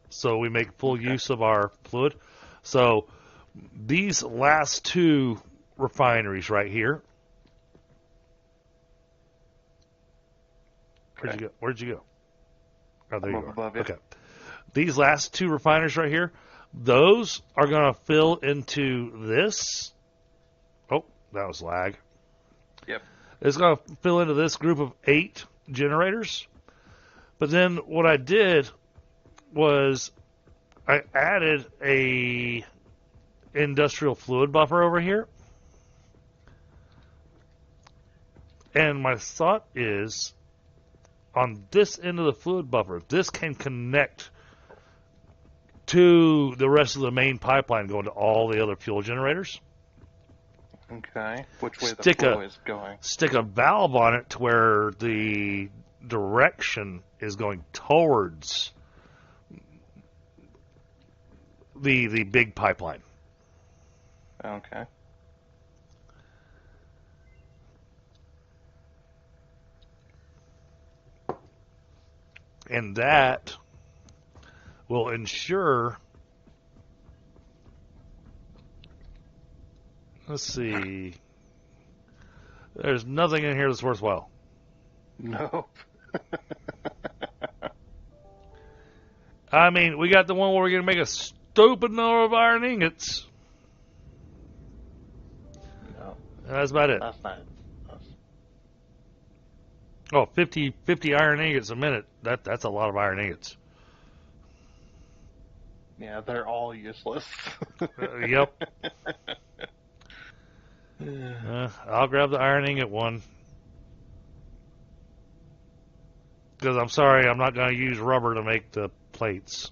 so we make full use of our fluid. So, these last two refineries right here. Where'd you go? Oh, there you are. Above you. Okay. These last two refineries right here, those are going to fill into this. Oh, that was lag. Yep. It's going to fill into this group of 8 generators. But then what I did was I added a industrial fluid buffer over here. And my thought is, on this end of the fluid buffer, this can connect to the rest of the main pipeline going to all the other fuel generators. Okay. Which way the flow is going? Stick a valve on it to where the direction is going towards the big pipeline. Okay. And that will ensure, let's see, there's nothing in here that's worthwhile. Nope. I mean, we got the one where we're going to make a stupid number of iron ingots. No. That's about it. That's not. Oh, 50 iron ingots a minute. That's a lot of iron ingots. Yeah, they're all useless. Yep. I'll grab the iron ingot one. Because I'm sorry, I'm not going to use rubber to make the plates.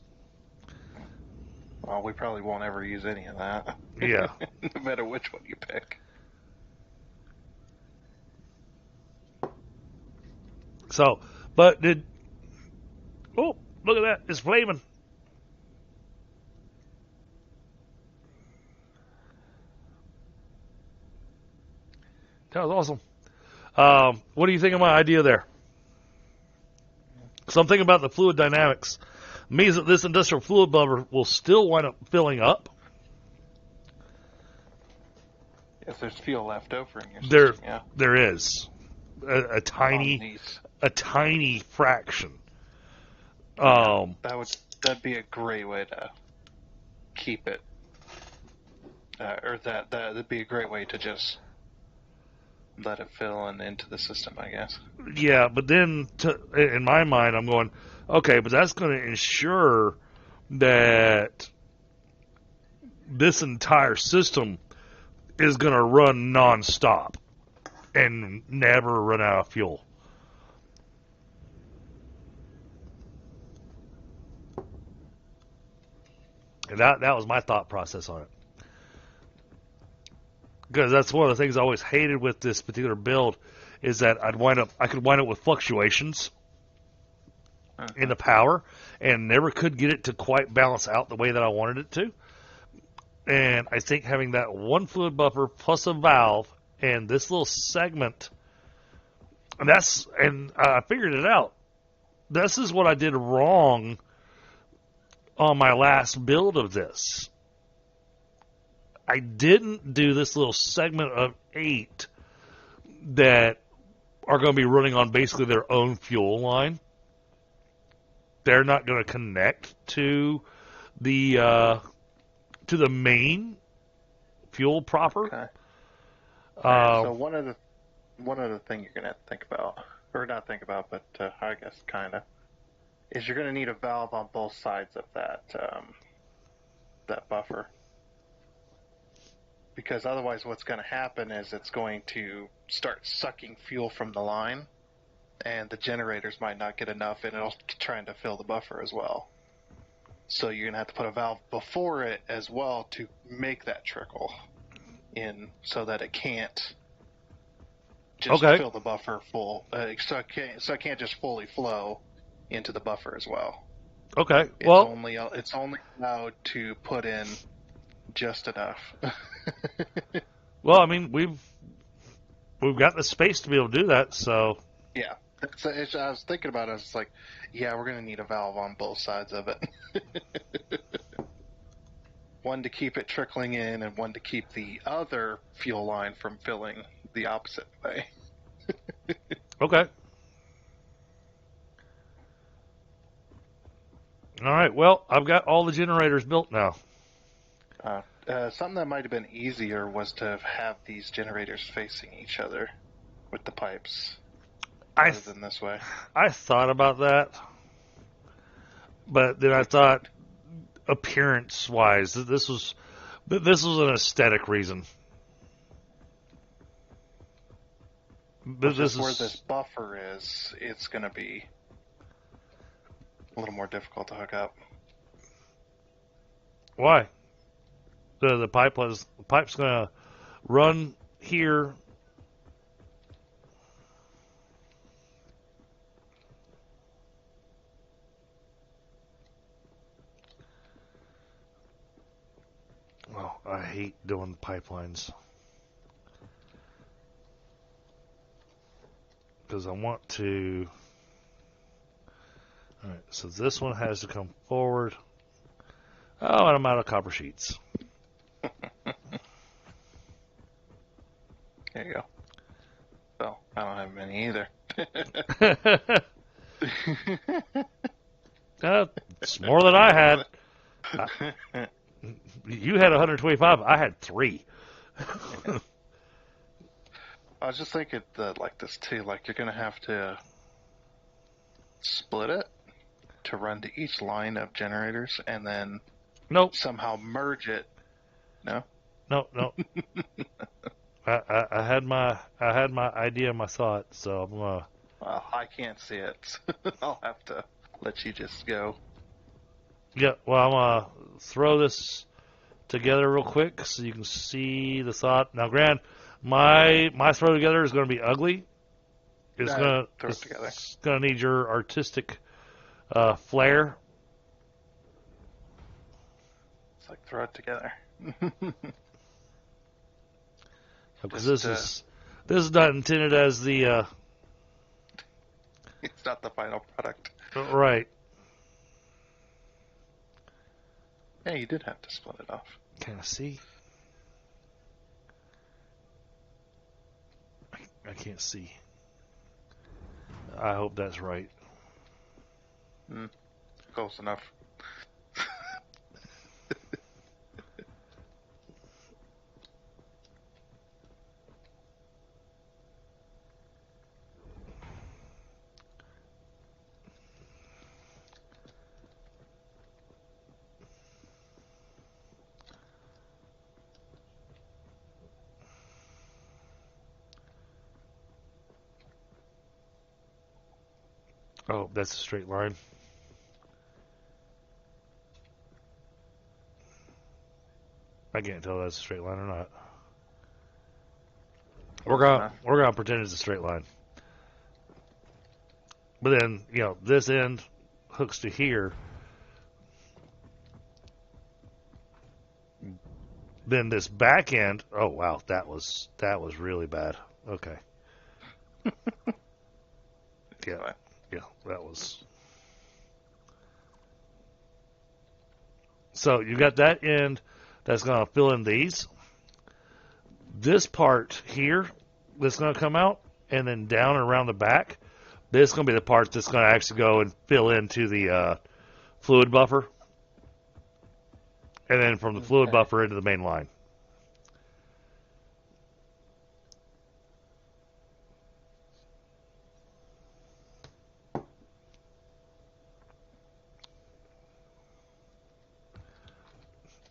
Well, we probably won't ever use any of that. Yeah. No matter which one you pick. So, oh, look at that. It's flaming. That was awesome. What do you think of my idea there? Something about the fluid dynamics means that this industrial fluid buffer will still wind up filling up. If there's fuel left over in your system, yeah. There is a tiny fraction. That'd be a great way to keep it, that'd be a great way to just let it fill into the system, I guess. Yeah, but then in my mind, I'm going, okay, but that's going to ensure that this entire system is going to run nonstop and never run out of fuel. And that was my thought process on it. because that's one of the things I always hated with this particular build is that I could wind up with fluctuations in the power and never could get it to quite balance out the way that I wanted it to. And I think having that one fluid buffer plus a valve and this little segment, and I figured it out. This is what I did wrong on my last build of this. I didn't do this little segment of 8 that are going to be running on basically their own fuel line. They're not going to connect to the main fuel proper. Okay. So one of the things you're going to have to think about, or not think about, but I guess kind of, is you're going to need a valve on both sides of that buffer. Because otherwise what's going to happen is it's going to start sucking fuel from the line, and the generators might not get enough, and it'll trying to fill the buffer as well. So you're going to have to put a valve before it as well to make that trickle in so that it can't just fill the buffer full. So it can't just fully flow into the buffer as well. Okay. It's only allowed to put in just enough. Well, I mean, we've got the space to be able to do that, so yeah. I was thinking about it. I was like, yeah, we're going to need a valve on both sides of it. One to keep it trickling in, and one to keep the other fuel line from filling the opposite way. Okay. All right. Well, I've got all the generators built now. Something that might have been easier was to have these generators facing each other with the pipes rather than this way. I thought about that, but then I thought, appearance-wise, this was an aesthetic reason. This is where this buffer is. It's going to be a little more difficult to hook up. Why? The pipe's going to run here. Oh, I hate doing pipelines because I want to. All right, so this one has to come forward. Oh, and I'm out of copper sheets. There you go. So, I don't have many either. It's more than I had. You had 125. I had 3. I was just thinking that like this too. Like you're going to have to split it to run to each line of generators, and then somehow merge it. No. I had my idea, my thought. So I'm Well, I can't see it. I'll have to let you just go. Yeah. Well, I'm gonna throw this together real quick so you can see the thought. Now, Grant, my throw together is going to be ugly. It's gonna need your artistic flair. It's like throw it together. Because this is not intended as the. It's not the final product. Right. Yeah, you did have to split it off. Can I see? I can't see. I hope that's right. Close enough. Oh, that's a straight line. I can't tell if that's a straight line or not. We're gonna pretend it's a straight line. But then, this end hooks to here. Then this back end, oh wow, that was really bad. Okay. Yeah, that was. So you got that end that's going to fill in these. This part here that's going to come out, and then down and around the back, this is going to be the part that's going to actually go and fill into the fluid buffer. And then from the fluid buffer into the main line.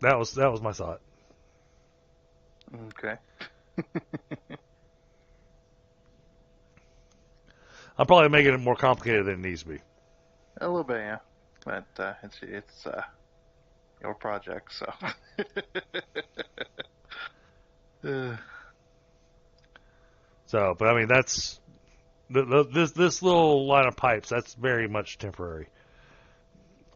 That was my thought. Okay. I'm probably making it more complicated than it needs to be. A little bit, yeah. But it's your project, so. So, but I mean, that's this little line of pipes. That's very much temporary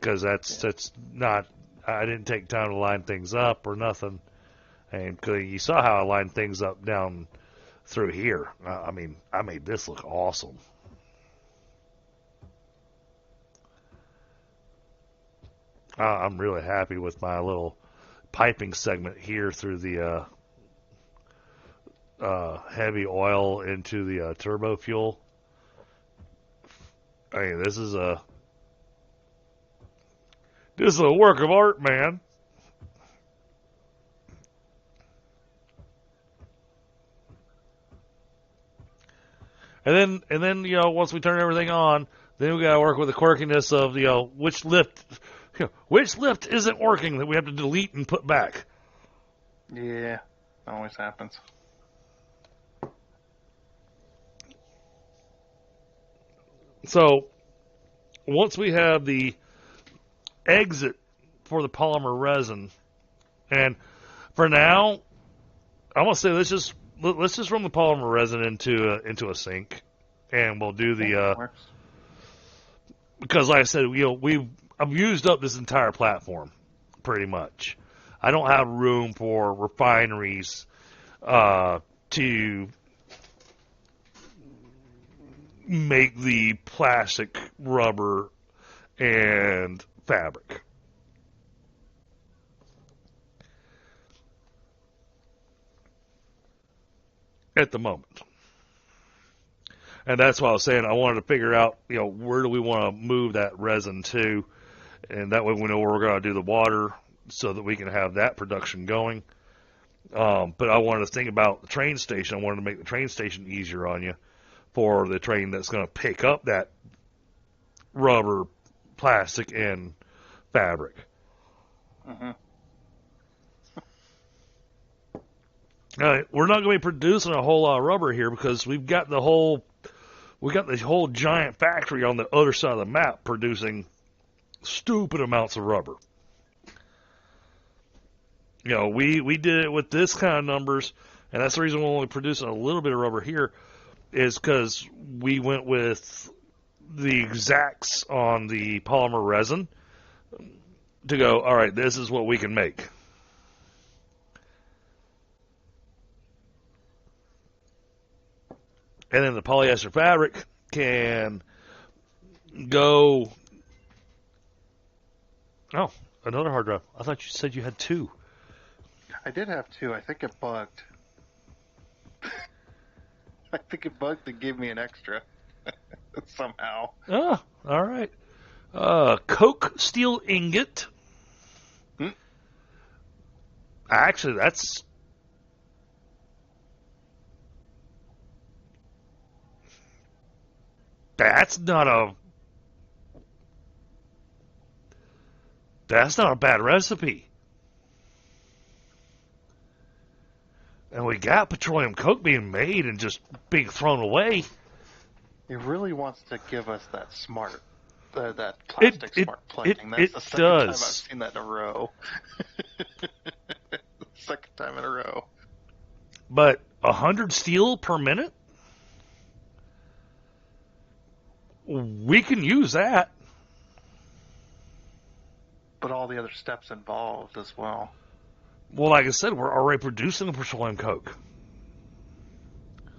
because that's not. I didn't take time to line things up or nothing, and cause you saw how I lined things up down through here. I mean, I made this look awesome. I'm really happy with my little piping segment here through the heavy oil into the turbo fuel. I mean, this is a work of art, man. And then once we turn everything on, then we got to work with the quirkiness of which lift isn't working that we have to delete and put back. Yeah, that always happens. So once we have the exit for the polymer resin, and for now, I'm gonna say let's just run the polymer resin into a sink, and we'll do the because like I said, I've used up this entire platform pretty much. I don't have room for refineries to make the plastic, rubber, and fabric. At the moment. And that's why I was saying I wanted to figure out, where do we want to move that resin to, and that way we know where we're going to do the water so that we can have that production going. But I wanted to think about the train station. I wanted to make the train station easier on you for the train that's going to pick up that rubber, plastic, and fabric. Mm-hmm. We're not going to be producing a whole lot of rubber here because we've got the whole giant factory on the other side of the map producing stupid amounts of rubber. We did it with this kind of numbers, and that's the reason we're only producing a little bit of rubber here, is because we went with the exacts on the polymer resin to go, all right, this is what we can make. And then the polyester fabric can go. Oh, another hard drive. I thought you said you had two. I did have two. I think it bugged. I think it bugged and gave me an extra somehow. Oh, all right. Coke steel ingot. Actually, that's not a bad recipe. And we got petroleum coke being made and just being thrown away. It really wants to give us that that plastic smart plating. That's the second time I've seen that in a row. Second time in a row. But 100 steel per minute, we can use that. But all the other steps involved as well. Well, like I said, we're already producing petroleum coke.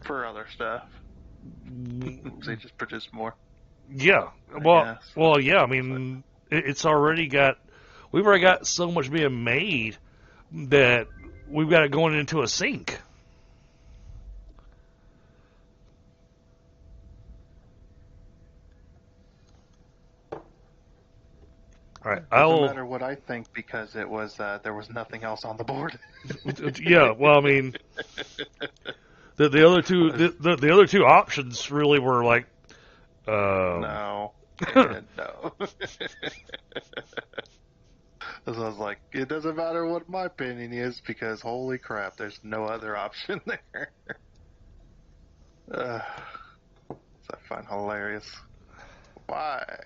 For other stuff. So you just produce more. Yeah. Well, yeah. I mean, it's already got. We've already got so much being made that we've got it going into a sink. All right. Doesn't matter what I think because it was there was nothing else on the board. Yeah. Well, I mean, the other two options really were like. No. And no. So I was like, it doesn't matter what my opinion is because holy crap, there's no other option there. So I find hilarious. Why?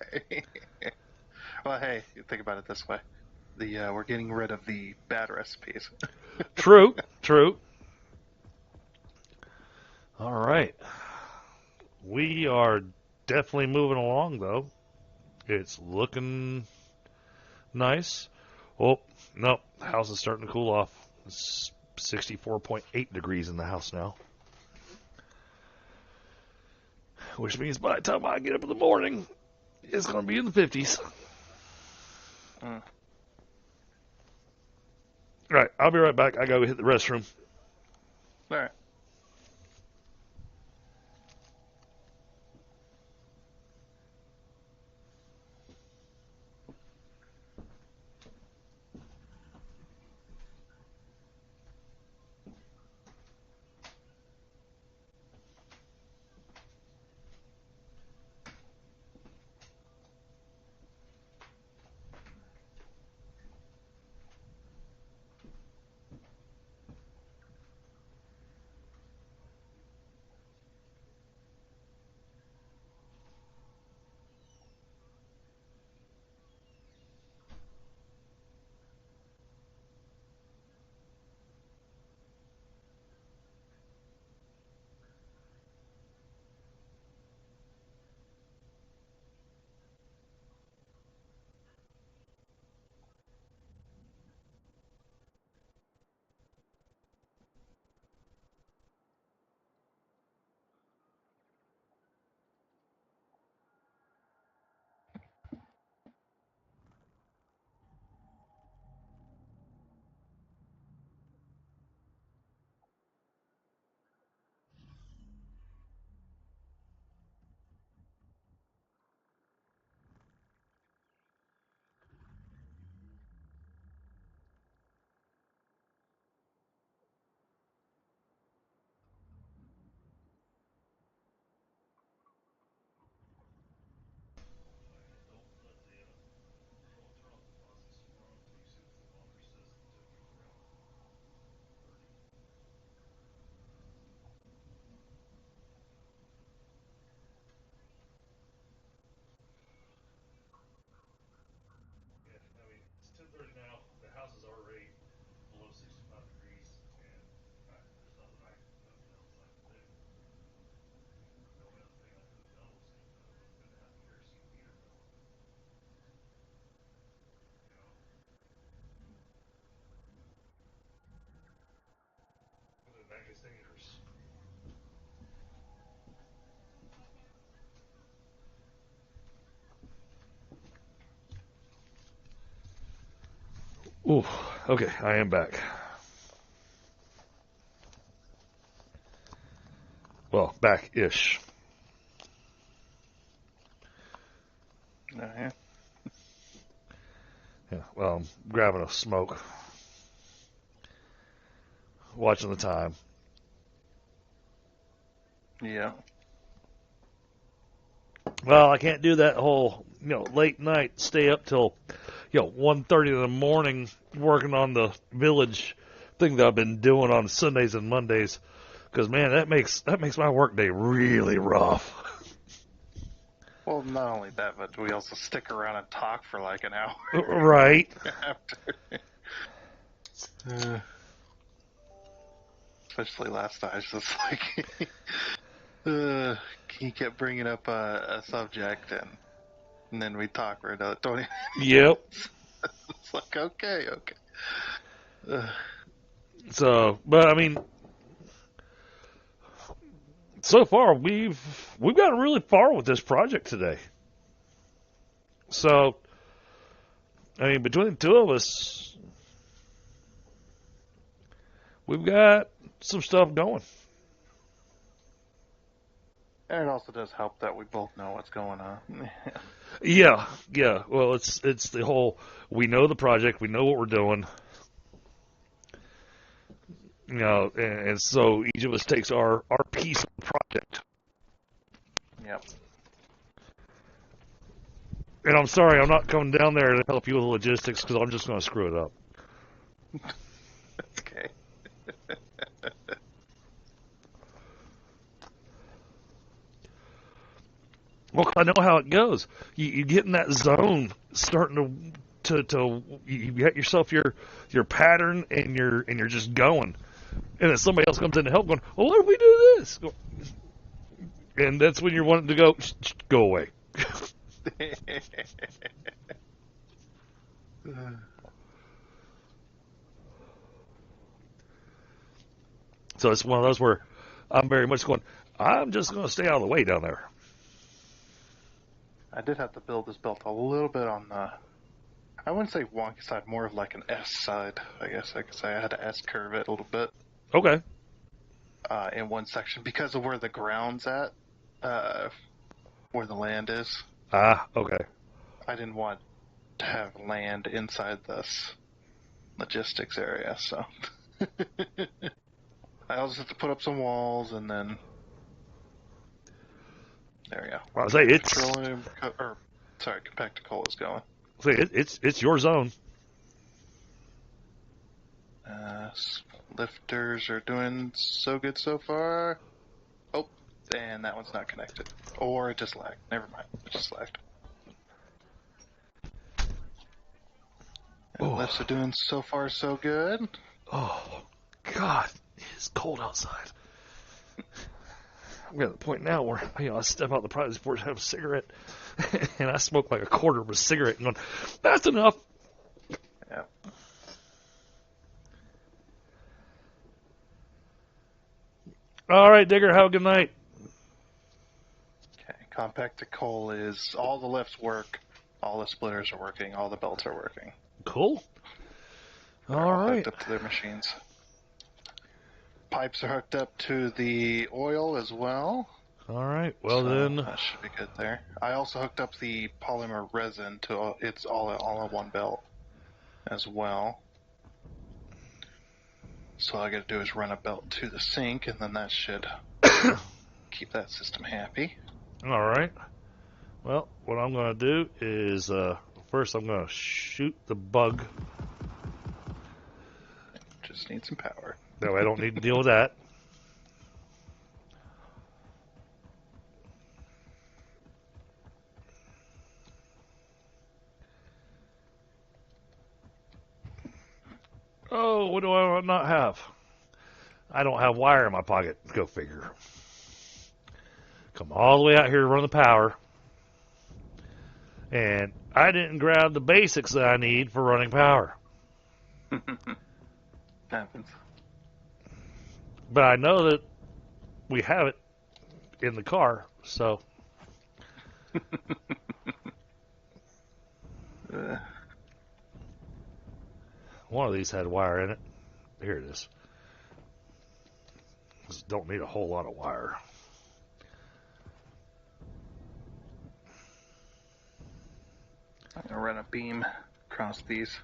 Well, hey, you think about it this way: we're getting rid of the bad recipes. True. All right, we are definitely moving along though. It's looking nice. Oh no, the house is starting to cool off. It's 64.8 degrees in the house now, which means by the time I get up in the morning, it's going to be in the 50s. Mm. All right, I'll be right back. I got to hit the restroom. All right. Ooh, okay, I am back. Well, back-ish. Yeah. Yeah, well, I'm grabbing a smoke, watching the time. Yeah. Well, I can't do that whole, late night, stay up till, 1:30 in the morning working on the village thing that I've been doing on Sundays and Mondays. Because, man, that makes my workday really rough. Well, not only that, but we also stick around and talk for like an hour. Right. After. especially last time. It's just like he kept bringing up a subject, and then we talk for another 20 Yep. It's like, okay. So, but I mean, so far we've gotten really far with this project today. So, I mean, between the two of us, we've got some stuff going. And it also does help that we both know what's going on. Yeah. Well, it's the whole, we know the project, we know what we're doing. You know, and so each of us takes our piece of the project. Yep. And I'm sorry, I'm not coming down there to help you with the logistics because I'm just going to screw it up. Okay. Well, I know how it goes. You get in that zone, starting to you get yourself your pattern, and you're just going. And then somebody else comes in to help, going, well, what if we do this? And that's when you're wanting to go away. So it's one of those where I'm very much going, I'm just going to stay out of the way down there. I did have to build this belt a little bit on the, I wouldn't say wonky side, more of like an S side, I guess I could say. I had to S curve it a little bit. Okay. In one section because of where the ground's at, where the land is. Ah, okay. I didn't want to have land inside this logistics area, so I also have to put up some walls, and then there we go. Well, I say Compacted coal is going. It's your zone. Lifters are doing so good so far. Oh, and that one's not connected. Or it just lagged. Never mind. It just lagged. And lifts are doing so far so good. Oh, God, it's cold outside. I'm at the point now where I step out the private sport and have a cigarette, and I smoke like a quarter of a cigarette, and going, that's enough. Yeah. All right, Digger, have a good night. Okay, compacted coal is all the lifts work, all the splitters are working, all the belts are working. Cool. They're all hooked up to their machines. Pipes are hooked up to the oil as well. All right. Well, so then that should be good there. I also hooked up the polymer resin to it's all in one belt as well. So all I got to do is run a belt to the sink, and then that should keep that system happy. All right. Well, what I'm going to do is first I'm going to shoot the bug. Just need some power. That way I don't need to deal with that. Oh, what do I not have? I don't have wire in my pocket. Go figure. Come all the way out here to run the power. And I didn't grab the basics that I need for running power. Happens. But I know that we have it in the car, so. One of these had wire in it. Here it is. Just don't need a whole lot of wire. I'm going to run a beam across these.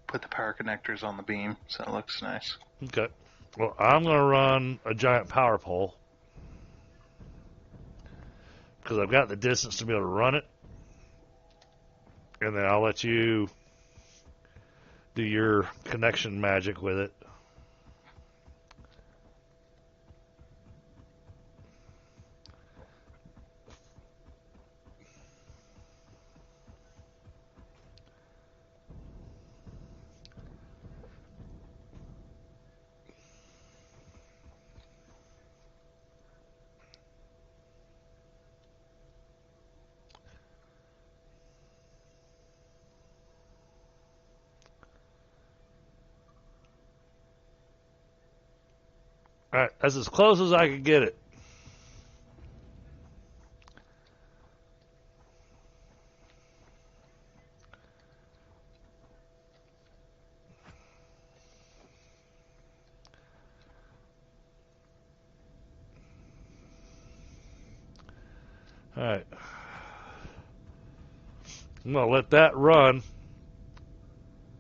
Put the power connectors on the beam so it looks nice. Okay. Well, I'm going to run a giant power pole because I've got the distance to be able to run it. And then I'll let you do your connection magic with it. All right, that's as close as I could get it. All right. I'm going to let that run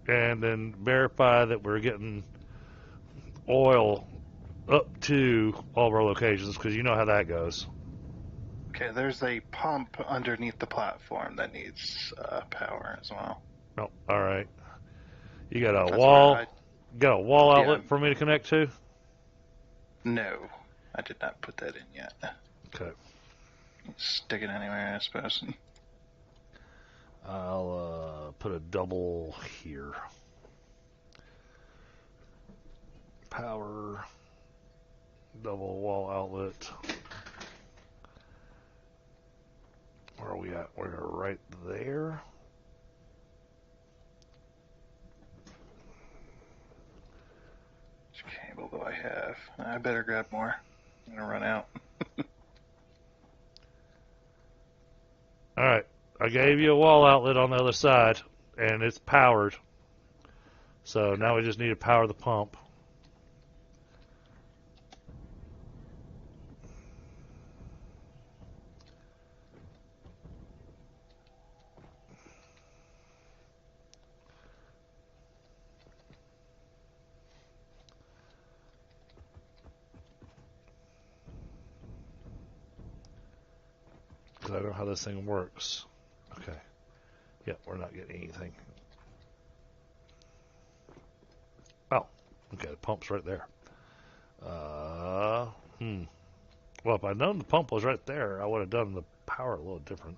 and then verify that we're getting oil up to all of our locations, because you know how that goes. Okay, there's a pump underneath the platform that needs power as well. Oh, all right. You got a That's wall. right. Got a wall outlet Yeah. for me to connect to? No, I did not put that in yet. Okay. Stick it anywhere, I suppose. I'll put a double here. Power, double wall outlet. Where are we at? We're right there. Which cable do I have? I better grab more. I'm gonna run out. All right. I gave you a wall outlet on the other side, and it's powered. So now we just need to power the pump. Because I don't know how this thing works. Okay. Yep, we're not getting anything. Oh, okay, the pump's right there. Well, if I'd known the pump was right there, I would have done the power a little different.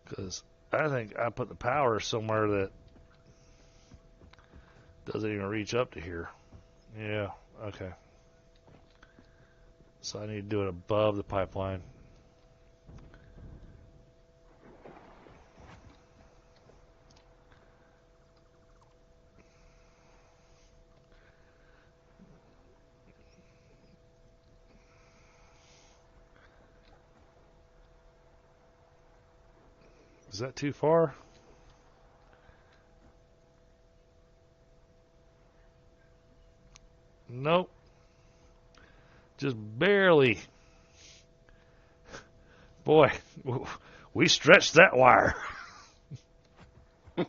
Because I think I put the power somewhere that doesn't even reach up to here. Yeah, okay. So I need to do it above the pipeline. Is that too far? Nope. Just barely. Boy, we stretched that wire. Oh.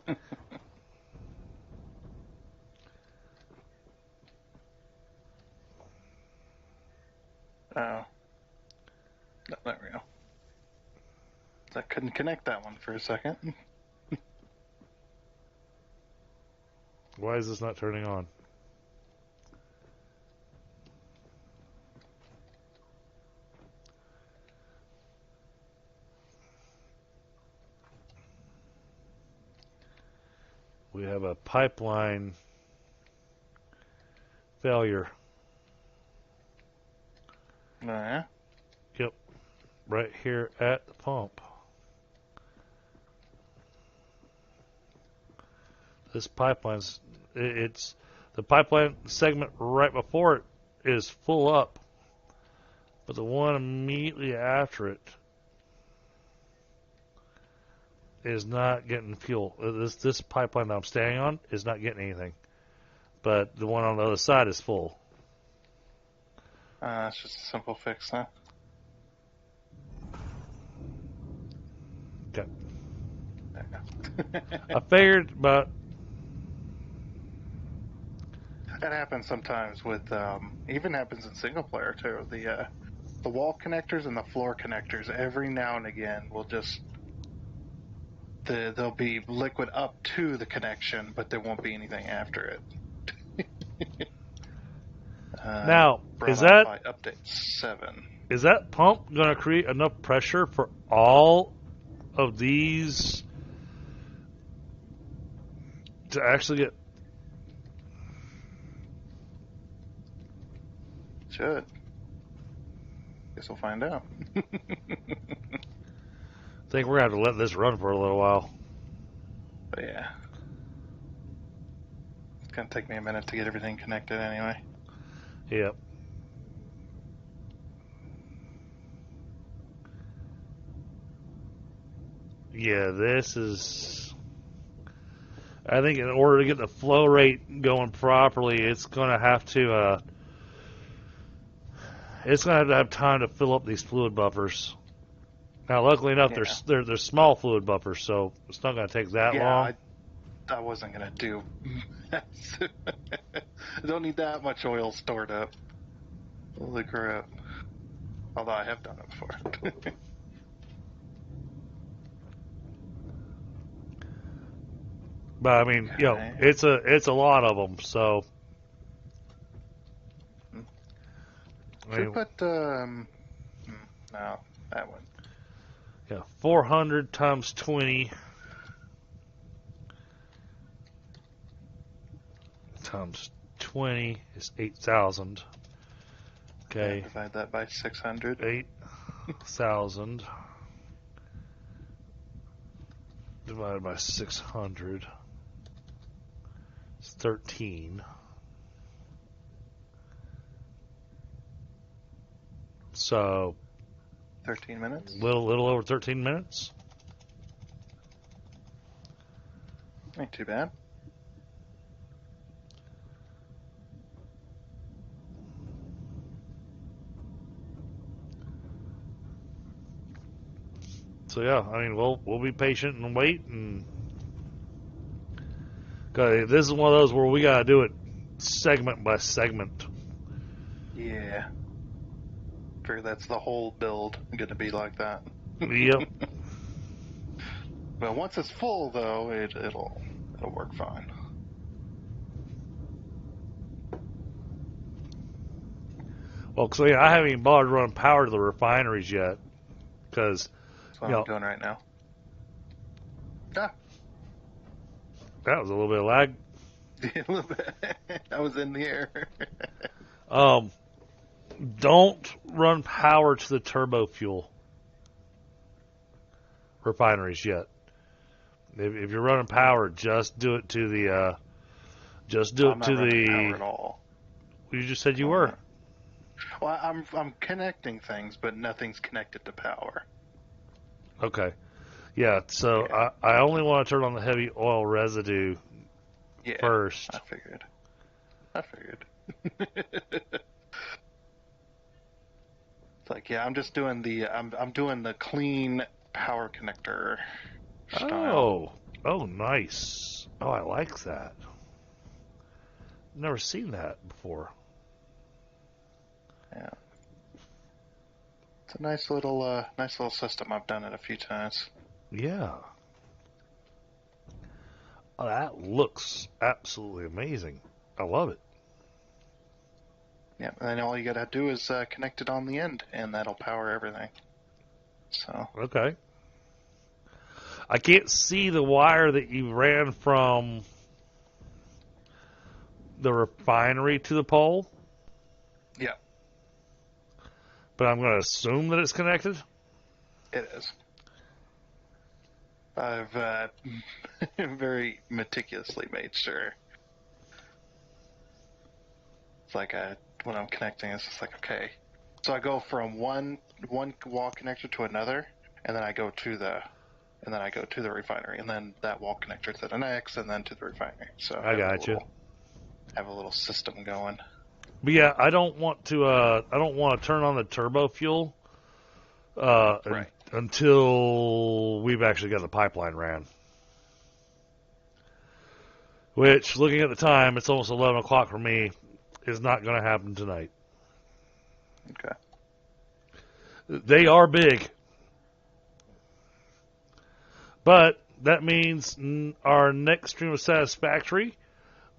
No, there we go. I couldn't connect that one for a second. Why is this not turning on? We have a pipeline failure. Yeah. Yep, right here at the pump. This pipeline's, it's the pipeline segment right before it is full up, but the one immediately after it is not getting fuel. This pipeline that I'm standing on is not getting anything, but the one on the other side is full. It's just a simple fix, huh? Okay. I figured, but that happens sometimes with, even happens in single player too. The wall connectors and the floor connectors every now and again will just there'll be liquid up to the connection, but there won't be anything after it. now Brought is on that by update 7. is that pump going to create enough pressure for all of these to actually get? Should. Guess we'll find out. I think we're going to have to let this run for a little while. But yeah. It's gonna take me a minute to get everything connected anyway. Yep. Yeah, this is... I think in order to get the flow rate going properly, it's going to have to... it's going to have time to fill up these fluid buffers. Now, luckily enough, they're small fluid buffers, so it's not going to take that long. I wasn't gonna do. I don't need that much oil stored up. Holy crap! Although I have done it before. But I mean, you know, it's a lot of them. So, Should put no, that one. Yeah, 400 times 20 times 20 is 8,000. Okay. Yeah, divide that by 600. 8,000 divided by 600 is 13. So 13 minutes? Little over 13 minutes. Ain't too bad. So yeah, I mean we'll be patient and wait, and cause this is one of those where we gotta do it segment by segment. Yeah. Figure that's the whole build gonna be like that. Yep. But once it's full, though, it'll work fine. Well, so yeah, I haven't even bothered running power to the refineries yet, because That's what I'm doing right now. Ah. That was a little bit of lag. A little bit. I was in the air. Don't run power to the turbo fuel refineries yet. If you're running power, just do it to the. Just do it to the. Power at all. You just said you were. Well, I'm connecting things, but nothing's connected to power. Okay. Yeah. So yeah. I only want to turn on the heavy oil residue first. I figured. It's like, yeah, I'm just doing I'm doing the clean power connector style. Oh, nice. Oh, I like that. Never seen that before. Yeah, it's a nice little system. I've done it a few times. Yeah. Oh, that looks absolutely amazing. I love it. Yeah, and then all you gotta do is connect it on the end, and that'll power everything. So. Okay. I can't see the wire that you ran from the refinery to the pole. Yeah. But I'm going to assume that it's connected. It is. I've very meticulously made sure. It's like when I'm connecting, it's just like, okay. So I go from one wall connector to another, and then I go to the refinery, and then that wall connector to the next, and then to the refinery. So I got you. Have a little system going. But yeah, I don't want to turn on the turbo fuel right. until we've actually got the pipeline ran. Which, looking at the time, it's almost 11 o'clock for me, is not going to happen tonight. Okay. They are big. But that means our next stream of Satisfactory,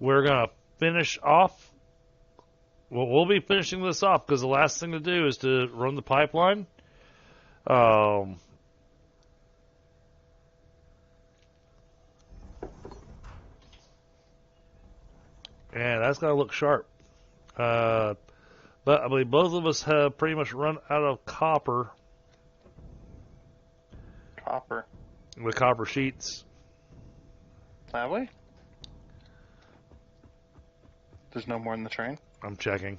we're going to finish off. Well, we'll be finishing this off because the last thing to do is to run the pipeline. And that's going to look sharp. But I believe both of us have pretty much run out of copper. Copper? With copper sheets. Have we? There's no more in the train? I'm checking.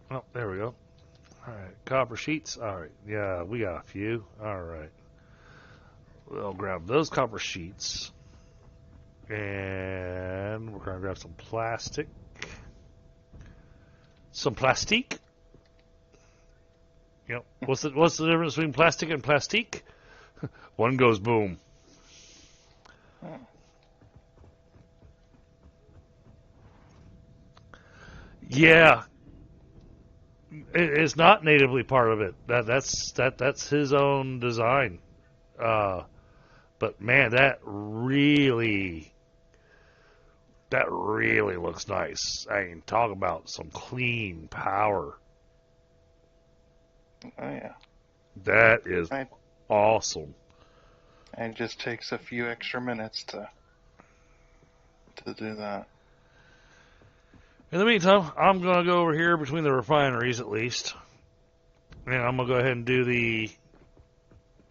Oh, there we go. All right, copper sheets. All right, yeah, we got a few. All right. We'll grab those copper sheets. And we're going to grab some plastic. Some plastique. Yep. What's the difference between plastic and plastique? One goes boom. Yeah. It's not natively part of it. That's his own design. But man, that really looks nice. I mean, talk about some clean power. Oh yeah. That is awesome. And it just takes a few extra minutes to do that. In the meantime, I'm going to go over here between the refineries at least. And I'm going to go ahead and do the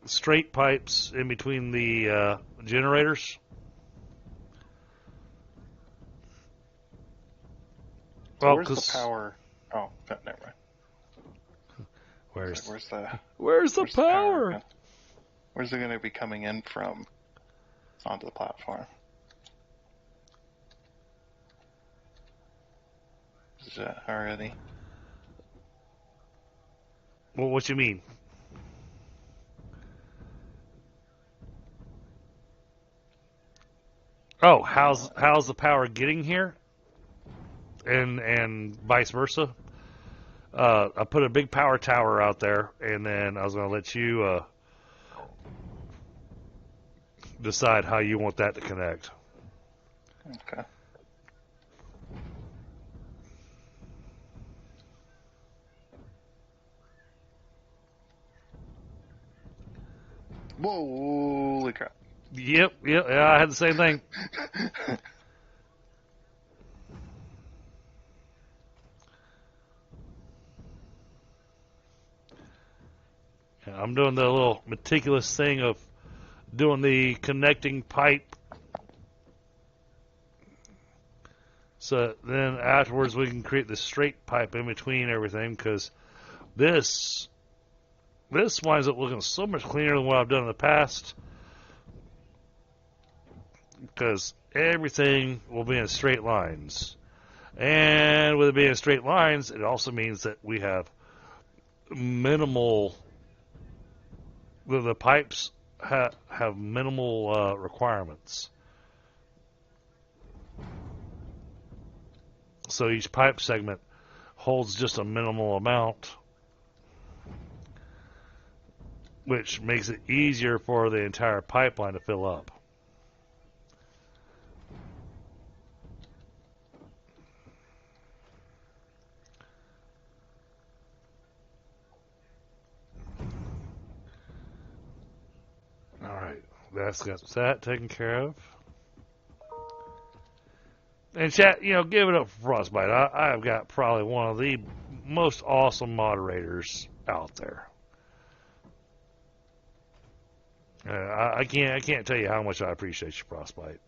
straight pipes in between the generators. So Well, where's the power? Oh, never mind. Where's the power? Where's it going to be coming in from onto the platform? Is it already? Well, what you mean? Oh, how's the power getting here? And vice versa. I put a big power tower out there, and then I was going to let you decide how you want that to connect. Okay. Whoa, holy crap. Yep, yeah, I had the same thing. I'm doing the little meticulous thing of doing the connecting pipe. So then afterwards we can create the straight pipe in between everything, because this winds up looking so much cleaner than what I've done in the past, because everything will be in straight lines. And with it being in straight lines, it also means that we have minimal, the pipes have minimal requirements. So each pipe segment holds just a minimal amount, which makes it easier for the entire pipeline to fill up. All right, that's got that taken care of. And chat, give it up for Frostbite. I've got probably one of the most awesome moderators out there. I can't tell you how much I appreciate you, Frostbite.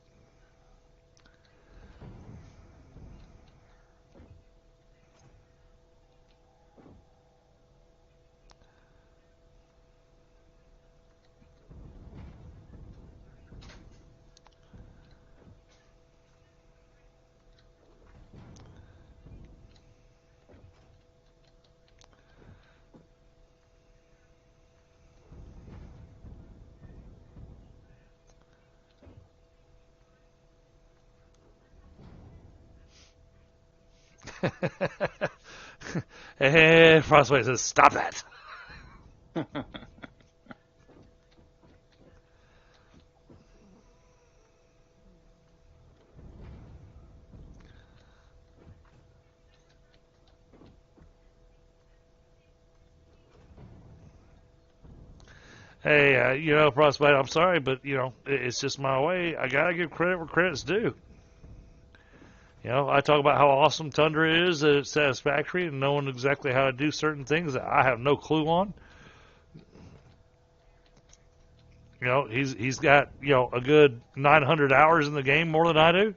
Hey, Frostbite says, "Stop that." Hey, Frostbite, I'm sorry, but, it's just my way. I got to give credit where credit's due. I talk about how awesome Tundra is at Satisfactory and knowing exactly how to do certain things that I have no clue on. He's got a good 900 hours in the game, more than I do.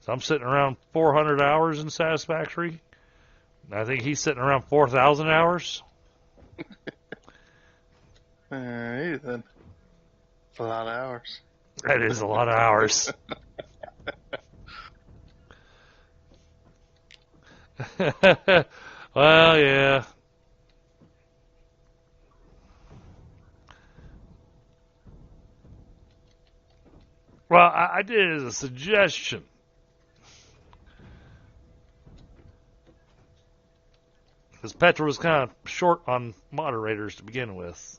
So I'm sitting around 400 hours in Satisfactory. I think he's sitting around 4,000 hours. Alright, then. It's a lot of hours. That is a lot of hours. Well, yeah. Well, I did it as a suggestion. Because Petra was kind of short on moderators to begin with.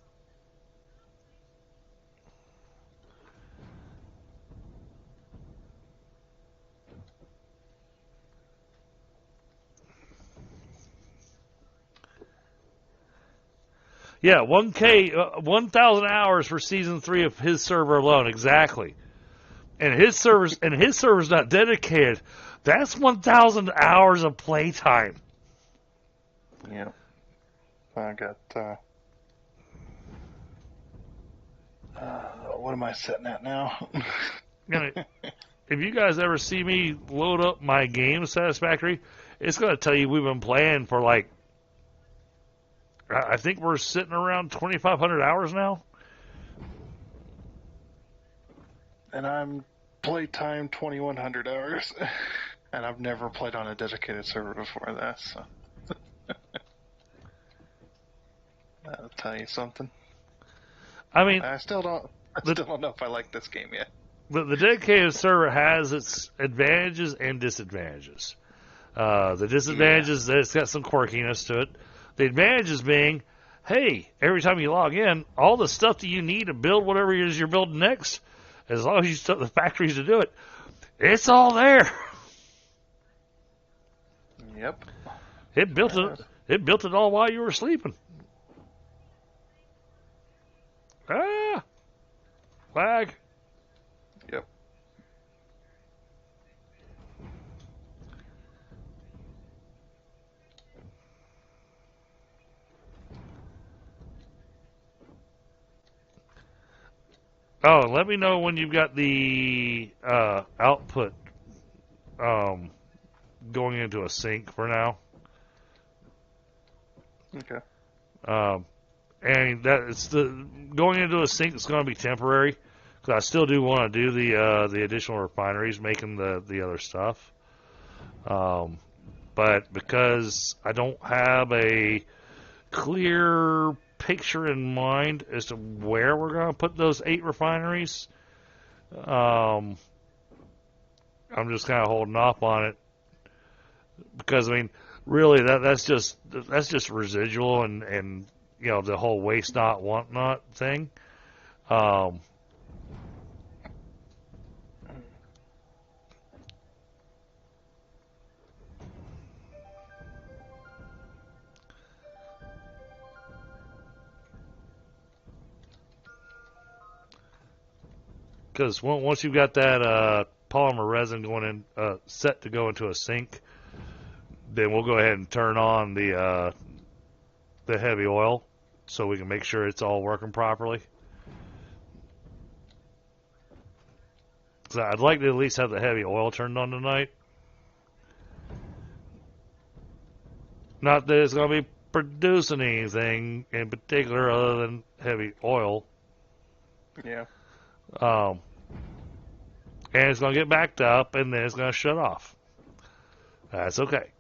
Yeah, 1,000 hours for season 3 of his server alone, exactly. And his server's not dedicated. That's 1,000 hours of playtime. Yep. I got, what am I sitting at now? If you guys ever see me load up my game Satisfactory, it's going to tell you we've been playing for I think we're sitting around 2,500 hours now. And I'm playtime 2,100 hours. And I've never played on a dedicated server before that, so. That'll tell you something. I mean, I still don't know if I like this game yet. The dedicated server has its advantages and disadvantages. The disadvantages that it's got some quirkiness to it. The advantages being, hey, every time you log in, all the stuff that you need to build whatever it is you're building next, as long as you set the factories to do it, it's all there. Yep. It built it all while you were sleeping. Flag. Yep. Oh, let me know when you've got the output going into a sync for now. Okay. And that it's going into a sync is going to be temporary because I still do want to do the additional refineries, making the other stuff. But because I don't have a clear picture in mind as to where we're going to put those 8 refineries, I'm just kind of holding off on it because I mean, really that's just residual and the whole waste not want not thing. Because once you've got that polymer resin going in, set to go into a sink, then we'll go ahead and turn on the heavy oil so we can make sure it's all working properly. So I'd like to at least have the heavy oil turned on tonight. Not that it's going to be producing anything in particular other than heavy oil. Yeah. And it's going to get backed up, and then it's going to shut off. That's okay.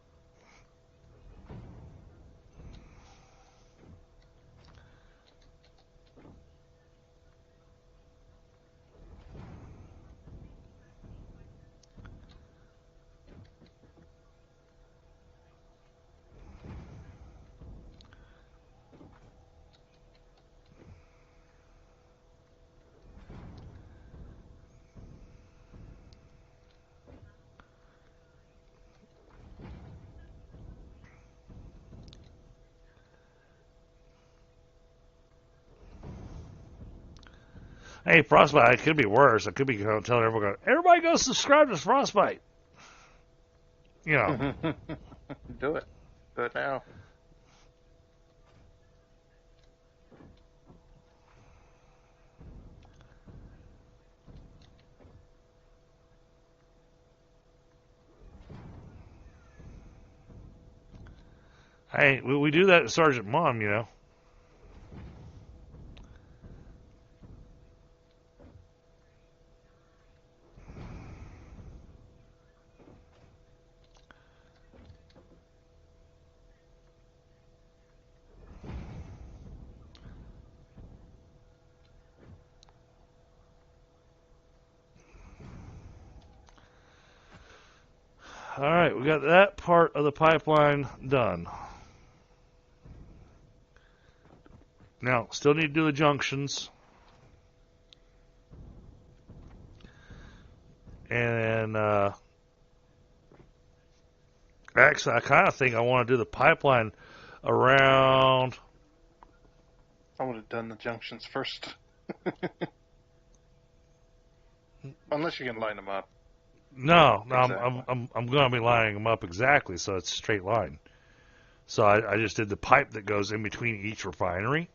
Hey, Frostbite, it could be worse. I could be telling everyone, everybody go subscribe to Frostbite. Do it. Do it now. Hey, we do that at Sergeant Mom, you know. All right, we got that part of the pipeline done. Now, still need to do the junctions. And actually, I kind of think I want to do the pipeline around. I would have done the junctions first. Unless you can line them up. No, Exactly. I'm going to be lining them up exactly so it's a straight line. So I just did the pipe that goes in between each refinery.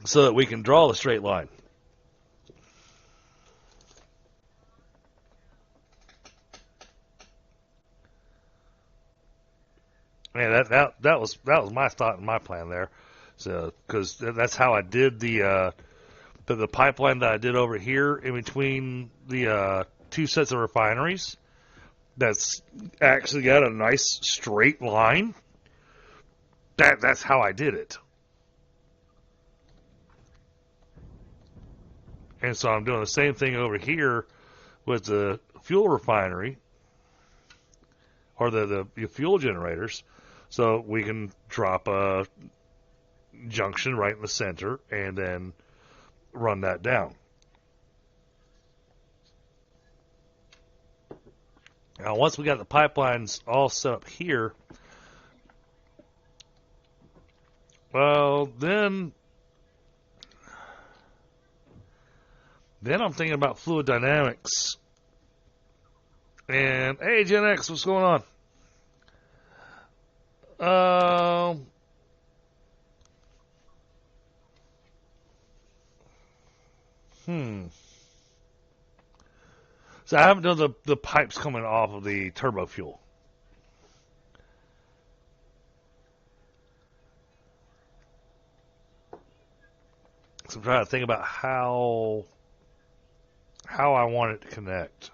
So that we can draw the straight line. Man, that was my thought and my plan there. So because that's how I did the pipeline that I did over here in between the two sets of refineries. That's actually got a nice straight line. That's how I did it. And so I'm doing the same thing over here with the fuel refinery or the fuel generators. So we can drop a junction right in the center and then run that down. Now, once we got the pipelines all set up here, well, then I'm thinking about fluid dynamics. And, hey, Gen X, what's going on? So I haven't done the pipes coming off of the turbo fuel. So I'm trying to think about how I want it to connect.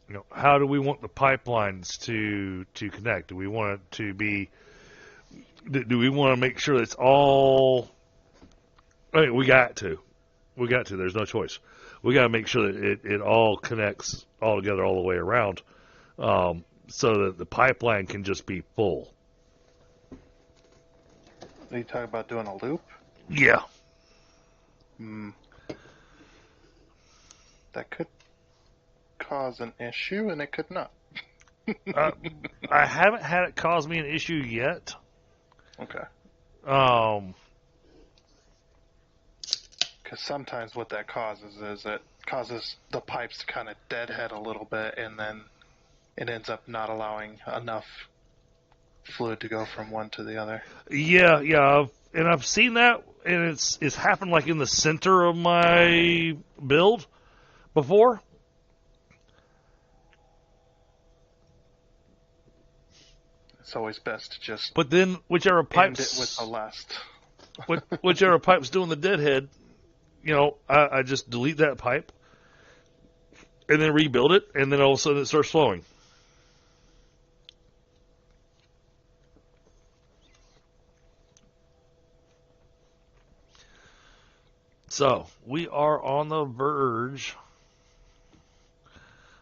You know, how do we want the pipelines to connect? Do we want it to be? Do we want to make sure it's all? I mean, we got to. There's no choice. We got to make sure that it all connects all together all the way around, so that the pipeline can just be full. Are you talking about doing a loop? Yeah. That could cause an issue, and it could not. I haven't had it cause me an issue yet. Okay. Because sometimes what that causes is it causes the pipes to kind of deadhead a little bit, and then it ends up not allowing enough fluid to go from one to the other. Yeah, and I've seen that, and it's happened like in the center of my build before. It's always best to just. But then whichever pipes end it with the last. whichever pipe's doing the deadhead, you know, I just delete that pipe and then rebuild it, and then all of a sudden it starts flowing. So we are on the verge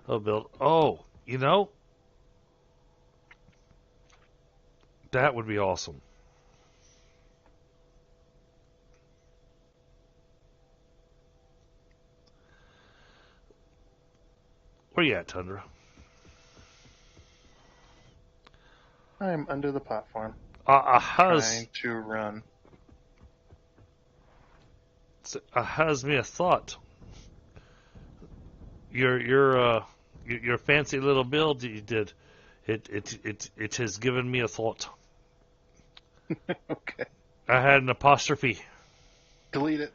of build. Oh, you know, that would be awesome. Where you at, Tundra? I'm under the platform. Trying to run. Has me a thought. Your fancy little build that you did, it has given me a thought. Okay. I had an apostrophe. Delete it.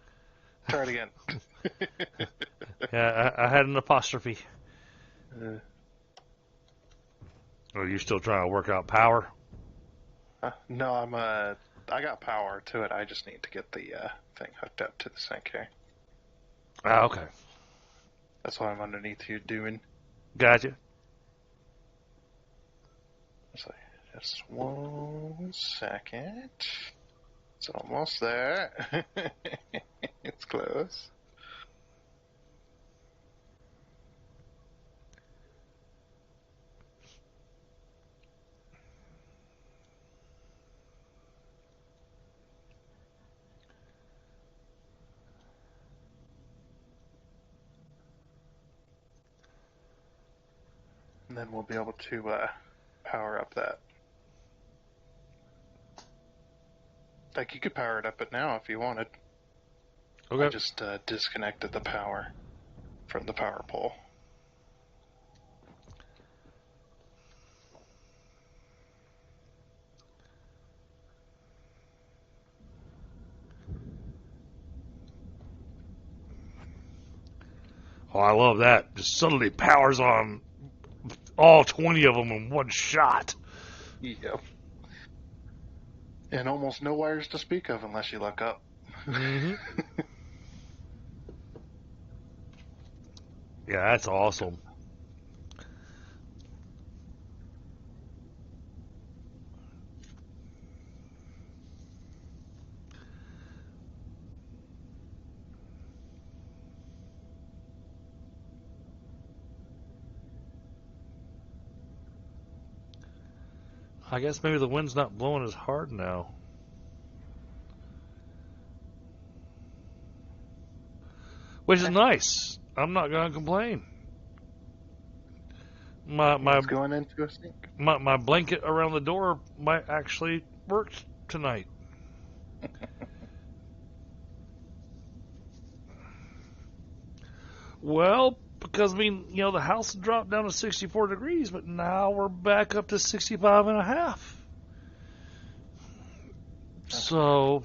Try it again. Yeah, I had an apostrophe. Uh, Are you still trying to work out power? no, I got power to it. I just need to get the thing hooked up to the sink here. Ah, okay. That's what I'm underneath you doing. Gotcha. So just 1 second. It's almost there. It's close. And then we'll be able to power up that. Like, you could power it up at now if you wanted. Okay. I just disconnected the power from the power pole. Oh, I love that. Just suddenly powers on all 20 of them in one shot. Yep. And almost no wires to speak of unless you look up. Mm-hmm. Yeah, that's awesome. I guess maybe the wind's not blowing as hard now. Which is nice. I'm not going to complain. It's going into a sink. My blanket around the door might actually work tonight. Well, because, I mean, you know, the house dropped down to 64 degrees, but now we're back up to 65 and a half. So,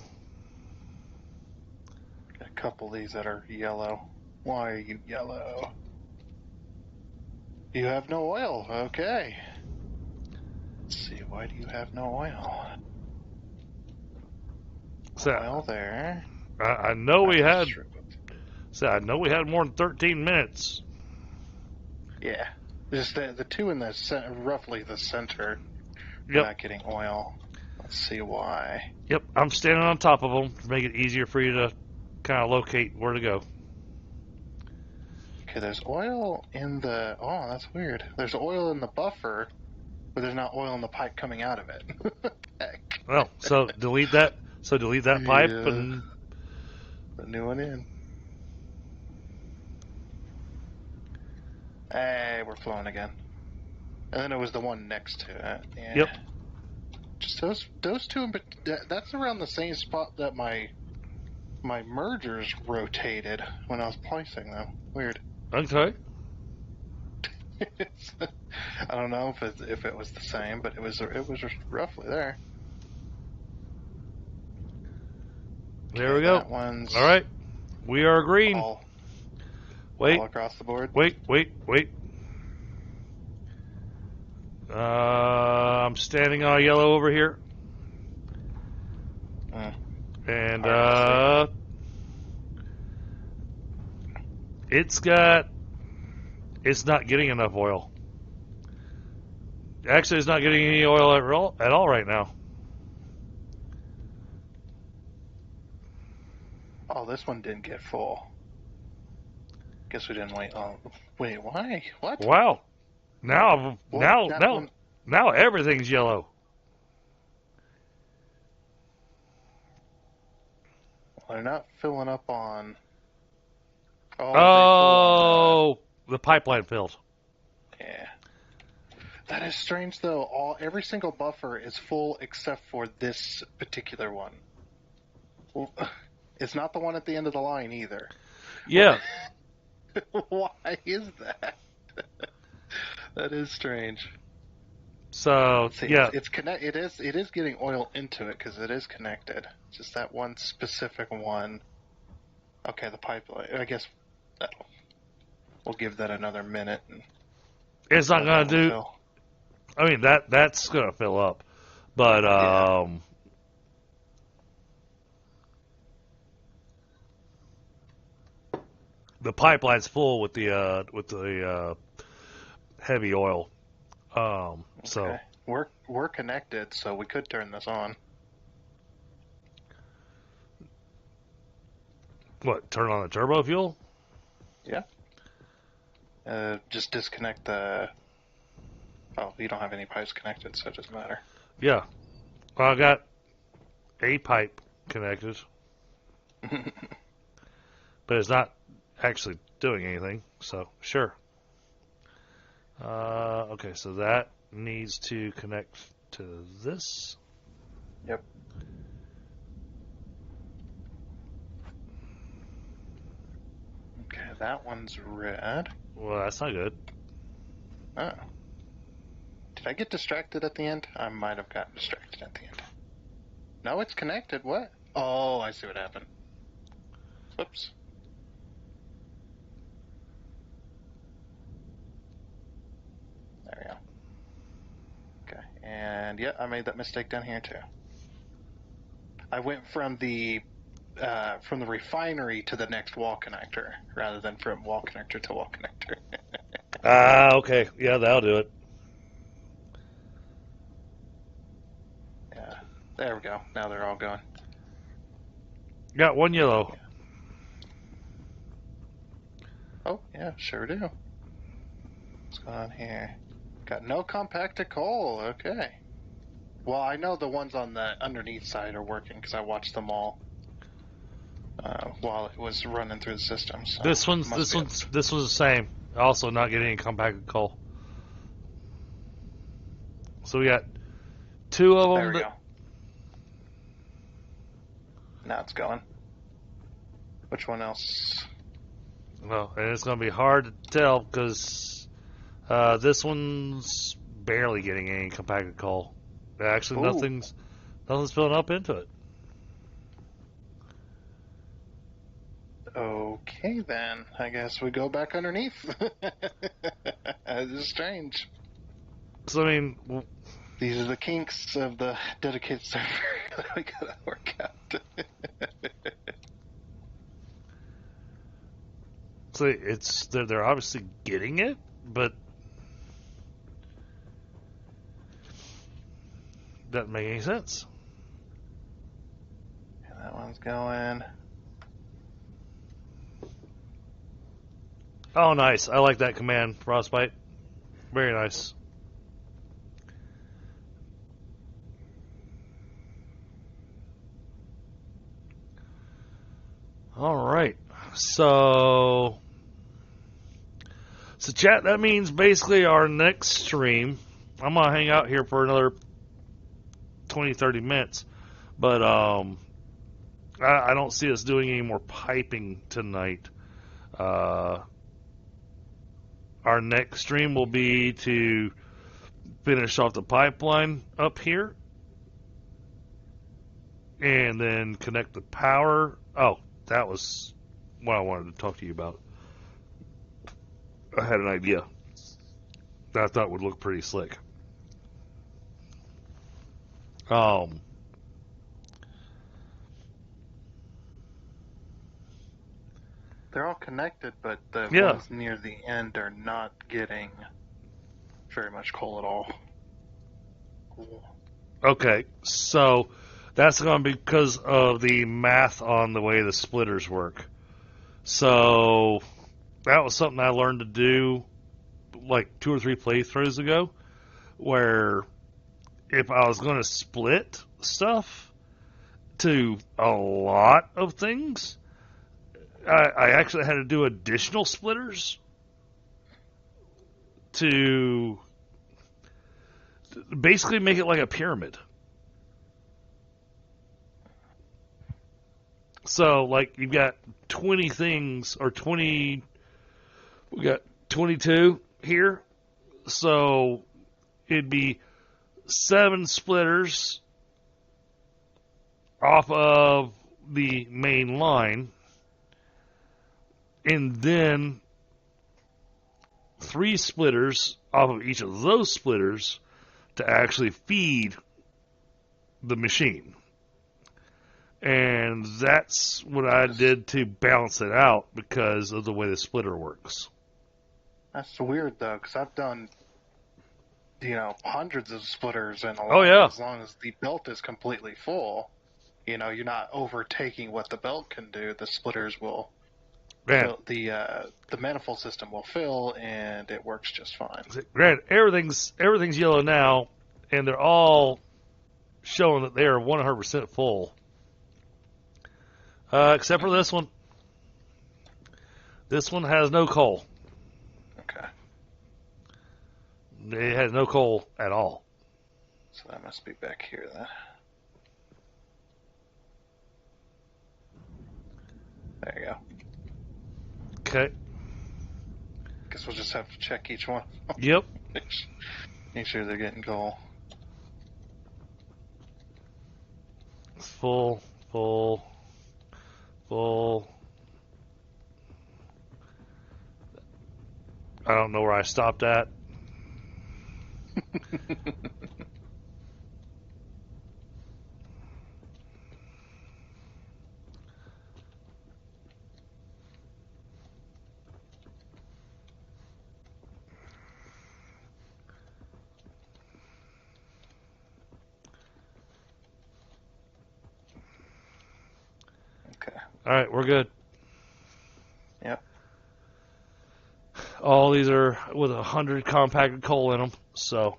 Got a couple of these that are yellow. Why are you yellow? You have no oil. Okay. Let's see. Why do you have no oil? so Oil there. I know we That's had. true. So I know we had more than 13 minutes. Yeah. Just the two in the roughly the center. We're Yep. not getting oil. Let's see why. Yep. I'm standing on top of them to make it easier for you to kind of locate where to go. Okay, there's oil in the. Oh, that's weird. There's oil in the buffer, but there's not oil in the pipe coming out of it. Heck. Well, so delete that. So delete that pipe Yeah. and. The new one in. Hey, we're flowing again. And then it was the one next to it. Yeah. Yep. Just those two, but that's around the same spot that my mergers rotated when I was placing them. Weird. Okay. I don't know if it was the same, but it was roughly there. There we Okay, go. that one's All right. We are agreeing. all Wait. across the board. Wait. I'm standing on yellow over here. And it's not getting enough oil. Actually, it's not getting any oil at all right now. Oh, this one didn't get full. Guess we didn't wait. Oh, wait, why? What? Wow. Now What? now everything's yellow. They're not filling up on. Oh, the pipeline filled. Yeah. That is strange, though. Every single buffer is full except for this particular one. Well, it's not the one at the end of the line either. Yeah. Why is that? That is strange. So See, yeah, It is getting oil into it because it is connected. Just that one specific one Okay, the pipeline. I guess we'll give that another minute. And It's not going to do. fill. I mean, that's going to fill up. But, Yeah. the pipeline's full with the heavy oil. So. Okay. We're connected, so we could turn this on. What, turn on the turbo fuel? Yeah. Just disconnect the... Oh, you don't have any pipes connected, so it doesn't matter. Yeah. Well, I got a pipe connected. But it's not actually doing anything, so sure. Okay, so that needs to connect to this. Yep. Okay, that one's red. Well, that's not good. Oh. Did I get distracted at the end? I might have gotten distracted at the end. No, it's connected. What? Oh, I see what happened. Whoops. There we go. Okay, and yeah, I made that mistake down here too. I went from the refinery to the next wall connector rather than from wall connector to wall connector. Okay. Yeah, that'll do it. Yeah, there we go. Now they're all going. Got one yellow. Yeah. Oh, yeah, sure do. What's going on here? Got no compacted coal. Okay. Well, I know the ones on the underneath side are working because I watched them all while it was running through the system. So This one's the same. Also, not getting any compacted coal. So we got two of them. There we go. Now it's going. Which one else? Well, and it's going to be hard to tell because this one's barely getting any compacted coal. Actually, Ooh. nothing's filling up into it. Okay, then. I guess we go back underneath. This is strange. So, I mean, These are the kinks of the dedicated server that we gotta work out. so they're obviously getting it, but doesn't make any sense. And that one's going. Oh, nice. I like that command, Frostbite. Very nice. All right. So chat, that means basically our next stream, I'm going to hang out here for another 20, 30 minutes. But I don't see us doing any more piping tonight. Our next stream will be to finish off the pipeline up here and then connect the power. Oh, that was what I wanted to talk to you about. I had an idea that I thought would look pretty slick. They're all connected, but the ones near the end are not getting very much coal at all. Cool. Okay, so that's going to be because of the math on the way the splitters work. So that was something I learned to do like 2 or 3 playthroughs ago, where if I was going to split stuff to a lot of things, I actually had to do additional splitters to basically make it like a pyramid. So, like, you've got 20 things, or 20, we got 22 here. So, it'd be 7 splitters off of the main line. and then 3 splitters off of each of those splitters to actually feed the machine. And that's what I did to balance it out because of the way the splitter works. That's weird though, because I've done, hundreds of splitters, and as long as the belt is completely full, you're not overtaking what the belt can do. The splitters will fill, the manifold system will fill, and it works just fine. Granted, everything's yellow now, and they're all showing that they are 100% full, except for this one. This one has no coal. Okay. It has no coal at all. So that must be back here then. There you go. Okay. Guess we'll just have to check each one. Yep. Make sure they're getting coal. Full. I don't know where I stopped at. Okay. All right, we're good. Yep. All these are with 100 compacted coal in them, so.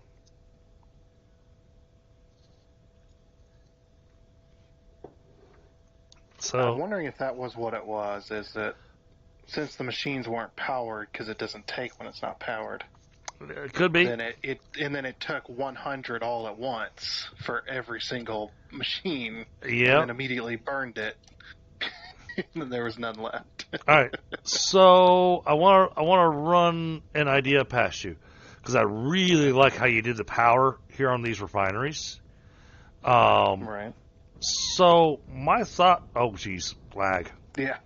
I'm wondering if that was what it was, is that since the machines weren't powered, because it doesn't take when it's not powered. It could be. Then it took 100 all at once for every single machine. Yeah. And then immediately burned it. And then there was none left. All right. So I want to run an idea past you because I really like how you did the power here on these refineries. Right. So my thought. Oh, geez, lag. Yeah.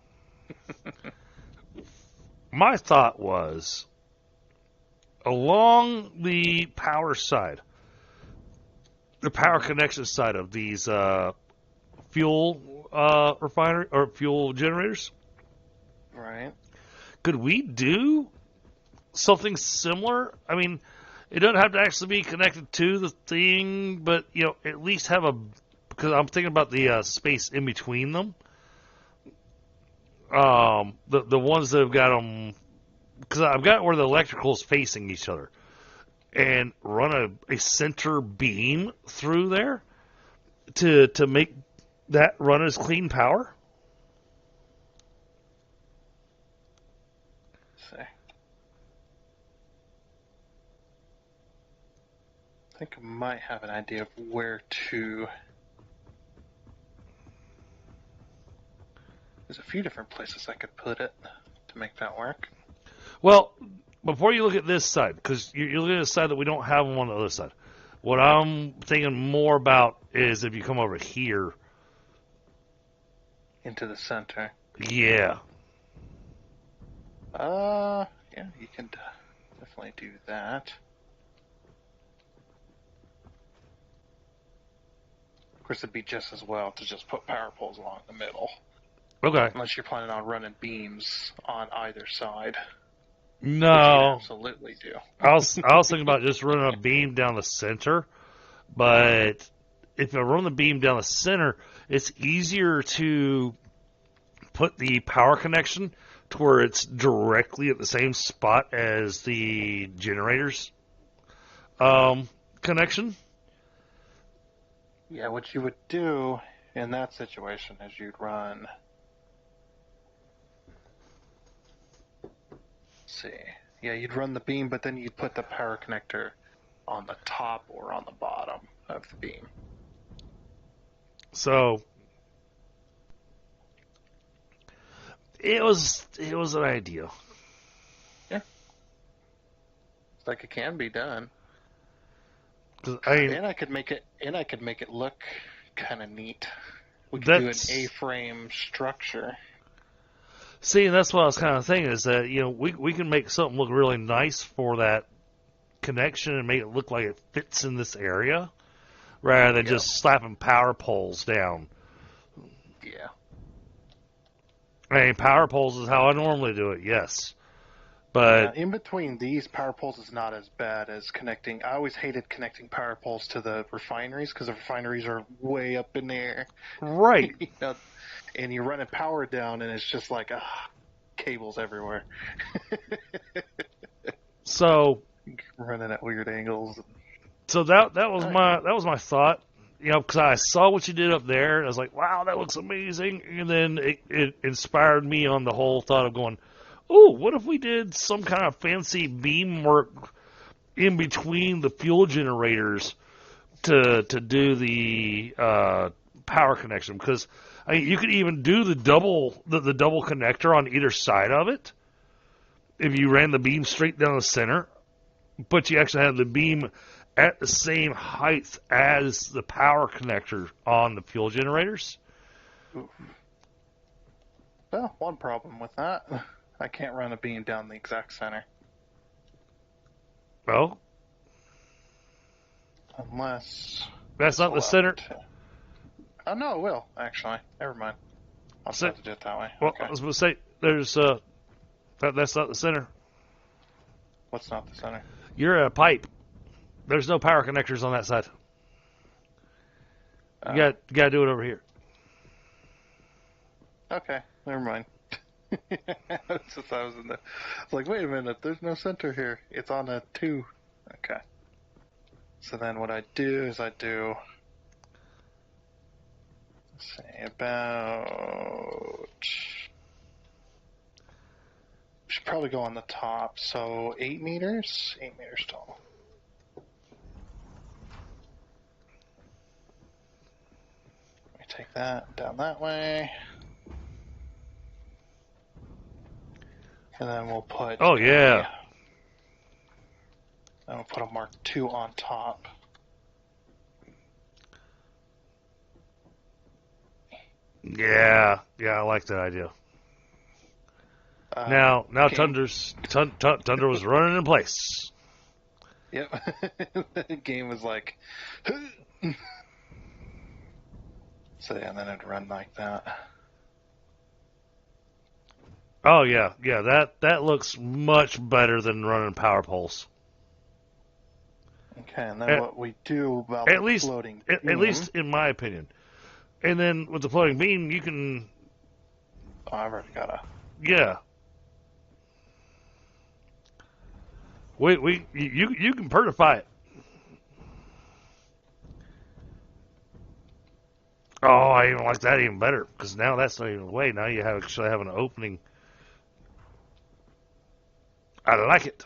My thought was along the power side, the power connection side of these fuel refinery or fuel generators. Right. Could we do something similar? I mean, it doesn't have to actually be connected to the thing, but at least have because I'm thinking about the space in between them. The ones that have got them, because I've got where the electrical's facing each other, and run a center beam through there to make that run as clean power. I think I might have an idea of where to. There's a few different places I could put it to make that work. Well, before you look at this side, because you're looking at the side that we don't have them on the other side, what I'm thinking more about is if you come over here. Into the center. Yeah. Yeah, you can definitely do that. Of course, it'd be just as well to just put power poles along the middle. Okay. Unless you're planning on running beams on either side. No. Which you absolutely do. I was thinking about just running a beam down the center, but if I run the beam down the center, it's easier to put the power connection to where it's directly at the same spot as the generator's connection. Yeah, what you would do in that situation is you'd run. Let's see. Yeah, you'd run the beam, but then you'd put the power connector on the top or on the bottom of the beam. So it was an idea. Yeah. It's like it can be done. And I could make it look kind of neat. We could do an A-frame structure. See, and that's what I was kind of thinking is that, we can make something look really nice for that connection and make it look like it fits in this area rather than just slapping power poles down. Yeah. I mean, power poles is how I normally do it, yes. But in between these, power poles is not as bad as connecting. I always hated connecting power poles to the refineries because the refineries are way up in the air. right. And you're running power down, and it's just like cables everywhere. So running at weird angles. So that was my thought, because I saw what you did up there, and I was like, wow, that looks amazing. And then it inspired me on the whole thought of going, oh, what if we did some kind of fancy beam work in between the fuel generators to do the power connection? Because you could even do the double connector on either side of it if you ran the beam straight down the center, but you actually have the beam at the same height as the power connector on the fuel generators. Well, one problem with that, I can't run a beam down the exact center. Well, unless that's not the center. Oh no, it will actually. Never mind. I'll just have to do it that way. Well, okay. I was going to say there's that's not the center. What's not the center? You're a pipe. There's no power connectors on that side. You got to do it over here. Okay, never mind. Since I was in the, it's like, wait a minute, there's no center here. It's on a 2. Okay. So then what I do is let's say about, we should probably go on the top. So 8 meters? 8 meters tall. Let me take that down that way. And then we'll put. Oh yeah. Then we'll put a Mark II on top. Yeah, I like that idea. Now Tundra was running in place. Yep. The game was like. So yeah, and then it'd run like that. Oh yeah, that looks much better than running power poles. Okay, and then what we do about the floating beam, at least in my opinion. And then with the floating beam, you can. Oh, I've already got a. Yeah. You can pertify it. Oh, I even like that even better because now that's not even the way. Now you actually have an opening. I like it.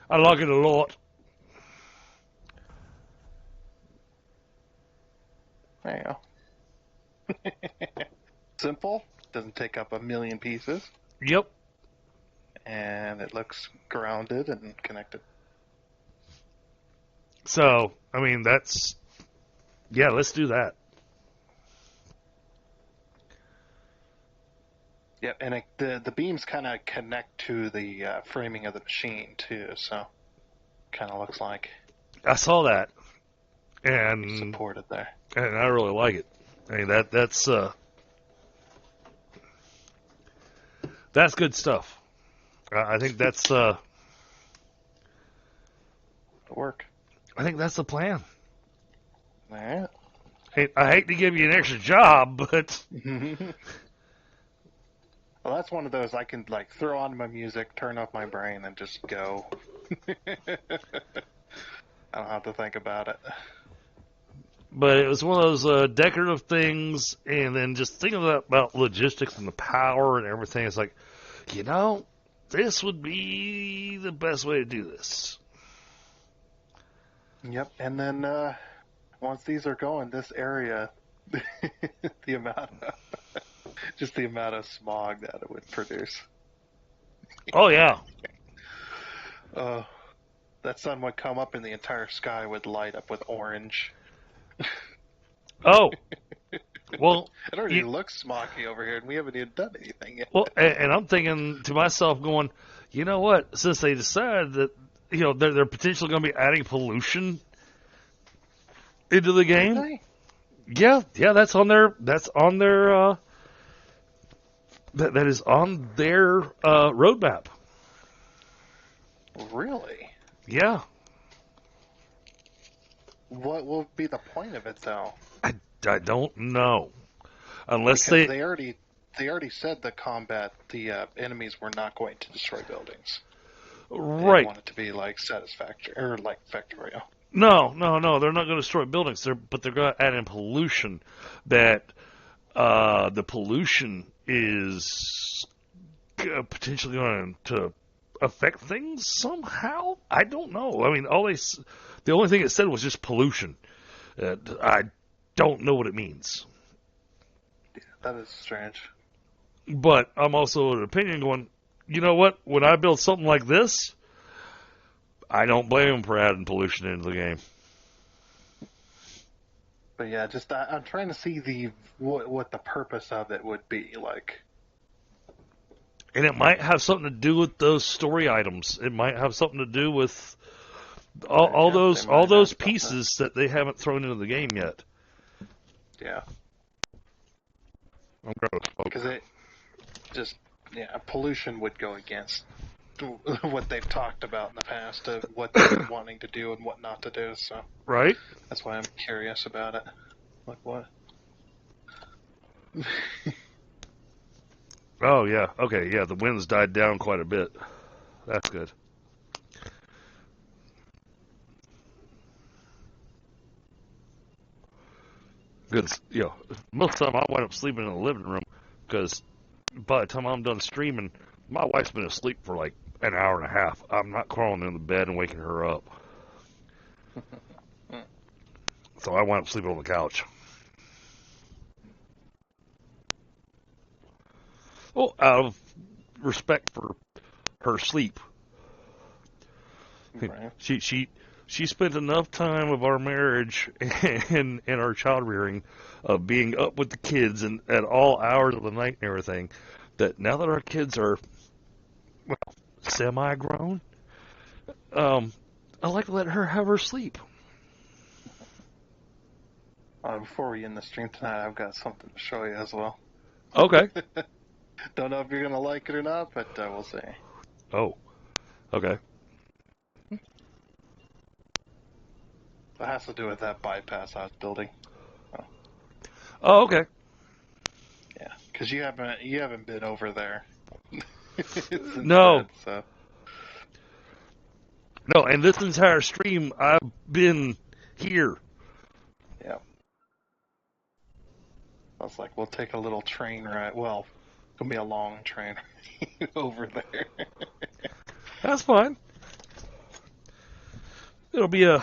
I like it a lot. There you go. Simple. Doesn't take up a million pieces. Yep. And it looks grounded and connected. So, I mean, that's... Yeah, let's do that. Yep, and the beams kind of connect to the framing of the machine, too, so kind of looks like... I saw that. And... supported there. And I really like it. I mean, that's good stuff. I think that's... work. I think that's the plan. All right. I hate to give you an extra job, but... Well, that's one of those I can, like, throw on my music, turn off my brain, and just go. I don't have to think about it. But it was one of those decorative things, and then just thinking about logistics and the power and everything. It's like, this would be the best way to do this. Yep, and then once these are going, this area, the amount of smog that it would produce. Oh, yeah. That sun would come up and the entire sky would light up with orange. Oh, Well, It already looks smoky over here, and we haven't even done anything yet. well, and I'm thinking to myself, going, you know what? Since they decided that they're potentially going to be adding pollution into the game, Really? yeah, that's on their that is on their roadmap. Really? Yeah, What will be the point of it, though? I don't know unless Because they already said the enemies were not going to destroy buildings. They right. want it to be like Satisfactory or like Factorio. No, they're not going to destroy buildings. But they're going to add in pollution. That the pollution is potentially going to affect things somehow. I don't know. I mean, the only thing it said was just pollution. I don't know what it means. That is strange. But I'm also of an opinion going, you know what? When I build something like this, I don't blame them for adding pollution into the game. But yeah, I'm trying to see what the purpose of it would be like. And it might have something to do with those story items. It might have something to do with all those pieces that they haven't thrown into the game yet. Yeah. I'm going to smoke. Because pollution would go against what they've talked about in the past of what they're wanting to do and what not to do. So Right? that's why I'm curious about it. Like what? Oh, yeah. Okay, yeah, the wind's died down quite a bit. That's good. Because, most of the time I wind up sleeping in the living room because by the time I'm done streaming, my wife's been asleep for like an hour and a half. I'm not crawling in the bed and waking her up. So I wind up sleeping on the couch. Well, out of respect for her sleep. Right. She spent enough time of our marriage and our child rearing of being up with the kids and at all hours of the night and everything, that now that our kids are semi-grown, I like to let her have her sleep. Before we end the stream tonight, I've got something to show you as well. Okay. Don't know if you're gonna like it or not, but we'll see. Oh. Okay. It has to do with that bypass I was building. Oh, okay. Yeah, because you haven't been over there. No. Dead, so. No, and this entire stream, I've been here. Yeah. I was like, we'll take a little train ride. Well, it'll be a long train over there. That's fine. It'll be a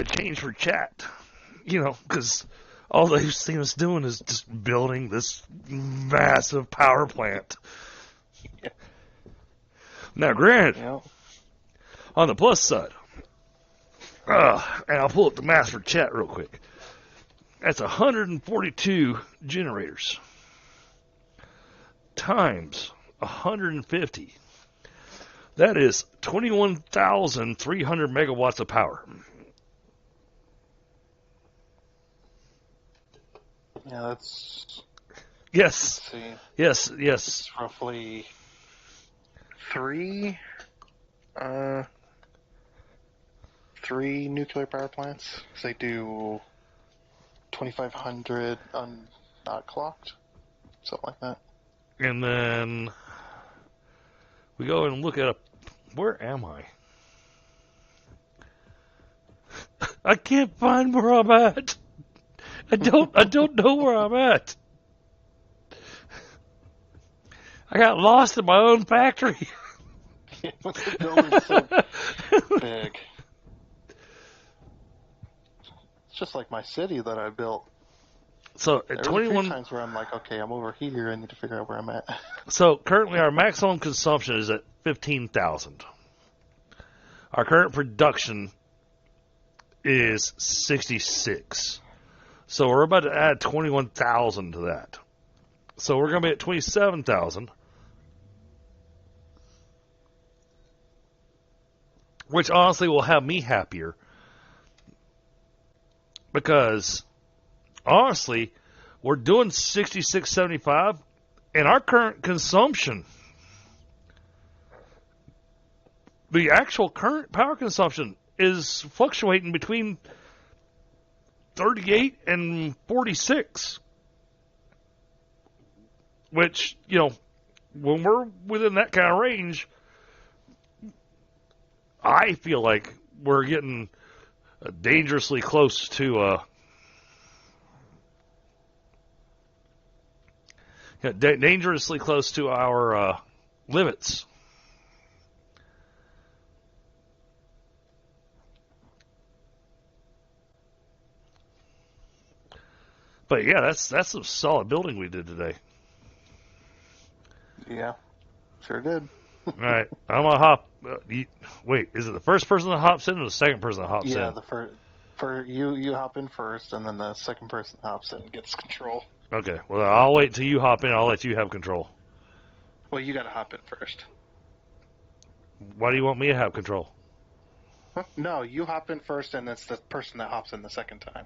change for chat, because all they've seen us doing is just building this massive power plant. Yeah. Now, granted, Yeah. on the plus side, and I'll pull up the math for chat real quick. That's 142 generators times 150. That is 21,300 megawatts of power. Yeah, that's. Yes. Let's see. Yes. It's roughly three nuclear power plants. They do 2,500 not clocked, something like that. And then we go and look at where am I? I can't find where I'm at. I don't know where I'm at. I got lost in my own factory. The building's so big. It's just like my city that I built. So at There's 21 a few times where I'm like, okay, I'm over here. I need to figure out where I'm at. So currently our maximum consumption is at 15,000. Our current production is 66. So we're about to add 21,000 to that. So we're going to be at 27,000. Which honestly will have me happier. Because honestly, we're doing 66.75 and our current consumption, the actual current power consumption is fluctuating between 38 and 46. Which, when we're within that kind of range, I feel like we're getting dangerously close to dangerously close to our limits. But yeah, that's some solid building we did today. Yeah, sure did. All right, I'm gonna hop. Wait, is it the first person that hops in or the second person that hops in? Yeah, you hop in first, and then the second person hops in and gets control. Okay, well, I'll wait till you hop in. I'll let you have control. Well, you got to hop in first. Why do you want me to have control? Huh? No, you hop in first, and it's the person that hops in the second time.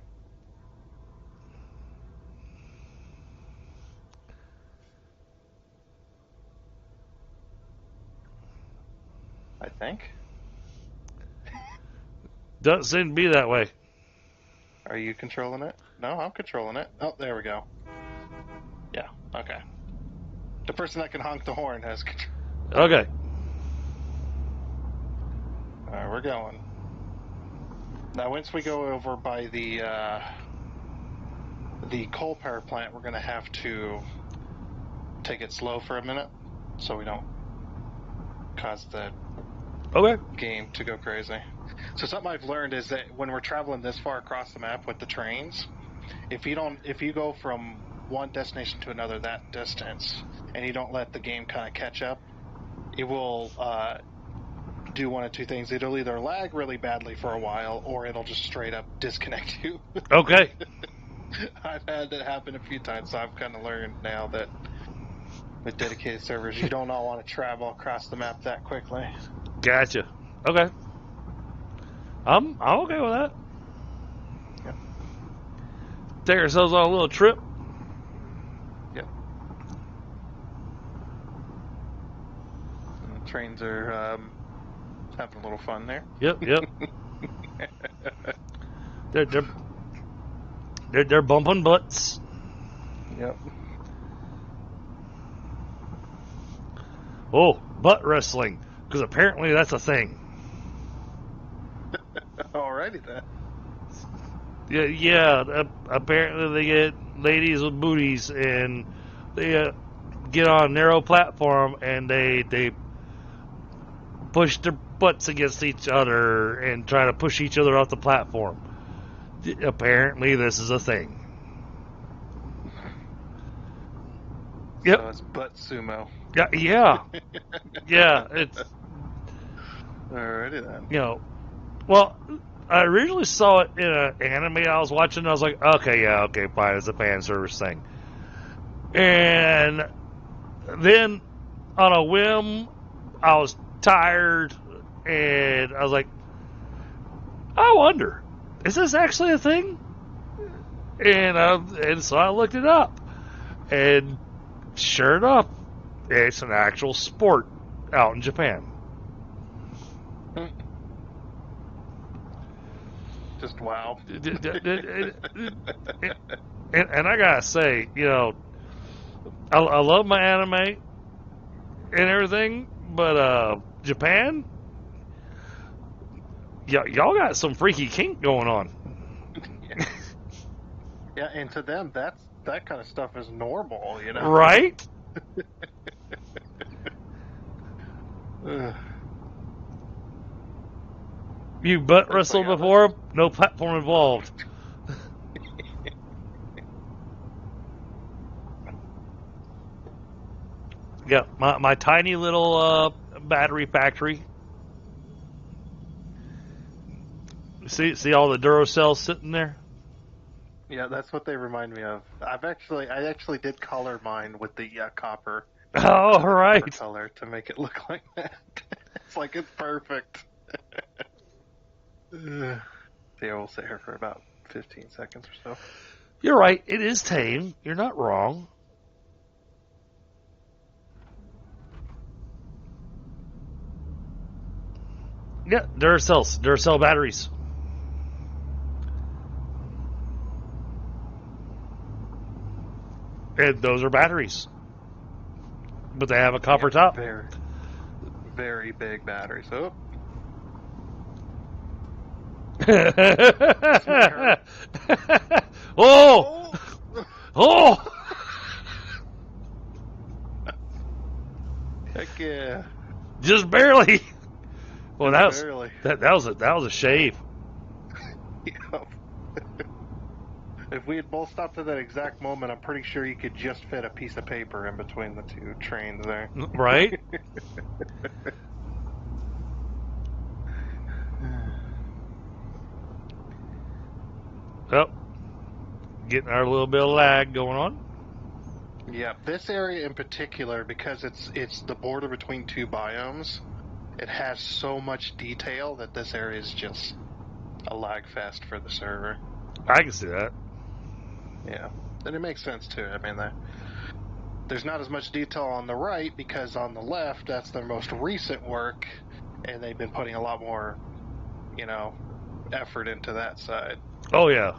I think. Doesn't seem to be that way. Are you controlling it? No, I'm controlling it. Oh, there we go. Yeah, okay. The person that can honk the horn has control. Okay. Alright, we're going. Now, once we go over by the coal power plant, we're going to have to take it slow for a minute so we don't cause the game to go crazy. So something I've learned is that when we're traveling this far across the map with the trains, if you go from one destination to another that distance, and you don't let the game kind of catch up, it will do one of two things. It'll either lag really badly for a while, or it'll just straight up disconnect you. Okay. I've had that happen a few times, so I've kind of learned now that with dedicated servers, you don't all want to travel across the map that quickly. Gotcha. Okay. I'm okay with that. Yep. Take ourselves on a little trip. Yep. And the trains are having a little fun there. Yep. They're bumping butts. Yep. Oh, butt wrestling, because apparently that's a thing. Alrighty then. Yeah. Apparently they get ladies with booties, and they get on a narrow platform, and they push their butts against each other and try to push each other off the platform. Apparently this is a thing. Yep. So it's butt sumo. Yeah. Yeah. It's. Alrighty then. Well, I originally saw it in an anime I was watching. And I was like, okay, fine, it's a fan service thing. And then, on a whim, I was tired, and I was like, I wonder, is this actually a thing? And so I looked it up, and sure enough, it's an actual sport out in Japan. Just wow. And I gotta say, I love my anime and everything, but Japan, y'all got some freaky kink going on. Yeah, and to them, that kind of stuff is normal, Right? You butt wrestled before? No platform involved. Yeah, my tiny little battery factory. See all the Duracell sitting there? Yeah, that's what they remind me of. I actually did color mine with the copper. Oh, The right. copper color to make it look like that. It's like it's perfect. Yeah, we'll sit here for about 15 seconds or so. You're right. It is tame. You're not wrong. Yeah, Duracell batteries. And those are batteries. But they have a copper top. Very, very big batteries. Oh, oh! Oh! Heck yeah! Just barely. Well, Just barely. that was a shave. Yep. If we had both stopped at that exact moment, I'm pretty sure you could just fit a piece of paper in between the two trains there. Right? Well, getting our little bit of lag going on. Yeah, this area in particular, because it's the border between two biomes, it has so much detail that this area is just a lag fest for the server. I can see that. Yeah, and it makes sense too. I mean, there's not as much detail on the right because on the left, that's their most recent work, and they've been putting a lot more, effort into that side. Oh, yeah.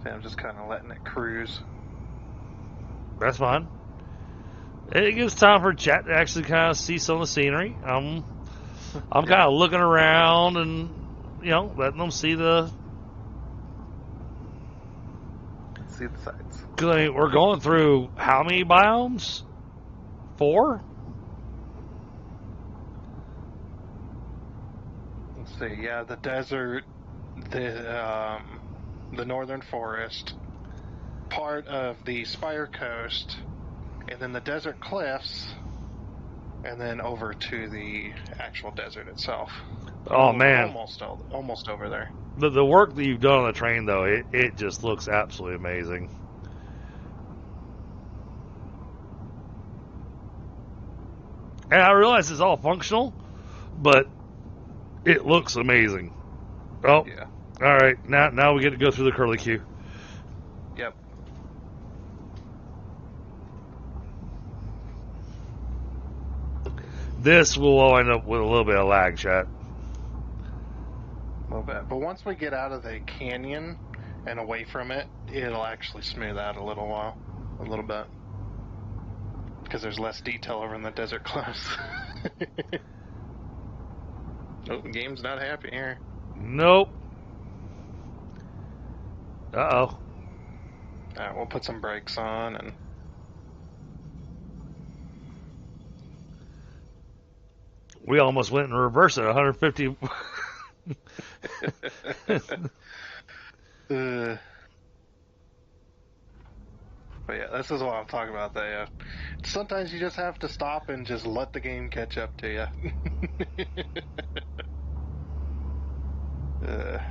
So I'm just kind of letting it cruise. That's fine. It gives time for chat to actually kind of see some of the scenery. I'm kind of looking around and, letting them see the sights. Because, I mean, we're going through how many biomes? 4? Let's see. Yeah, the desert, the northern forest, part of the Spire Coast, and then the desert cliffs, and then over to the actual desert itself. Oh, man. Almost over there. The work that you've done on the train, though, it just looks absolutely amazing. And I realize it's all functional, but it looks amazing. Oh, yeah. All right. Now we get to go through the curly queue. Yep. This will end up with a little bit of lag, chat. A little bit. But once we get out of the canyon and away from it, it'll actually smooth out a little bit. Because there's less detail over in the desert cliffs. Oh, the game's not happy here. Nope. Uh-oh. Alright, we'll put some brakes on and... We almost went in reverse at 150. But yeah, this is what I'm talking about. Sometimes you just have to stop and just let the game catch up to you. The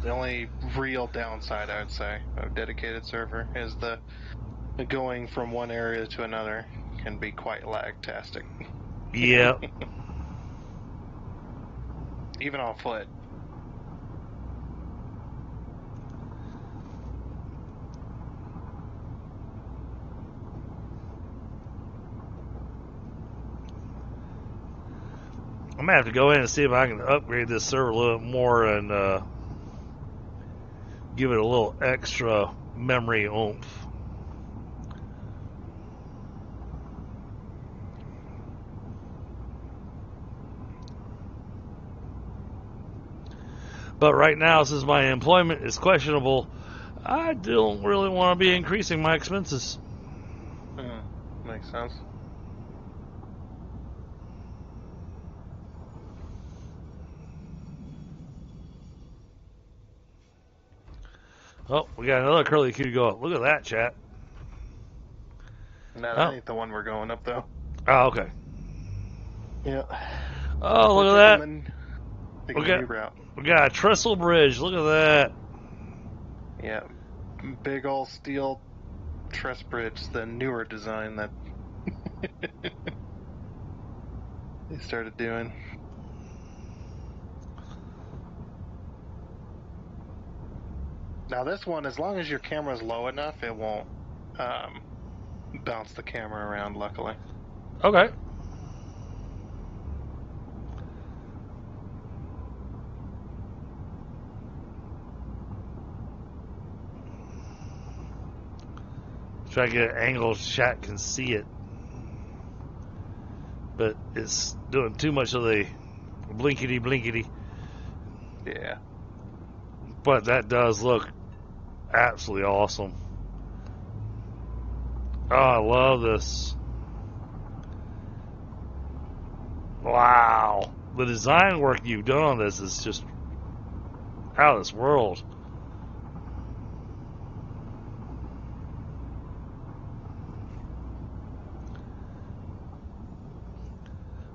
only real downside, I would say, of a dedicated server is the going from one area to another can be quite lag-tastic. Yep. Even on foot. I'm going to have to go in and see if I can upgrade this server a little bit more and give it a little extra memory oomph. But right now, since my employment is questionable, I don't really want to be increasing my expenses. Makes sense. Oh, we got another curly queue to go up. Look at that, chat. No, that ain't the one we're going up, though. Oh, okay. Yeah. Oh, look at that. Taking the new route. We got a trestle bridge. Look at that. Yeah. Big old steel truss bridge, the newer design that they started doing. Now this one, as long as your camera's low enough, it won't bounce the camera around, luckily. Okay. Try to get an angle chat can see it. But it's doing too much of the blinkety. Yeah. But that does look absolutely awesome. Oh, I love this. Wow. The design work you've done on this is just out of this world.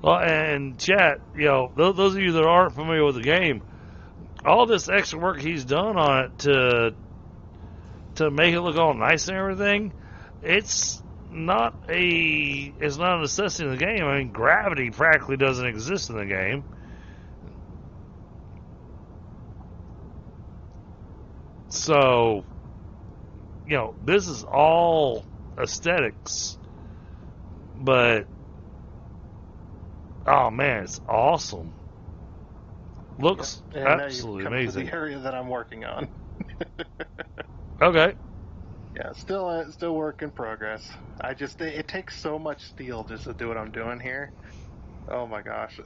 Well, and chat, those of you that aren't familiar with the game, all this extra work he's done on it to make it look all nice and everything, it's not a necessity in the game. I mean, gravity practically doesn't exist in the game. So, this is all aesthetics, but oh man, it's awesome. Looks absolutely amazing. To the area that I'm working on. Okay. Yeah, still work in progress. It takes so much steel just to do what I'm doing here. Oh my gosh.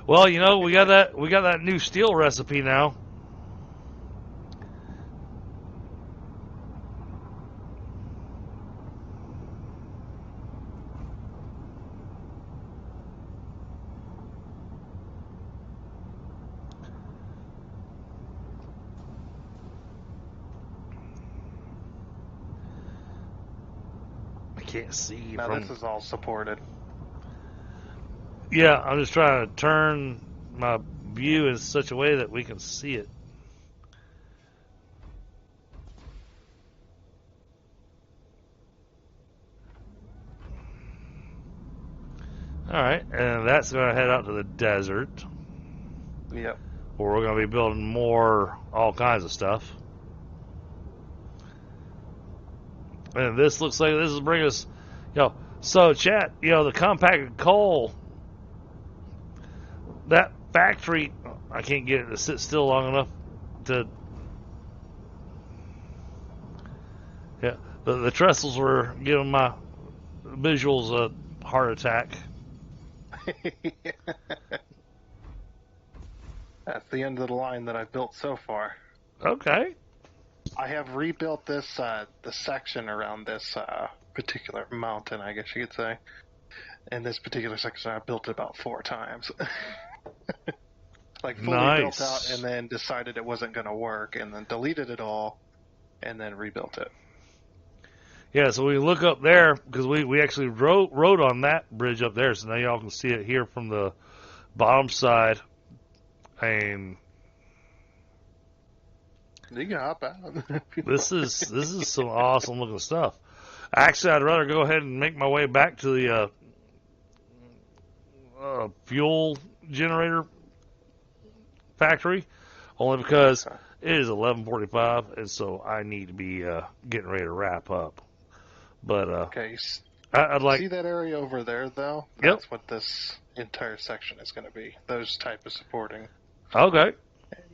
Well, we got that new steel recipe now. Can't see. Now this is all supported. Yeah, I'm just trying to turn my view in such a way that we can see it. Alright, and that's going to head out to the desert. Yep. Where we're going to be building all kinds of stuff. And this looks like this is bringing us, so chat, the compacted coal, that factory, I can't get it to sit still long enough to, the trestles were giving my visuals a heart attack. That's the end of the line that I've built so far. Okay. I have rebuilt this, the section around this particular mountain, I guess you could say. In this particular section, I built it about 4 times. Like, fully built out and then decided it wasn't going to work, and then deleted it all, and then rebuilt it. Yeah, so we look up there, because we actually rode on that bridge up there, so now y'all can see it here from the bottom side. And you can hop out. this is some awesome looking stuff. Actually, I'd rather go ahead and make my way back to the fuel generator factory, only because it is 11:45, and so I need to be getting ready to wrap up. But okay, I'd like see that area over there, though. That's what this entire section is going to be. Those type of supporting. Okay.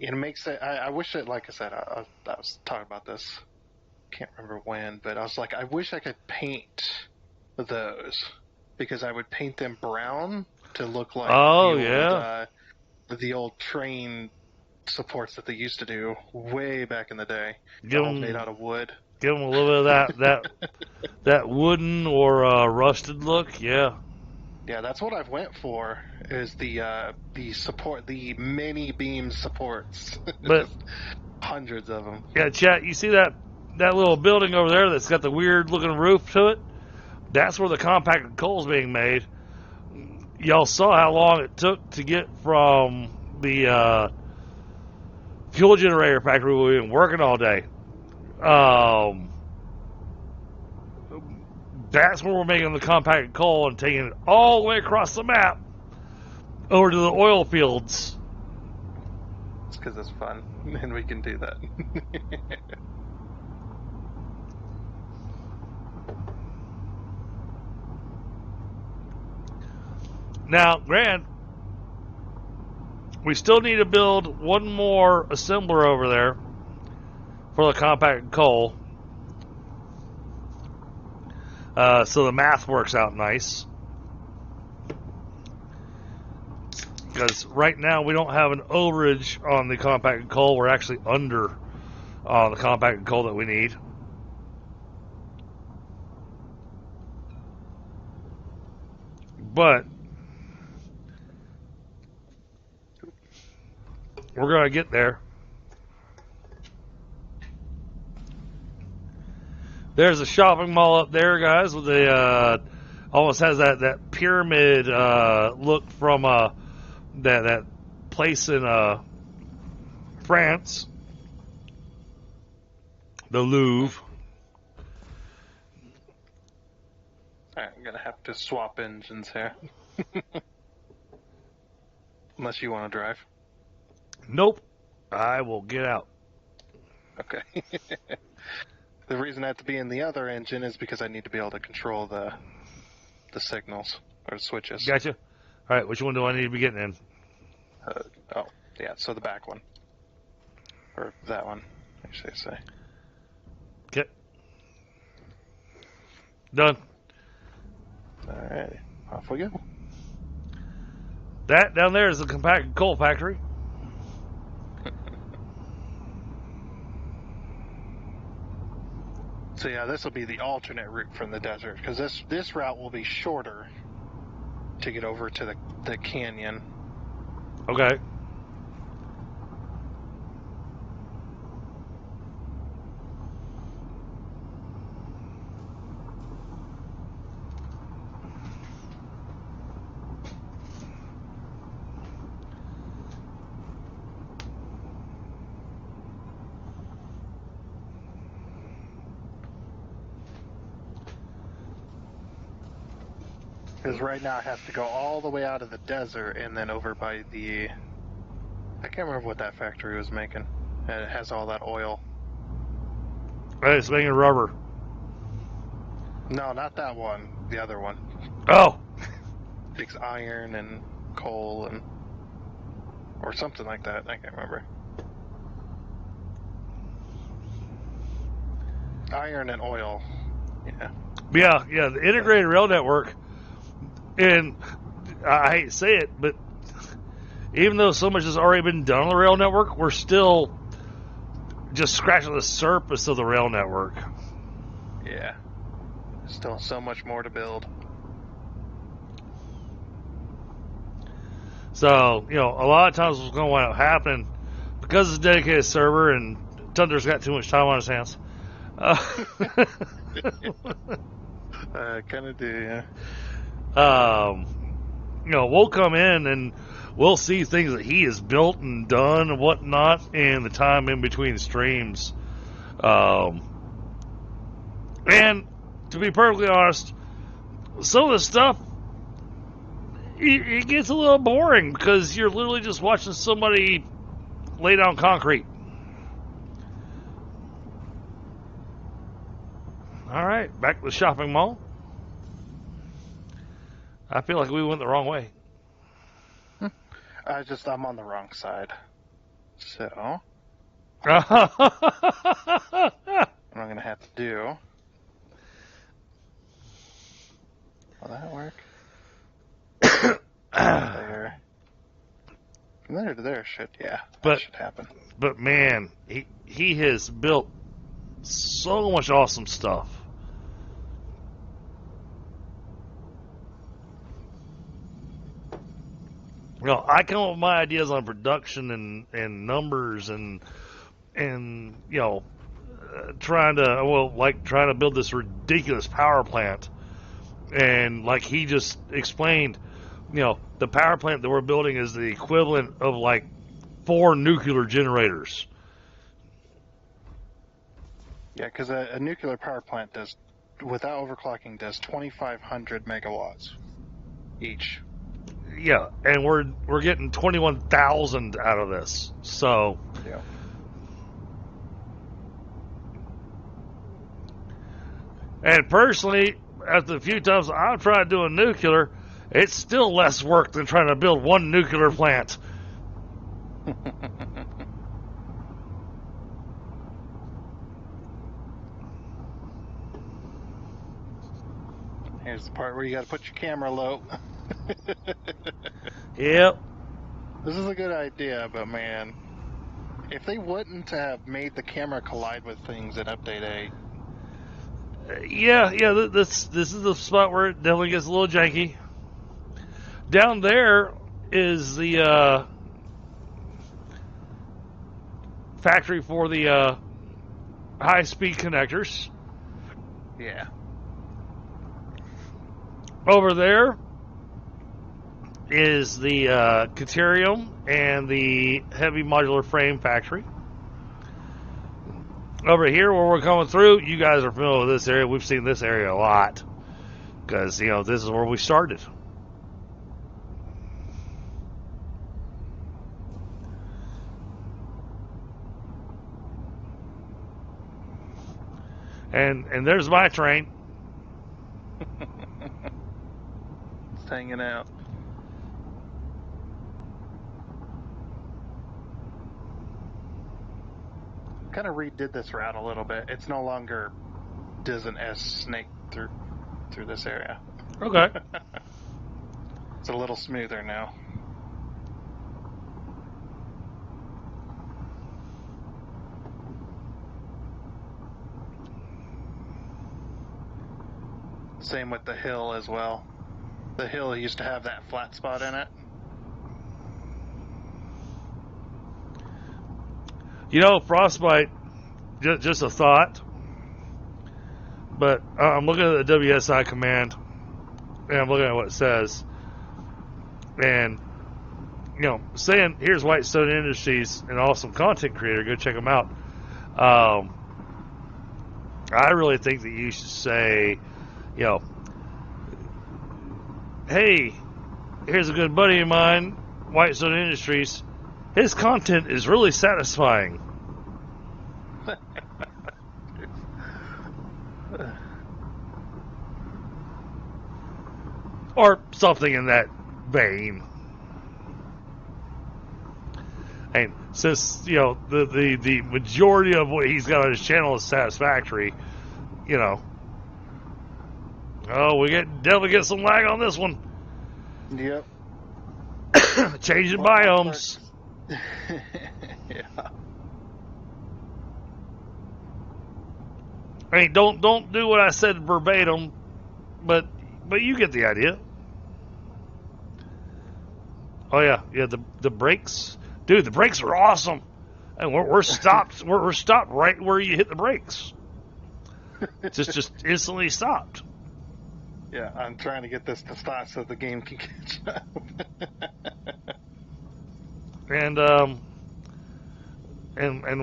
It makes it. I wish it. Like I said, I was talking about this. Can't remember when, but I was like, I wish I could paint those, because I would paint them brown to look like the old train supports that they used to do way back in the day. All made out of wood. Give them a little bit of that wooden or rusted look. Yeah. Yeah, that's what I've went for. Is the support, the many beam supports. But hundreds of them. Yeah, chat. You see that little building over there that's got the weird looking roof to it? That's where the compacted coal is being made. Y'all saw how long it took to get from the fuel generator factory. We've been working all day. That's where we're making the compacted coal and taking it all the way across the map over to the oil fields. It's because it's fun, and we can do that. Now, Grant, we still need to build one more assembler over there for the compacted coal. So the math works out nice. Because right now we don't have an overage on the compacted coal. We're actually under the compacted coal that we need. But we're going to get there. There's a shopping mall up there, guys, with the almost has that pyramid look from that place in France, the Louvre. Alright, I'm gonna have to swap engines here. Unless you want to drive. Nope, I will get out. Okay. The reason I have to be in the other engine is because I need to be able to control the signals or switches. Gotcha. All right, which one do I need to be getting in? Oh, yeah, so the back one. Or that one, I should say. Okay. Done. Alright, off we go. That down there is the compacted coal factory. So yeah, this will be the alternate route from the desert, because this route will be shorter to get over to the canyon. Okay. Because right now it has to go all the way out of the desert and then over by the... I can't remember what that factory was making. And it has all that oil. It's making rubber. No, not that one. The other one. Oh. Takes iron and coal and... or something like that. I can't remember. Iron and oil. Yeah. Yeah, the integrated rail network. And I hate to say it, but even though so much has already been done on the rail network, we're still just scratching the surface of the rail network. Yeah. Still so much more to build. So, a lot of times what's going to wind up happening, because it's a dedicated server and Thunder's got too much time on his hands. Kind of do, yeah. We'll come in and we'll see things that he has built and done and whatnot in the time in between streams. And to be perfectly honest, some of the stuff, it gets a little boring because you're literally just watching somebody lay down concrete. All right, back to the shopping mall. I feel like we went the wrong way. I'm on the wrong side. So, What what I'm going to have to do... Will that work? There. From there to there should, that should happen. But man, he has built so much awesome stuff. I come up with my ideas on production and numbers and trying to build this ridiculous power plant And like he just explained, the power plant that we're building is the equivalent of like 4 nuclear generators. Yeah, because a nuclear power plant does, without overclocking, does 2,500 megawatts each. Yeah, and we're getting 21,000 out of this. So Yeah. And personally, after the few times I've tried doing nuclear, it's still less work than trying to build one nuclear plant. Here's the part where you got to put your camera low. Yep. This is a good idea, but man, if they wouldn't have made the camera collide with things in Update 8. Yeah. This is the spot where it definitely gets a little janky. Down there is the factory for the high-speed connectors. Yeah. Over there is the Caterium and the heavy modular frame factory. Over here where we're coming through, you guys are familiar with this area. We've seen this area a lot because, this is where we started. And there's my train. It's hanging out. Kind of redid this route a little bit. It's no longer does an S snake through this area. Okay. It's a little smoother now. Same with the hill as well. The hill used to have that flat spot in it. Frostbite, just a thought, but I'm looking at the WSI command, and I'm looking at what it says, and, saying, here's Whitestone Industries, an awesome content creator, go check them out. I really think that you should say, hey, here's a good buddy of mine, Whitestone Industries. His content is really satisfying. Or something in that vein. And since, the majority of what he's got on his channel is Satisfactory, we definitely get some lag on this one. Yep. Changing biomes. Yeah. I mean, don't do what I said verbatim, but you get the idea. Oh yeah, the brakes, dude. The brakes are awesome, and we're stopped. we're stopped right where you hit the brakes. just instantly stopped. Yeah, I'm trying to get this to stop so the game can catch up. And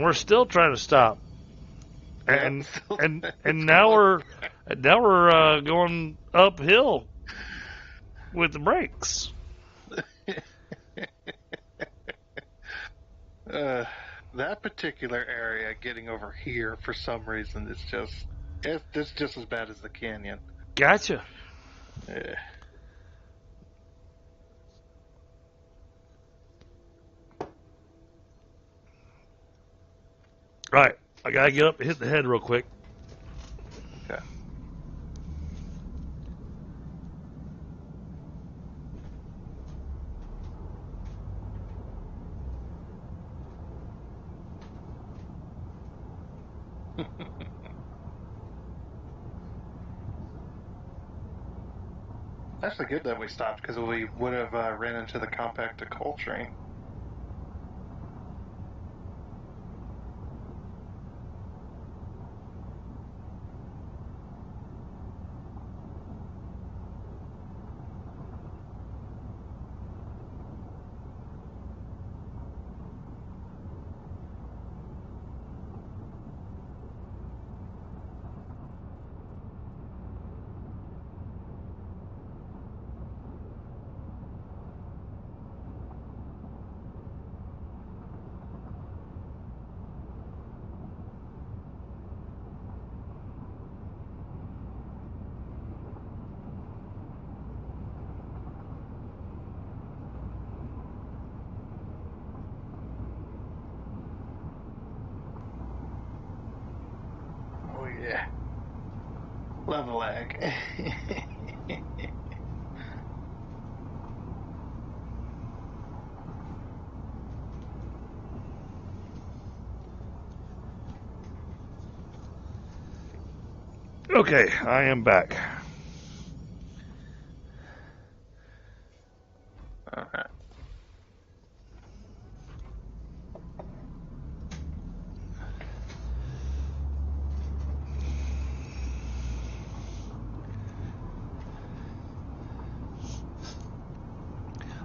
we're still trying to stop. And now we're going uphill with the brakes. That particular area getting over here for some reason it's just as bad as the canyon. Gotcha. Yeah. Right, I gotta get up and hit the head real quick. Okay. Actually good that we stopped because we would have ran into the compacted coal train. Yeah. Love the lag. Okay, I am back. Okay.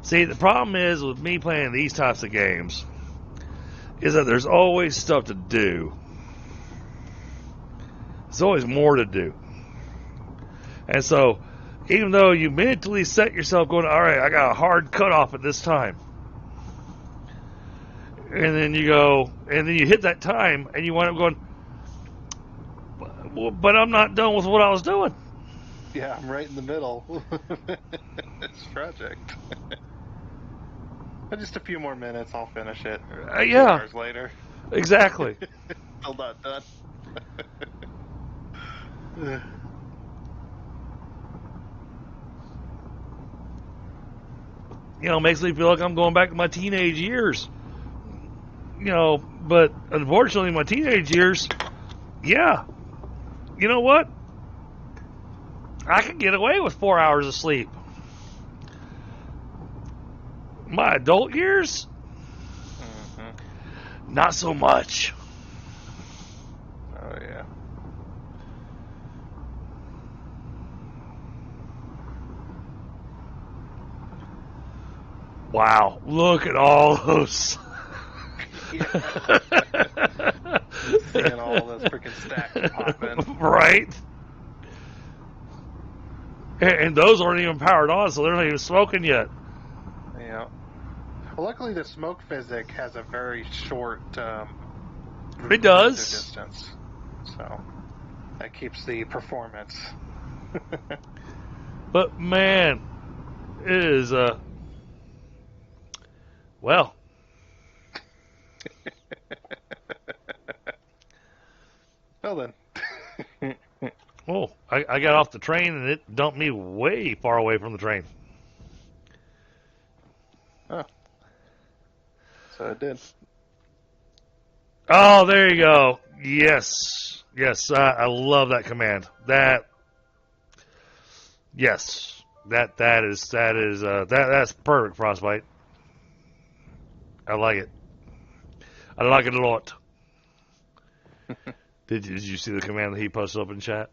See, the problem is with me playing these types of games is that there's always stuff to do. There's always more to do. And so, even though you mentally set yourself going, all right, I got a hard cutoff at this time. And then you go, and then you hit that time, and you wind up going, but I'm not done with what I was doing. Yeah, I'm right in the middle. This project. But just a few more minutes, I'll finish it. 2 Yeah, hours later. exactly. Still not done. You know, makes me feel like I'm going back to my teenage years. You know, but unfortunately, my teenage years, yeah. You know what? I can get away with 4 hours of sleep. My adult years, not so much. Oh, yeah. Wow, look at all those. Seeing all those freaking stacks popping. Right? And those aren't even powered on, so they're not even smoking yet. Yeah. Well, luckily the smoke physic has a very short It does. distance, so that keeps the performance. But man, it is well. Well then. Oh, I got off the train and it dumped me way far away from the train. Oh. So it did. Oh, there you go. Yes, yes, I love that command. Yes, that's perfect, Frostbite. I like it. I like it a lot. Did you see the command that he posted up in chat?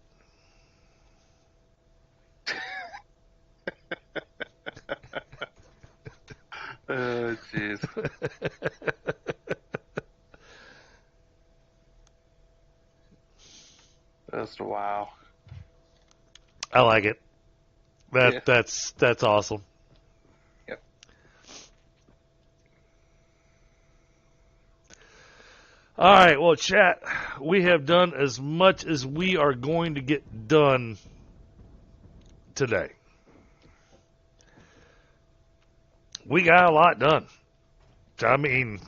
Oh, jeez. Just wow. I like it. Yeah. That's awesome. Yep. All right, well, chat, we have done as much as we are going to get done today. We got a lot done. I mean,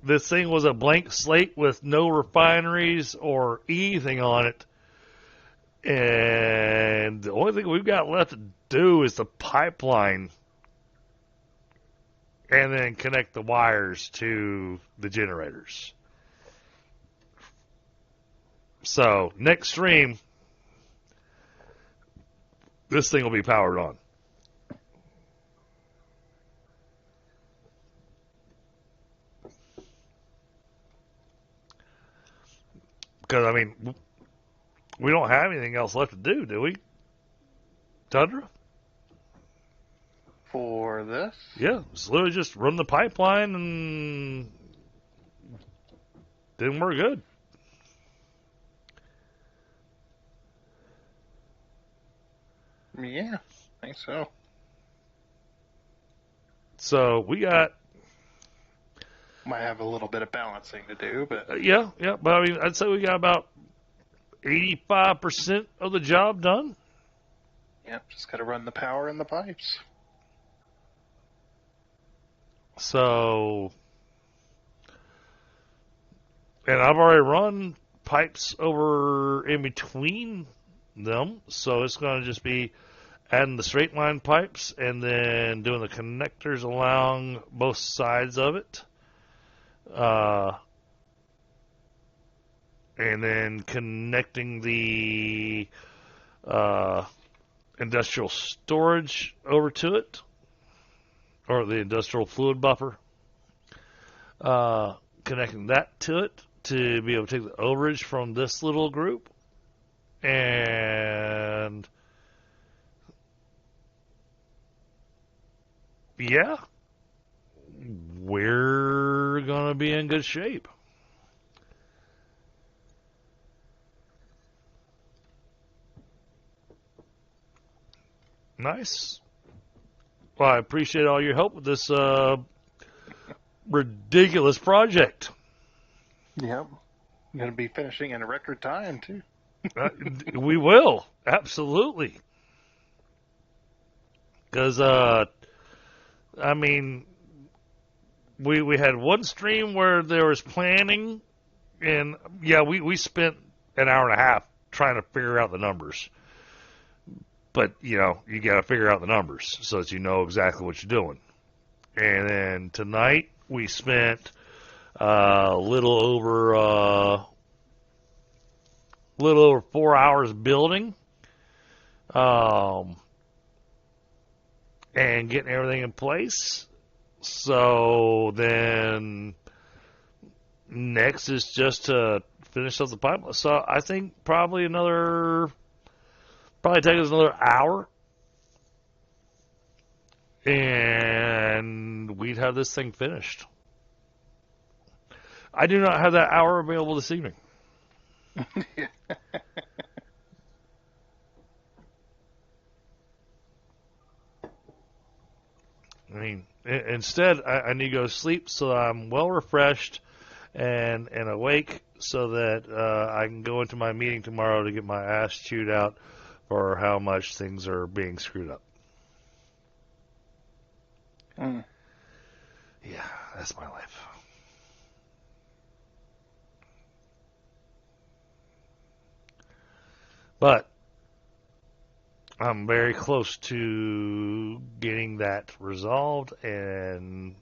this thing was a blank slate with no refineries or anything on it. And the only thing we've got left to do is the pipeline and then connect the wires to the generators. So, next stream, this thing will be powered on. Because, I mean, we don't have anything else left to do we? Tundra? For this? Yeah, it's literally just run the pipeline and then we're good. Yeah, I think so. So we got... Might have a little bit of balancing to do, but... yeah, but I mean, I'd say we got about 85% of the job done. Yep, just gotta run the power in the pipes. So... And I've already run pipes over in between them. So it's going to just be adding the straight line pipes and then doing the connectors along both sides of it. And then connecting the industrial storage over to it, or the industrial fluid buffer. Connecting that to it to be able to take the overage from this little group. And yeah, we're going to be in good shape. Nice. Well, I appreciate all your help with this ridiculous project. Yep. I'm going to be finishing in a record time, too. We will. Absolutely. Because, I mean, we had one stream where there was planning, and, yeah, we spent an hour and a half trying to figure out the numbers. But, you know, you got to figure out the numbers so that you know exactly what you're doing. And then tonight we spent a little over 4 hours building, and getting everything in place. So then next is just to finish up the pipeline. So I think probably take us another hour, and we'd have this thing finished. I do not have that hour available this evening. I mean, instead, I need to go to sleep so I'm well refreshed and awake so that I can go into my meeting tomorrow to get my ass chewed out for how much things are being screwed up. Mm. Yeah, that's my life. But I'm very close to getting that resolved and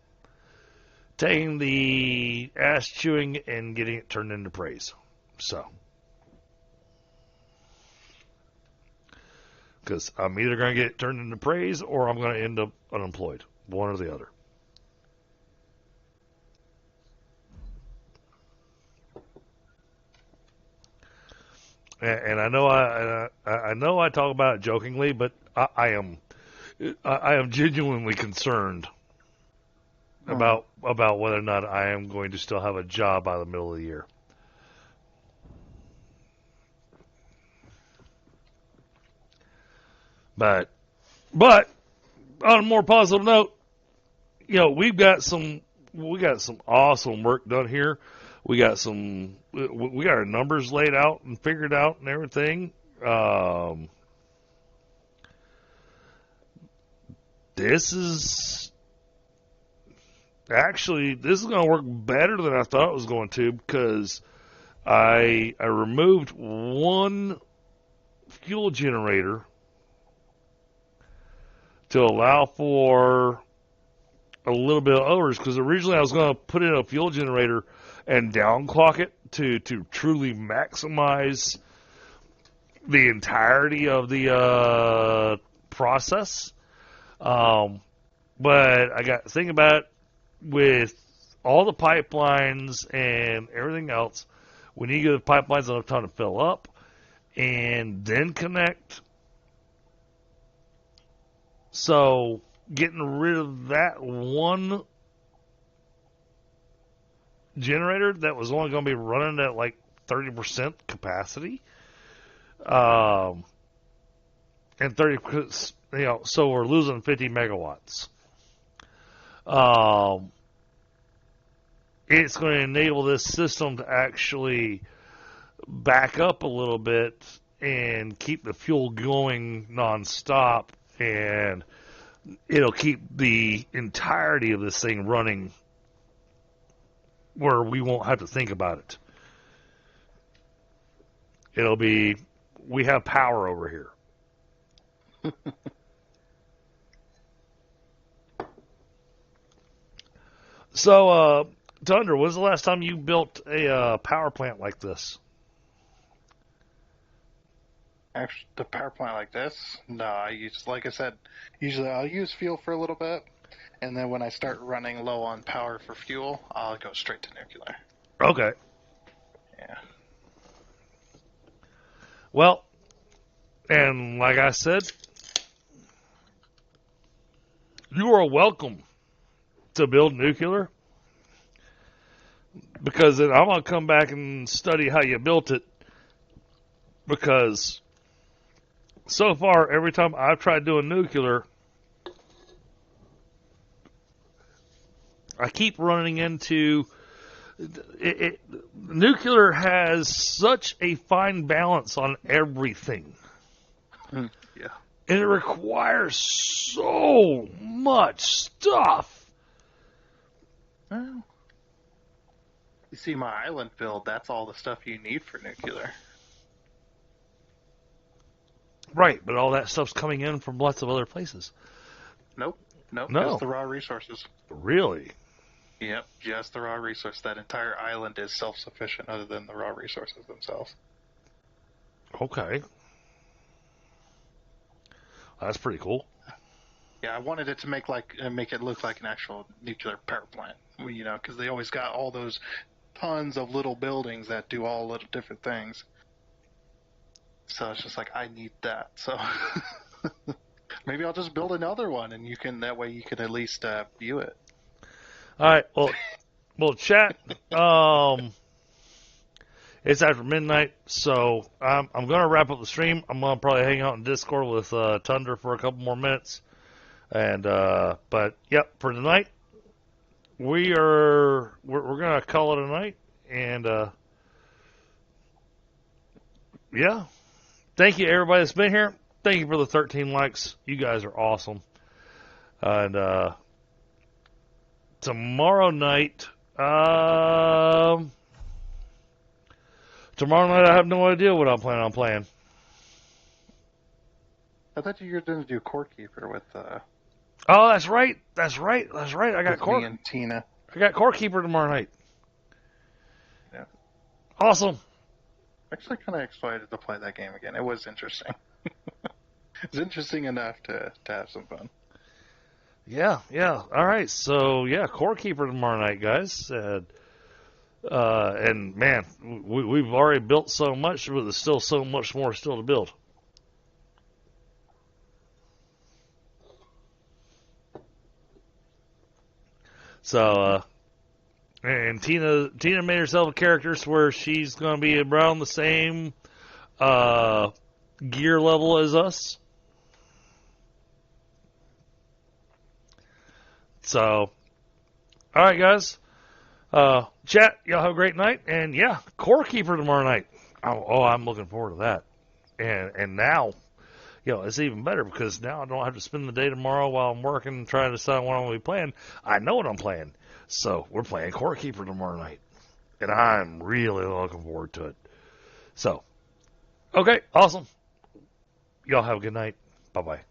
taking the ass chewing and getting it turned into praise. So, because I'm either going to get it turned into praise or I'm going to end up unemployed. One or the other. And I know I know I talk about it jokingly, but I am genuinely concerned about whether or not I am going to still have a job by the middle of the year. But on a more positive note, you know, we got some awesome work done here. We got our numbers laid out and figured out and everything. This is going to work better than I thought it was going to, because I removed one fuel generator to allow for a little bit of overage, because originally I was going to put in a fuel generator and downclock it to truly maximize the entirety of the process. But I got thinking about it, with all the pipelines and everything else, we need to give the pipelines enough time to fill up and then connect. So getting rid of that one generator that was only going to be running at like 30% capacity, and 30, so we're losing 50 megawatts. It's going to enable this system to actually back up a little bit and keep the fuel going nonstop, and it'll keep the entirety of this thing running where we won't have to think about it. It'll be, we have power over here. So, Thunder, when's the last time you built a power plant like this? Actually, the power plant like this? No, like I said, usually I'll use fuel for a little bit, and then when I start running low on power for fuel, I'll go straight to nuclear. Okay. Yeah. Well, and like I said, you are welcome to build nuclear, because then I'm going to come back and study how you built it, because so far, every time I've tried doing nuclear, I keep running into nuclear has such a fine balance on everything. Yeah. And it requires so much stuff. Well, you see my island build, that's all the stuff you need for nuclear. Right, but all that stuff's coming in from lots of other places. Nope. No. Just the raw resources. Really? Yep, just the raw resource. That entire island is self-sufficient other than the raw resources themselves. Okay. That's pretty cool. Yeah, I wanted it to make it look like an actual nuclear power plant, because they always got all those tons of little buildings that do all little different things. So it's just like, I need that. So maybe I'll just build another one, and that way you can at least view it. All right. Well, chat. It's after midnight, so I'm going to wrap up the stream. I'm going to probably hang out in Discord with Thunder for a couple more minutes, but yep, for tonight, we're going to call it a night, and yeah. Thank you, everybody that's been here. Thank you for the 13 likes. You guys are awesome. And tomorrow night, I have no idea what I'm planning on playing. I thought you were going to do Core Keeper with. Oh, that's right. I got me and Tina. I got Core Keeper tomorrow night. Yeah. Awesome. Actually, kind of excited to play that game again. It was interesting. It was interesting enough to have some fun. Yeah. All right. So yeah, Core Keeper tomorrow night, guys. And man, we've already built so much, but there's still so much more still to build. So, and Tina made herself a character where she's going to be around the same gear level as us. So, all right, guys. Chat, y'all have a great night. And yeah, Core Keeper tomorrow night. Oh, I'm looking forward to that. And now, it's even better because now I don't have to spend the day tomorrow while I'm working trying to decide what I'm going to be playing. I know what I'm playing. So we're playing Core Keeper tomorrow night. And I'm really looking forward to it. So, okay, awesome. Y'all have a good night. Bye-bye.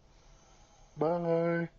Bye.